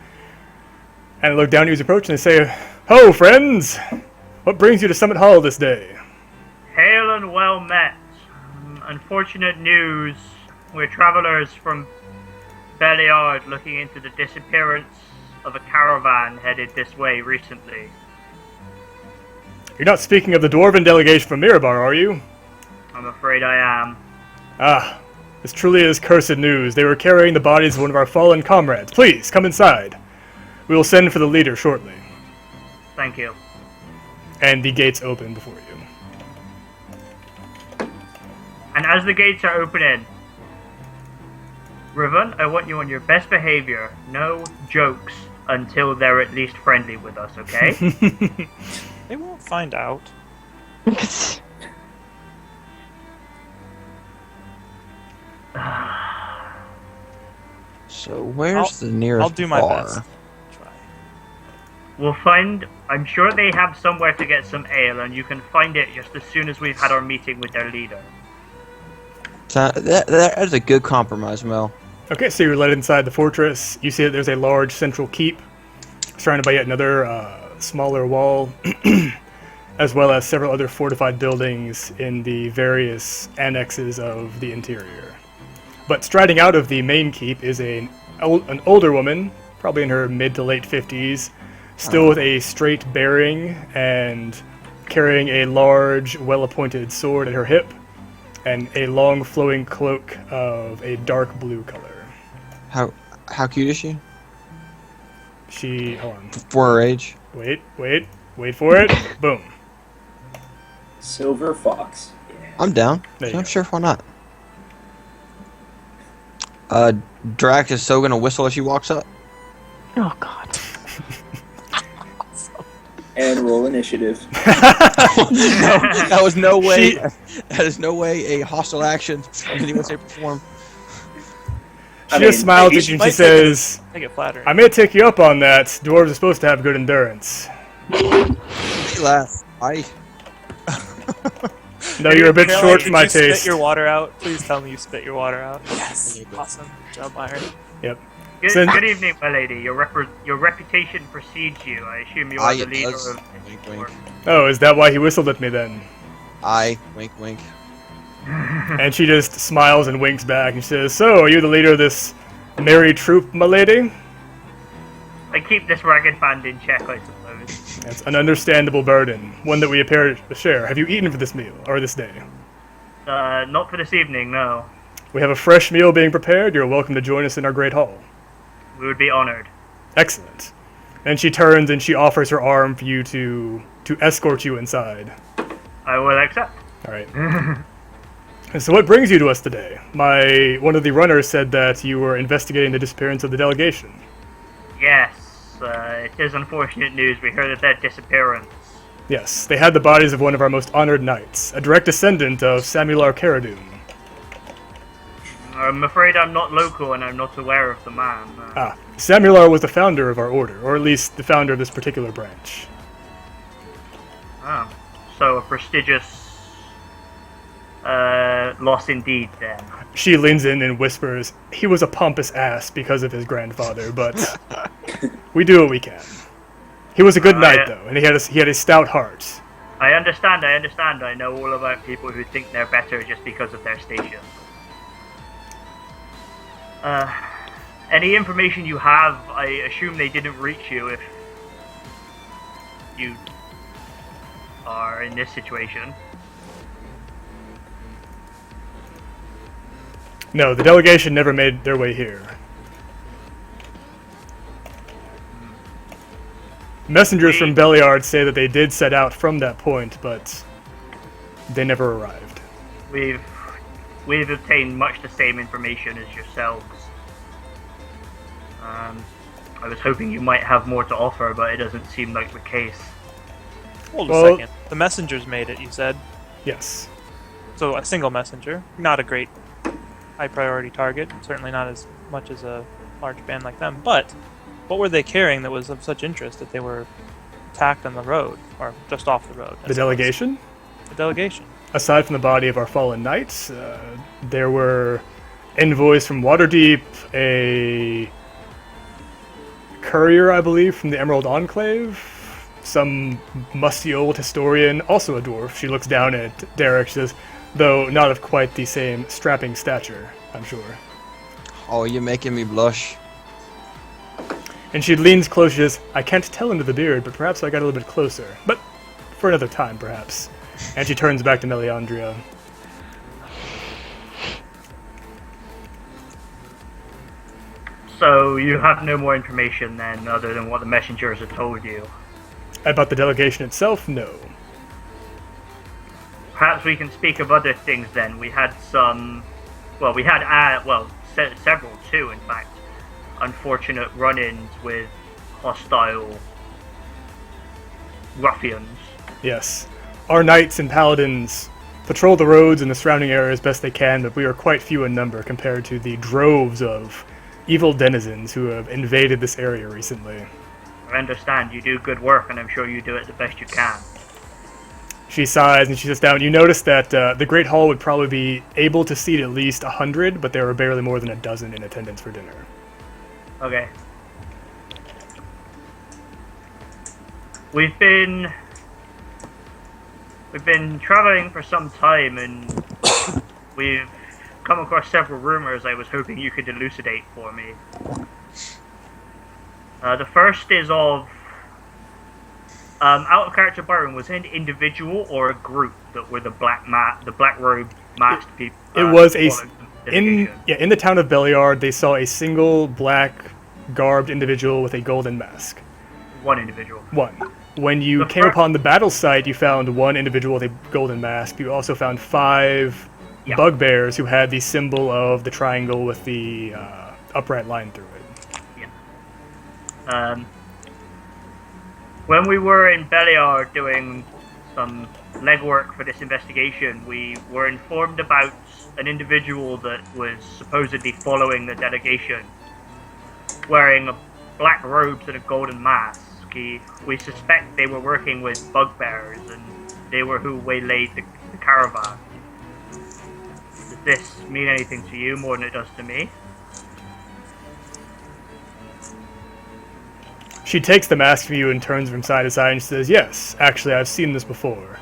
And they look down at you as you approach, and they say, "Ho, friends! What brings you to Summit Hall this day?" Hail and well met. Unfortunate news. We're travelers from Beliard looking into the disappearance of a caravan headed this way recently. You're not speaking of the dwarven delegation from Mirabar, are you? I'm afraid I am. Ah, this truly is cursed news. They were carrying the bodies of one of our fallen comrades. Please, come inside. We will send for the leader shortly. Thank you. And the gates open before you. And as the gates are opening, Riven, I want you on your best behavior. No jokes until they're at least friendly with us, okay? They won't find out. So where's the nearest I'll do my bar? best. Try. We'll find... I'm sure they have somewhere to get some ale, and you can find it just as soon as we've had our meeting with their leader. So that is a good compromise, Mel. Okay, so you're led inside the fortress. You see that there's a large central keep surrounded by yet another smaller wall, as well as several other fortified buildings in the various annexes of the interior. But striding out of the main keep is an older woman, probably in her mid to late 50s, still with a straight bearing and carrying a large, well-appointed sword at her hip, and a long flowing cloak of a dark blue color. How cute is she? Hold on. For her age? Wait for it. Boom. Silver Fox. I'm down. There you I'm go. sure why not. Drax is so gonna whistle as she walks up. Oh God. And roll initiative. That was no way. She- That is no way a hostile action in any way, shape, or form. She I just mean, smiles you at you and might she take it says, I get flattered. I may take you up on that. Dwarves are supposed to have good endurance. Laugh. No, you're a bit Caroline, short for did my you spit taste. your water out? Please tell me you spit your water out. Yes. Awesome. Good job, Myron. Yep. Good, Sin- good evening, my lady. Your reputation precedes you. I assume you are Aye, the it leader does. of... Wink, wink. Oh, is that why he whistled at me then? Aye. Wink, wink. And she just smiles and winks back and says, So, are you the leader of this merry troop, my lady? I keep this ragged band in check, I suppose. That's an understandable burden, one that we appear to share. Have you eaten for this meal, or this day? Not for this evening, no. We have a fresh meal being prepared. You're welcome to join us in our great hall. We would be honored. Excellent. And she turns and she offers her arm for you to escort you inside. I will accept. All right. And so what brings you to us today? One of the runners said that you were investigating the disappearance of the delegation. Yes, it is unfortunate news. We heard of their disappearance. Yes, they had the bodies of one of our most honored knights, a direct descendant of Samular Caradun. I'm afraid I'm not local and I'm not aware of the man. Samular was the founder of our order, or at least the founder of this particular branch. So a prestigious loss indeed, then. She leans in and whispers, he was a pompous ass because of his grandfather, but we do what we can. He was a good knight, though, and he had a stout heart. I understand. I know all about people who think they're better just because of their station. Any information you have, I assume they didn't reach you if you are in this situation. No, the delegation never made their way here. Messengers from Beliard say that they did set out from that point, but they never arrived. We've obtained much the same information as yourselves. I was hoping you might have more to offer, but it doesn't seem like the case. Hold Well- a second. The messengers made it, you said? Yes. So a single messenger. Not a great high priority target. Certainly not as much as a large band like them. But what were they carrying that was of such interest that they were attacked on the road? Or just off the road? I The suppose? delegation? The delegation. Aside from the body of our fallen knights, there were envoys from Waterdeep, a courier, I believe, from the Emerald Enclave, some musty old historian, also a dwarf. She looks down at Derek, she says, though not of quite the same strapping stature, I'm sure. Oh, you're making me blush. And she leans close, she says, I can't tell into the beard, but perhaps I got a little bit closer. But for another time, perhaps. And she turns back to Meleandria. So you have no more information then, other than what the messengers have told you. About the delegation itself, no. Perhaps we can speak of other things then. We had some... Well, we had, several too, in fact, unfortunate run-ins with hostile ruffians. Yes. Our knights and paladins patrol the roads and the surrounding areas best they can, but we are quite few in number compared to the droves of evil denizens who have invaded this area recently. I understand you do good work, and I'm sure you do it the best you can. She sighs and she sits down. You notice that the Great Hall would probably be able to seat at least 100, but there were barely more than a dozen in attendance for dinner. Okay. We've been traveling for some time, and we've come across several rumors I was hoping you could elucidate for me. The first is of out of character Byron, was it an individual or a group that were the black robe masked people? It was in the town of Beliard. They saw a single black garbed individual with a golden mask. One individual. One. When you came upon the battle site, you found one individual with a golden mask. You also found 5 bugbears who had the symbol of the triangle with the upright line through it. Yeah. When we were in Beliard doing some legwork for this investigation, we were informed about an individual that was supposedly following the delegation, wearing black robes and a golden mask. We suspect they were working with bugbears, and they were who waylaid the caravan. Does this mean anything to you more than it does to me? She takes the mask from you and turns from side to side and says, "Yes, actually, I've seen this before.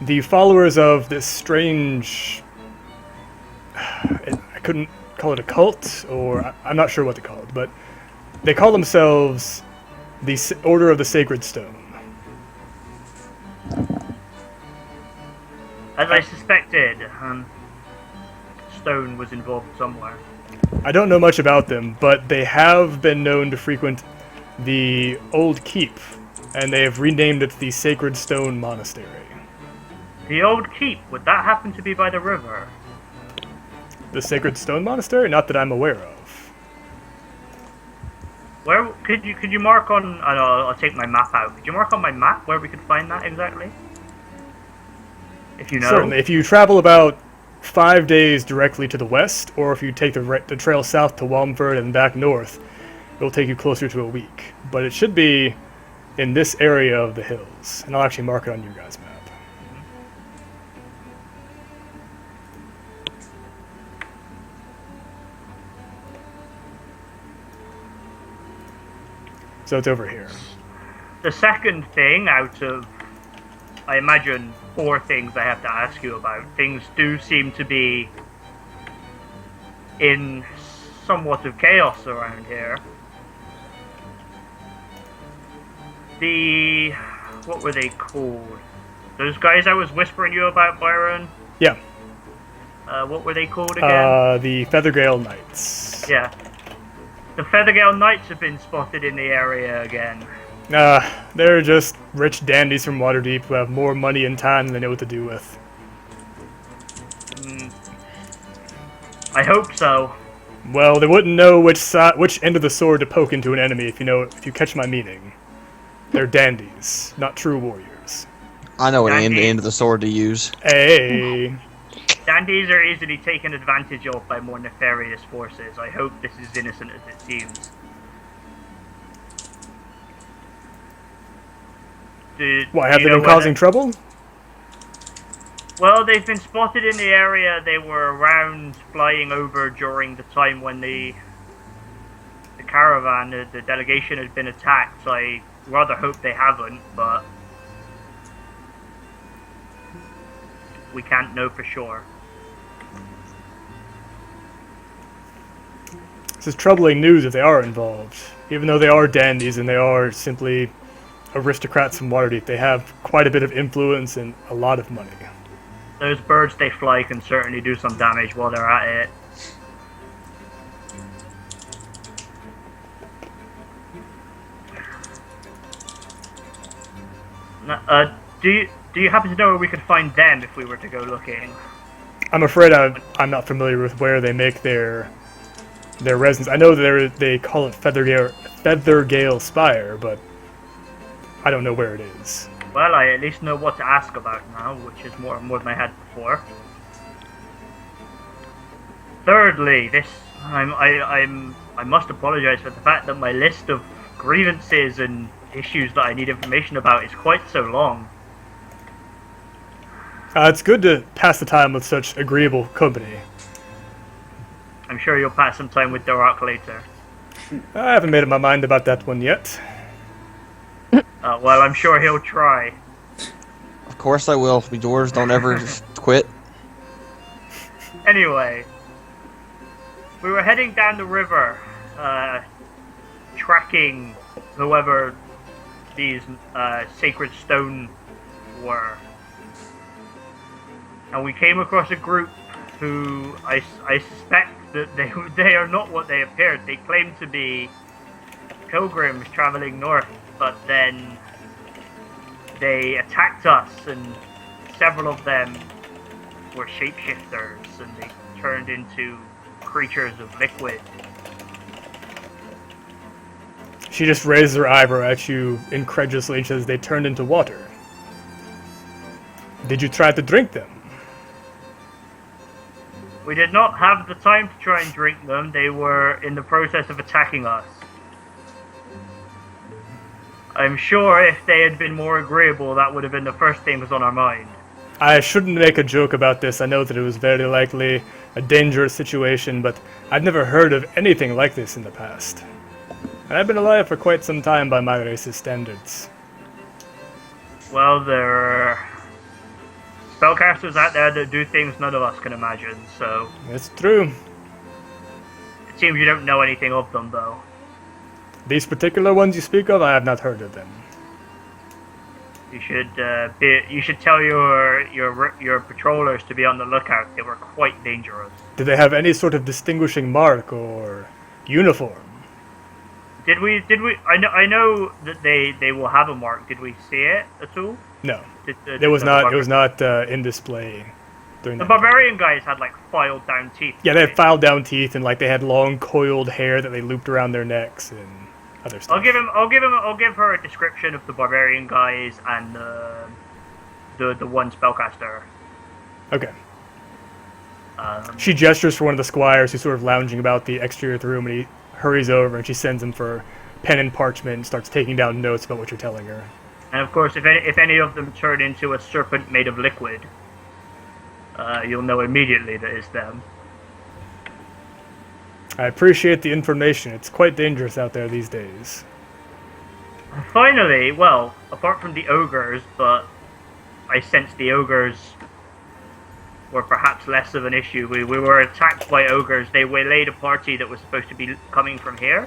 The followers of this strange... I couldn't call it a cult, or I'm not sure what to call it, but they call themselves the Order of the Sacred Stone." As I suspected, Stone was involved somewhere. I don't know much about them, but they have been known to frequent the Old Keep, and they have renamed it the Sacred Stone Monastery. The Old Keep, would that happen to be by the river? The Sacred Stone Monastery? Not that I'm aware of. Where could you mark on? I'll take my map out. Could you mark on my map where we could find that exactly? If you know. Certainly. If you travel about 5 days directly to the west, or if you take the trail south to Walmford and back north, it'll take you closer to a week. But it should be in this area of the hills, and I'll actually mark it on your guys' map. So it's over here. The second thing out of, I imagine, 4 things I have to ask you about, things do seem to be in somewhat of chaos around here. What were they called? Those guys I was whispering you about, Byron? Yeah. What were they called again? The Feathergale Knights. Yeah. The Feathergale Knights have been spotted in the area again. They're just rich dandies from Waterdeep who have more money and time than they know what to do with. I hope so. Well, they wouldn't know which end of the sword to poke into an enemy if you catch my meaning. They're dandies, not true warriors. I know an end of the sword to use. Hey. Dandies are easily taken advantage of by more nefarious forces. I hope this is innocent as it seems. Why, have they been causing trouble? Well, they've been spotted in the area. They were around flying over during the time when the caravan, the delegation had been attacked. So I rather hope they haven't, but we can't know for sure. This is troubling news if they are involved. Even though they are dandies and they are simply aristocrats from Waterdeep, they have quite a bit of influence and a lot of money. Those birds they fly can certainly do some damage while they're at it. Do you happen to know where we could find them if we were to go looking? I'm afraid I'm not familiar with where they make their resins. I know they call it Feathergale Spire, but I don't know where it is. Well, I at least know what to ask about now, which is more than I had before. Thirdly, I must apologize for the fact that my list of grievances and issues that I need information about is quite so long. It's good to pass the time with such agreeable company. I'm sure you'll pass some time with Dorak later. I haven't made up my mind about that one yet. Well, I'm sure he'll try. Of course I will. We dwarves don't ever quit. Anyway, we were heading down the river, tracking whoever these sacred stone were. And we came across a group who I suspect that they are not what they appeared. They claim to be pilgrims traveling north, but then they attacked us, and several of them were shapeshifters, and they turned into creatures of liquid. She just raises her eyebrow at you incredulously and says they turned into water. Did you try to drink them? We did not have the time to try and drink them. They were in the process of attacking us. I'm sure if they had been more agreeable, that would have been the first thing that was on our mind. I shouldn't make a joke about this. I know that it was very likely a dangerous situation, but I've never heard of anything like this in the past. And I've been alive for quite some time by my race's standards. Well, there are spellcasters out there that do things none of us can imagine, so... It's true. It seems you don't know anything of them, though. These particular ones you speak of, I have not heard of them. You should tell your patrollers to be on the lookout. They were quite dangerous. Do they have any sort of distinguishing mark or uniform? Did we? I know that they will have a mark. Did we see it at all? No. It It was not in display during The that. barbarian guys had like filed down teeth. Yeah, they had filed down teeth and like they had long coiled hair that they looped around their necks and other stuff. I'll give her a description of the barbarian guys and the one spellcaster. Okay. Um, She gestures for one of the squires who's sort of lounging about the exterior of the room, and he hurries over and she sends him for pen and parchment and starts taking down notes about what you're telling her. and of course, if any of them turn into a serpent made of liquid, you'll know immediately that it's them. I appreciate the information. It's quite dangerous out there these days. Finally, well, apart from the ogres, but I sense the ogres were perhaps less of an issue. We were attacked by ogres. They waylaid a party that was supposed to be coming from here.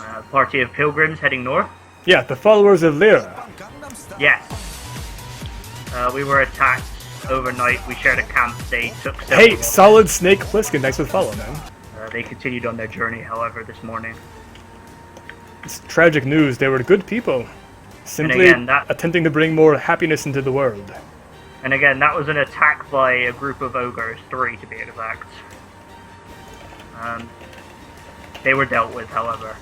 A party of pilgrims heading north. Yeah, the followers of Lyra. Yes. We were attacked overnight. We shared a camp. They took several Hey, of us. solid Snake Plissken, thanks for the follow, man. They continued on their journey, however, this morning. It's tragic news. They were good people. Simply again, that- attempting to bring more happiness into the world. And again, that was an attack by a group of ogres, 3 to be exact. They were dealt with, however.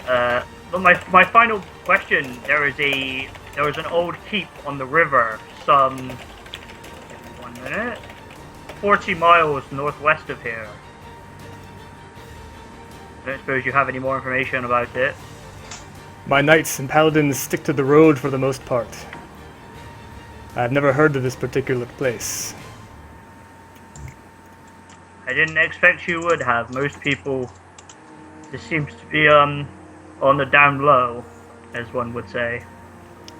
But my final question: there was an old keep on the river, some, give me 1 minute, 40 miles northwest of here. I don't suppose you have any more information about it. My knights and paladins stick to the road for the most part. I've never heard of this particular place. I didn't expect you would have. Most people, this seems to be on the down low, as one would say.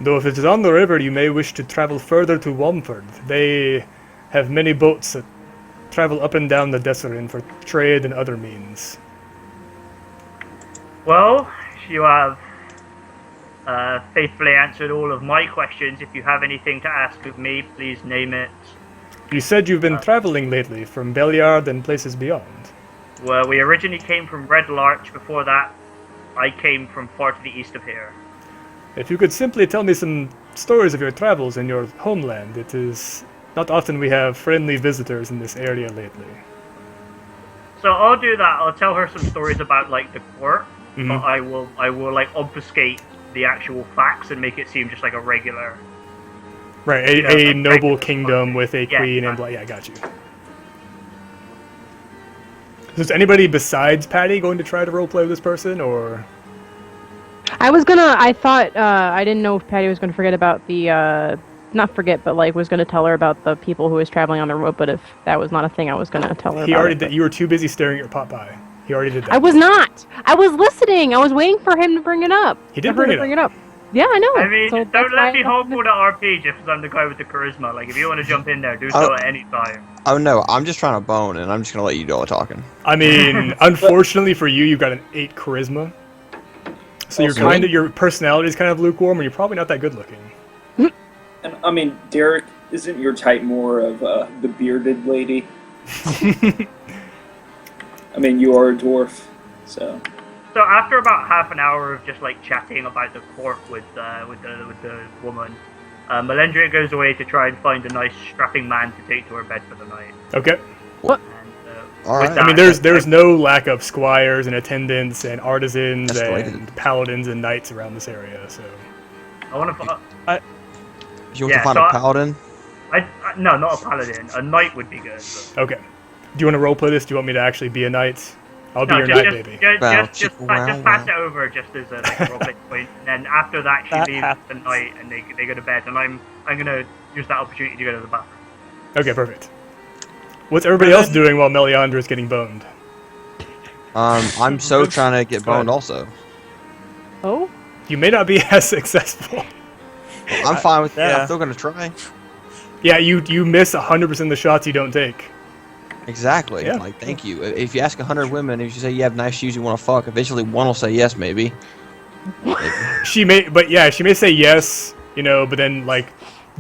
Though if it is on the river, you may wish to travel further to Womford. They have many boats that travel up and down the Desserin for trade and other means. Well, you have faithfully answered all of my questions. If you have anything to ask of me, please name it. You said you've been traveling lately from Beliard and places beyond. Well, we originally came from Red Larch. Before that, I came from far to the east of here. If you could simply tell me some stories of your travels in your homeland. It is not often we have friendly visitors in this area lately. So I'll do that. I'll tell her some stories about like the court, Mhm. but I will like obfuscate the actual facts and make it seem just like a regular. Right, Yeah, a like noble regular kingdom fucking- with a yeah, queen and exactly. blah. Yeah, I got you. Is anybody besides Patty going to try to roleplay with this person, or? I thought, I didn't know if Patty was gonna forget about the, not forget, but like was gonna tell her about the people who was traveling on the road, but if that was not a thing, I was gonna tell her He about already it, did. You were too busy staring at your pot pie. He already did that. I was not! I was listening! I was waiting for him to bring it up. He did For her to bring it up. Yeah, I know. I mean, So that's don't why let me I- hold for the RP just because I'm the guy with the charisma. Like, if you want to jump in there, do so Oh. at any time. Oh no, I'm just trying to bone, and I'm just gonna let you do all the talking. I mean, unfortunately for you, you've got an 8 charisma. So you're Also- kind of your personality is kind of lukewarm, and you're probably not that good looking. And I mean, Derek, isn't your type more of the bearded lady? I mean, you are a dwarf, so. So after about half an hour of just like chatting about the court with the woman, Melendria goes away to try and find a nice strapping man to take to her bed for the night. Okay. And, All with right. that, I mean, there's no lack of squires and attendants and artisans Escalated. and paladins and knights around this area. So I want to. You want Yeah, to find so a I- paladin? No, not a paladin. A knight would be good. But... okay. Do you want to roleplay this? Do you want me to actually be a knight? I'll be No, your just, knight, just, baby. just, Wow, just, just, chicka pa- wow just pass wow. it over just as a like, roleplay point. And then after that, she That leaves happens. the night and they go to bed. And I'm gonna use that opportunity to go to the bathroom. Okay, perfect. What's everybody And else then- doing while Meliandra is getting boned? I'm so trying to get Go ahead. boned also. Oh? You may not be as successful. I'm fine with that. Yeah. I'm still gonna try. Yeah, you miss 100% of the shots you don't take. Exactly. Yeah. Like, thank you. If you ask 100 women, if you say you have nice shoes you want to fuck, eventually one will say yes, maybe. She may say yes, but then like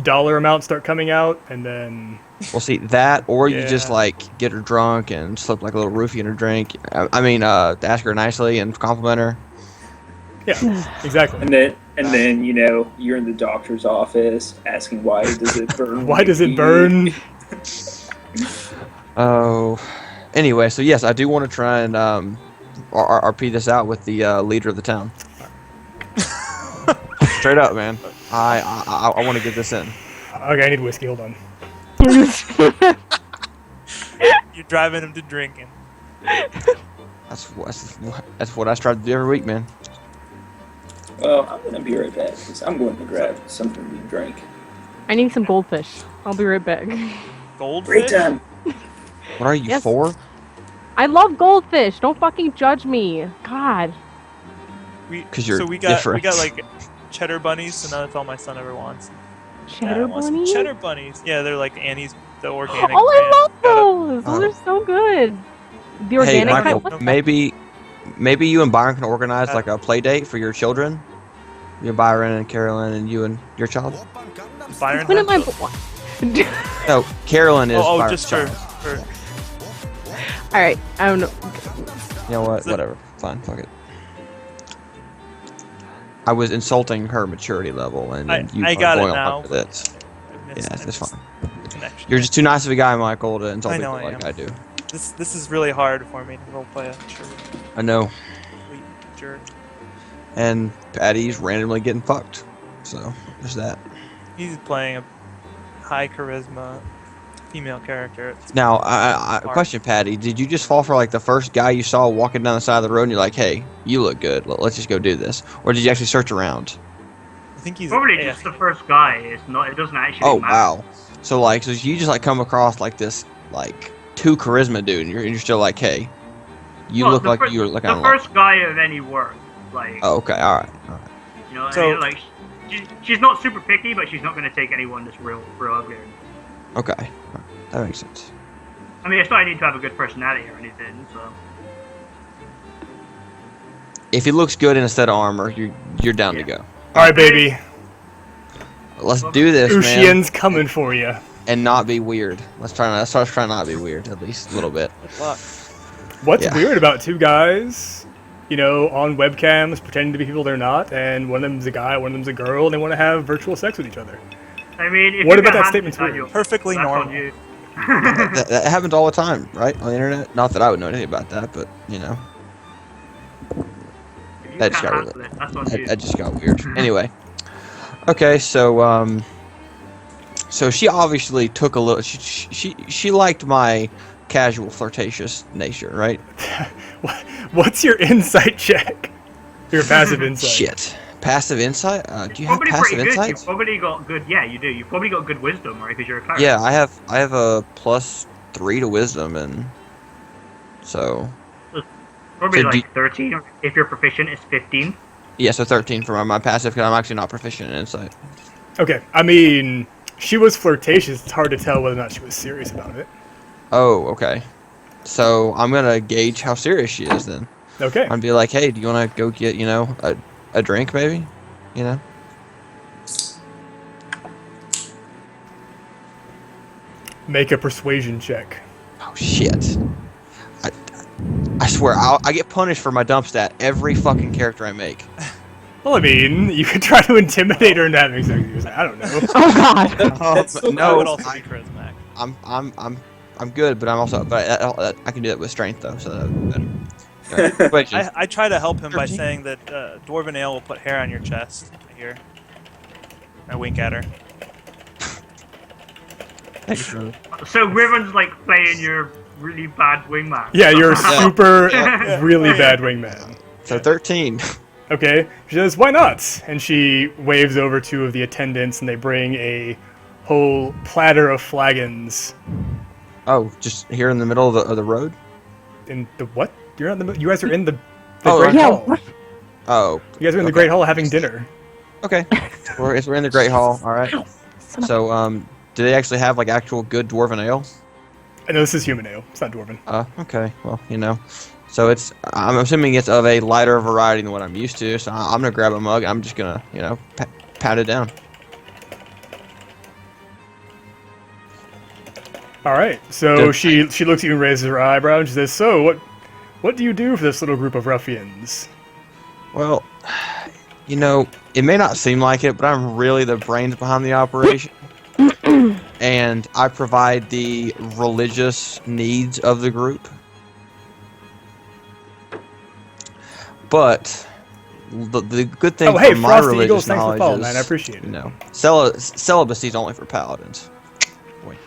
dollar amounts start coming out, and then We'll see that, or you just Yeah. like get her drunk and slip like a little roofie in her drink. I mean, ask her nicely and compliment her. yeah, exactly. And then you're in the doctor's office asking why does it burn? Why does it burn? Oh, anyway, so yes, I do want to try and RP this out with the leader of the town. Straight up, man. I want to get this in. Okay, I need whiskey. Hold on. You're driving him to drinking. That's what I strive to do every week, man. Well, I'm gonna be right back because I'm going to grab something to drink. I need some goldfish. I'll be right back. Goldfish? Great time. What are you Yes. for? I love goldfish. Don't fucking judge me. God. 'Cause you're so we got different. like cheddar bunnies, and that's all my son ever wants. Cheddar I want some bunny? cheddar bunnies. Yeah, they're like Annie's, the organic. Oh, I brand. love Got those. Oh. Those are so good. The Hey, organic Michael, kind. maybe you and Byron can organize like a play date for your children. You and Byron and Carolyn and you and your child. a- Byron. When am I? has- No, Carolyn is Oh, Byron's just child. for. All right. I don't know. You know what? Is it- Whatever. Fine. Fuck it. I was insulting her maturity level, and you I are got it going on now. with it. I Yeah, missed- I it's missed fine. the connection. You're just too nice of a guy, Michael, to insult I know people I like am. I do. This is really hard for me to roleplay a jerk. I know. Complete jerk. And Patty's randomly getting fucked. So there's that. He's playing a high charisma female character. It's Now, I hard. question, Patty. Did you just fall for like the first guy you saw walking down the side of the road, and you're like, "Hey, you look good. Let's just go do this," or did you actually search around? I think he's Probably AFK. just the first guy. It's not. It doesn't actually Oh matter. wow. So you just like come across like this like 2 charisma dude, and you're still like, "Hey, you Well, look the like fir- you're looking the like." first guy of any work. Like, Oh, okay. All right. you know what So- I mean? Like, she's not super picky, but she's not going to take anyone that's real ugly. Okay. That makes sense. I mean, it's not I need to have a good personality or anything. So If he looks good in a set of armor, you're down to Yeah. go. All right, baby. Let's do this, man, Ushien's coming for you. and not be weird. Let's try not to be weird at least a little bit. Good luck. What's Yeah. weird about 2 guys on webcams, pretending to be people they're not, and one of them's a guy, one of them's a girl, and they want to have virtual sex with each other. I mean, if What you about get that handed statement's Daniel, weird? Perfectly that's on normal. you. That happens all the time, right? On the internet. Not that I would know anything about that, but If you That just can't got handle it, that's on you. that just got weird. Anyway, okay, so so she obviously took a little. She liked my casual flirtatious nature, right? What's your insight check? Your passive insight. Shit. Passive insight? Do you have Probably passive pretty good. insights? You've probably got good. Yeah, you do. You've probably got good wisdom, right? Because you're a cleric. Yeah, I have a +3 to wisdom, and so Probably So do- like 13. If you're proficient, it's 15. yeah, so 13 for my passive because I'm actually not proficient in insight. Okay, I mean, she was flirtatious. It's hard to tell whether or not she was serious about it. Oh, okay. So I'm gonna gauge how serious she is then. Okay. I'd be like, hey, do you want to go get a drink maybe? Make a persuasion check. Oh shit. I swear I get punished for my dump stat every fucking character I make. Well, I mean, you could try to intimidate her and that makes sense. I don't know. Oh god. It's I no, would also be charismatic. I'm good, but I can do that with strength though, so that would be better. Anyway, questions? I try to help him by 13? saying that Dwarven Ale will put hair on your chest. I hear. I wink at her. Thanks, brother. So Riven's like playing your really bad wingman. Yeah, you're a Yeah. super, really bad wingman. So 13. Okay, she says, why not? And she waves over two of the attendants, and they bring a whole platter of flagons. Oh, just here in the middle of the road? In the what? You're not in the. You guys are in the Oh, Great Yeah, Hall. what? Oh, You guys are in the Okay. Great Hall having dinner. okay. we're in the Great Hall. All right. So do they actually have like actual good dwarven ale? I know this is human ale. It's not dwarven. Okay. Well, So I'm assuming it's of a lighter variety than what I'm used to. So I'm gonna grab a mug. I'm just gonna pat it down. All right. So Good. she looks at you and raises her eyebrow, and she says, "So what do you do for this little group of ruffians?" Well, it may not seem like it, but I'm really the brains behind the operation. And I provide the religious needs of the group. But the good thing Oh, hey, from my Frosty religious Eagles, thanks for knowledge following, is, man. I appreciate it. Celibacy is only for paladins. Wink.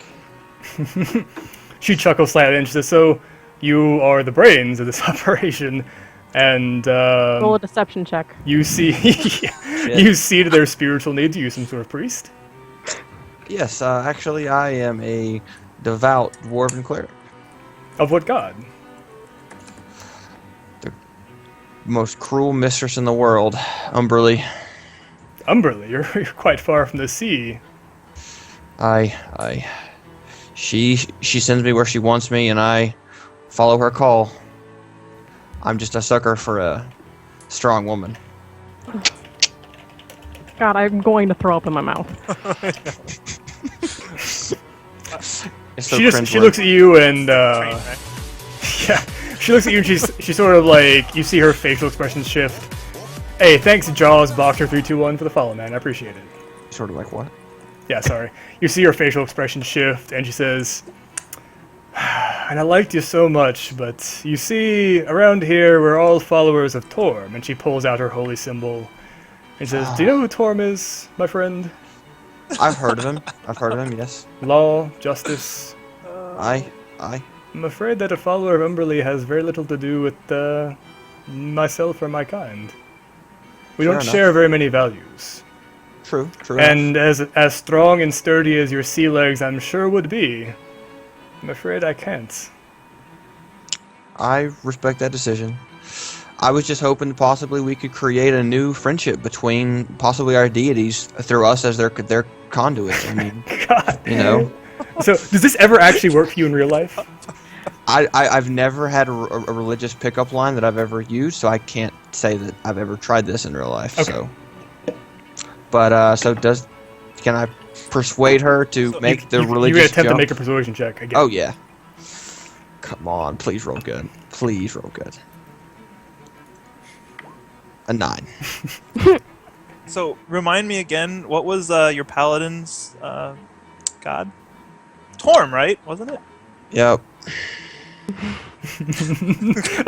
She chuckles slightly and she says, "So you are the brains of this operation, and Roll a deception check. you see to their spiritual needs. You some sort of priest." Yes, actually, I am a devout dwarven cleric. Of what god? Most cruel mistress in the world, Umberly. Umberly, you're quite far from the sea. She sends me where she wants me, and I follow her call. I'm just a sucker for a strong woman. God, I'm going to throw up in my mouth. It's so She looks at you and Train wreck. yeah, she looks at you and she's sort of like, you see her facial expression shift. Hey, thanks Jaws Boxer 321 for the follow, man. I appreciate it. sort of like what? Yeah, sorry. You see her facial expression shift, and she says, "And I liked you so much, but you see, around here we're all followers of Torm." And she pulls out her holy symbol and says, "Do you know who Torm is, my friend? I've heard of him. Yes. Law, justice. I. I'm afraid that a follower of Umberly has very little to do with myself or my kind. We Fair don't enough. share very many values. True. And as strong and sturdy as your sea legs I'm sure would be, I'm afraid I can't." I respect that decision. I was just hoping possibly we could create a new friendship between possibly our deities through us as their conduits. I mean, God. So, does this ever actually work for you in real life? I've never had a religious pickup line that I've ever used, so I can't say that I've ever tried this in real life. Okay. So, but can I persuade her to make the religious You attempt jump? to make a persuasion check again. Oh yeah. Come on, please roll good. Please roll good. A 9. So remind me again, what was your paladin's god? Torm, right? Wasn't it? Yep. Did you do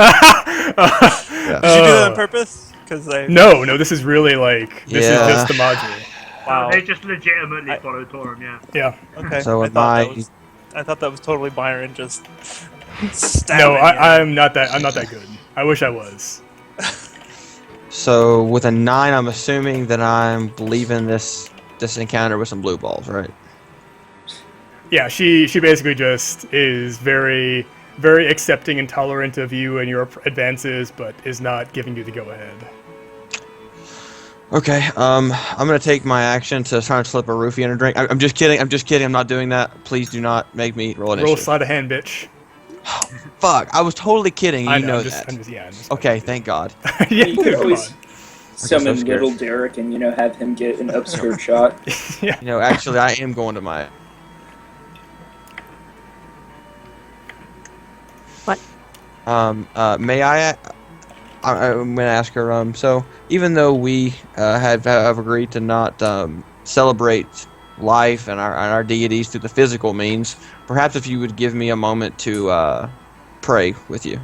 that on purpose? Because No, this is really like this is just the module. Wow. They just legitimately follow Torum, yeah. Yeah. Okay. So I thought that was totally Byron just stabbing No, you. I'm not that. I'm not that good. I wish I was. So with a 9, I'm assuming that I'm leaving this encounter with some blue balls, right? Yeah, she basically just is very, very accepting and tolerant of you and your advances, but is not giving you the go-ahead. Okay, I'm gonna take my action to try and slip a roofie in a drink. I'm just kidding. I'm not doing that. Please do not make me roll Roll initiative. sleight of hand, bitch. Fuck! I was totally kidding. You I know I'm that. just Okay, thank God. yeah, You could dude, come always on. summon so scared. little Derek and have him get an obscured shot. Yeah. You know, actually, I am going to my. What? May I? I'm gonna ask her. So even though we have agreed to not celebrate life and our deities through the physical means, perhaps if you would give me a moment to pray with you.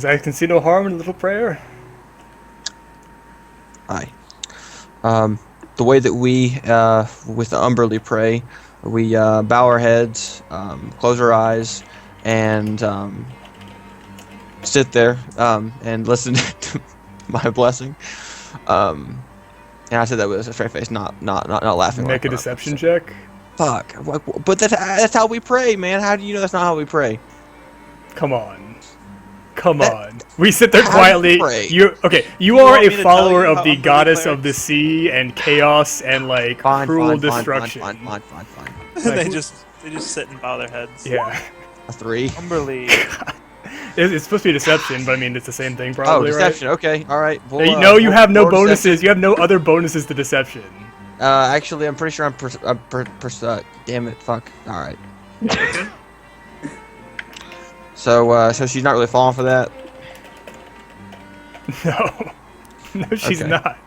I can see no harm in a little prayer. Aye. The way that we, with the Umberly pray, we bow our heads, close our eyes, and sit there and listen to my blessing. And I said that with a straight face, not laughing. Make a deception check. Fuck. But that's how we pray, man. How do you know that's not how we pray? Come on. We sit there How do you quietly. pray? You You are want a me to follower tell you of how the Umberly goddess clerics- of the sea and chaos and like cruel destruction. Fine. they just sit and bow their heads. Yeah. A 3. Umberly. It's supposed to be deception, but I mean it's the same thing Oh, probably, deception. Okay, all right. right? Well, No, you have no roll bonuses. deception. You have no other bonuses to deception. Actually, I'm pretty sure damn it, fuck. All right. Okay. So she's not really falling for that. No, she's Okay. not.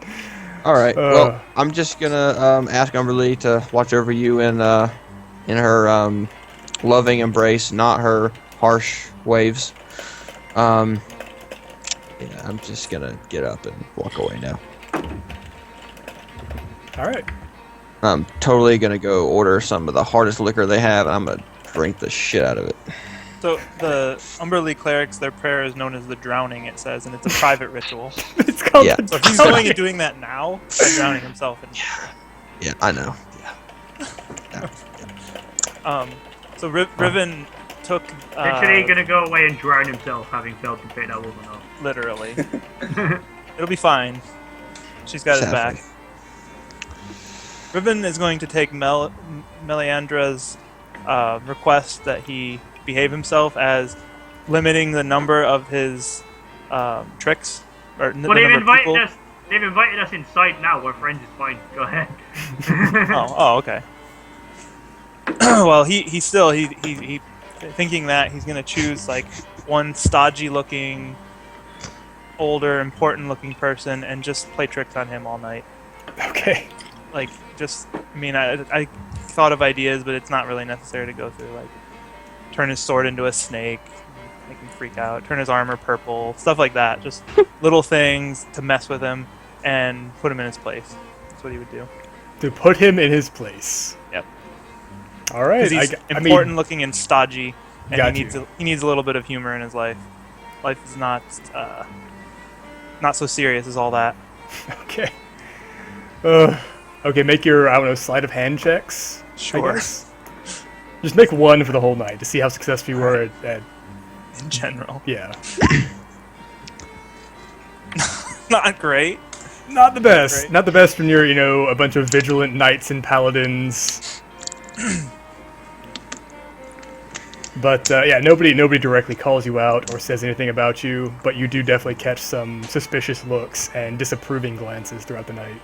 All right. Uh. Well, I'm just gonna ask Umberly to watch over you in her loving embrace, not her harsh waves. Yeah, I'm just gonna get up and walk away now. All right. I'm totally gonna go order some of the hardest liquor they have, and I'm gonna drink the shit out of it. So the Umberly clerics, their prayer is known as the drowning. It says, and it's a private ritual. It's called Yeah. the So if he's going and doing that now, he's drowning himself. Yeah, I know. So Riven took Literally gonna go away and drown himself, having failed to pick that woman up. literally. It'll be fine. She's got his Sadly. back. Riven is going to take Meleandra's request that he behave himself as limiting the number of his tricks or Well, the number of people. They've invited us inside now. We're friends. It's fine. Go ahead. Oh, okay. Well, he still thinking that he's gonna choose like one stodgy looking, older, important looking person and just play tricks on him all night. Okay. Like, just, I mean, I thought of ideas, but it's not really necessary to go through. Like, turn his sword into a snake, make him freak out, turn his armor purple, stuff like that. Just little things to mess with him and put him in his place. That's what he would do. To put him in his place. Yep. All right. Because he's I important mean, looking and stodgy, and Got he you. needs a little bit of humor in his life. Life is not so serious as all that. okay. Okay, make your, I don't know, sleight of hand checks. I guess. Just make one for the whole night to see how successful you were at In general, yeah. not great. Not the best. Great. Not the best when you're, a bunch of vigilant knights and paladins. But yeah, nobody directly calls you out or says anything about you, but you do definitely catch some suspicious looks and disapproving glances throughout the night.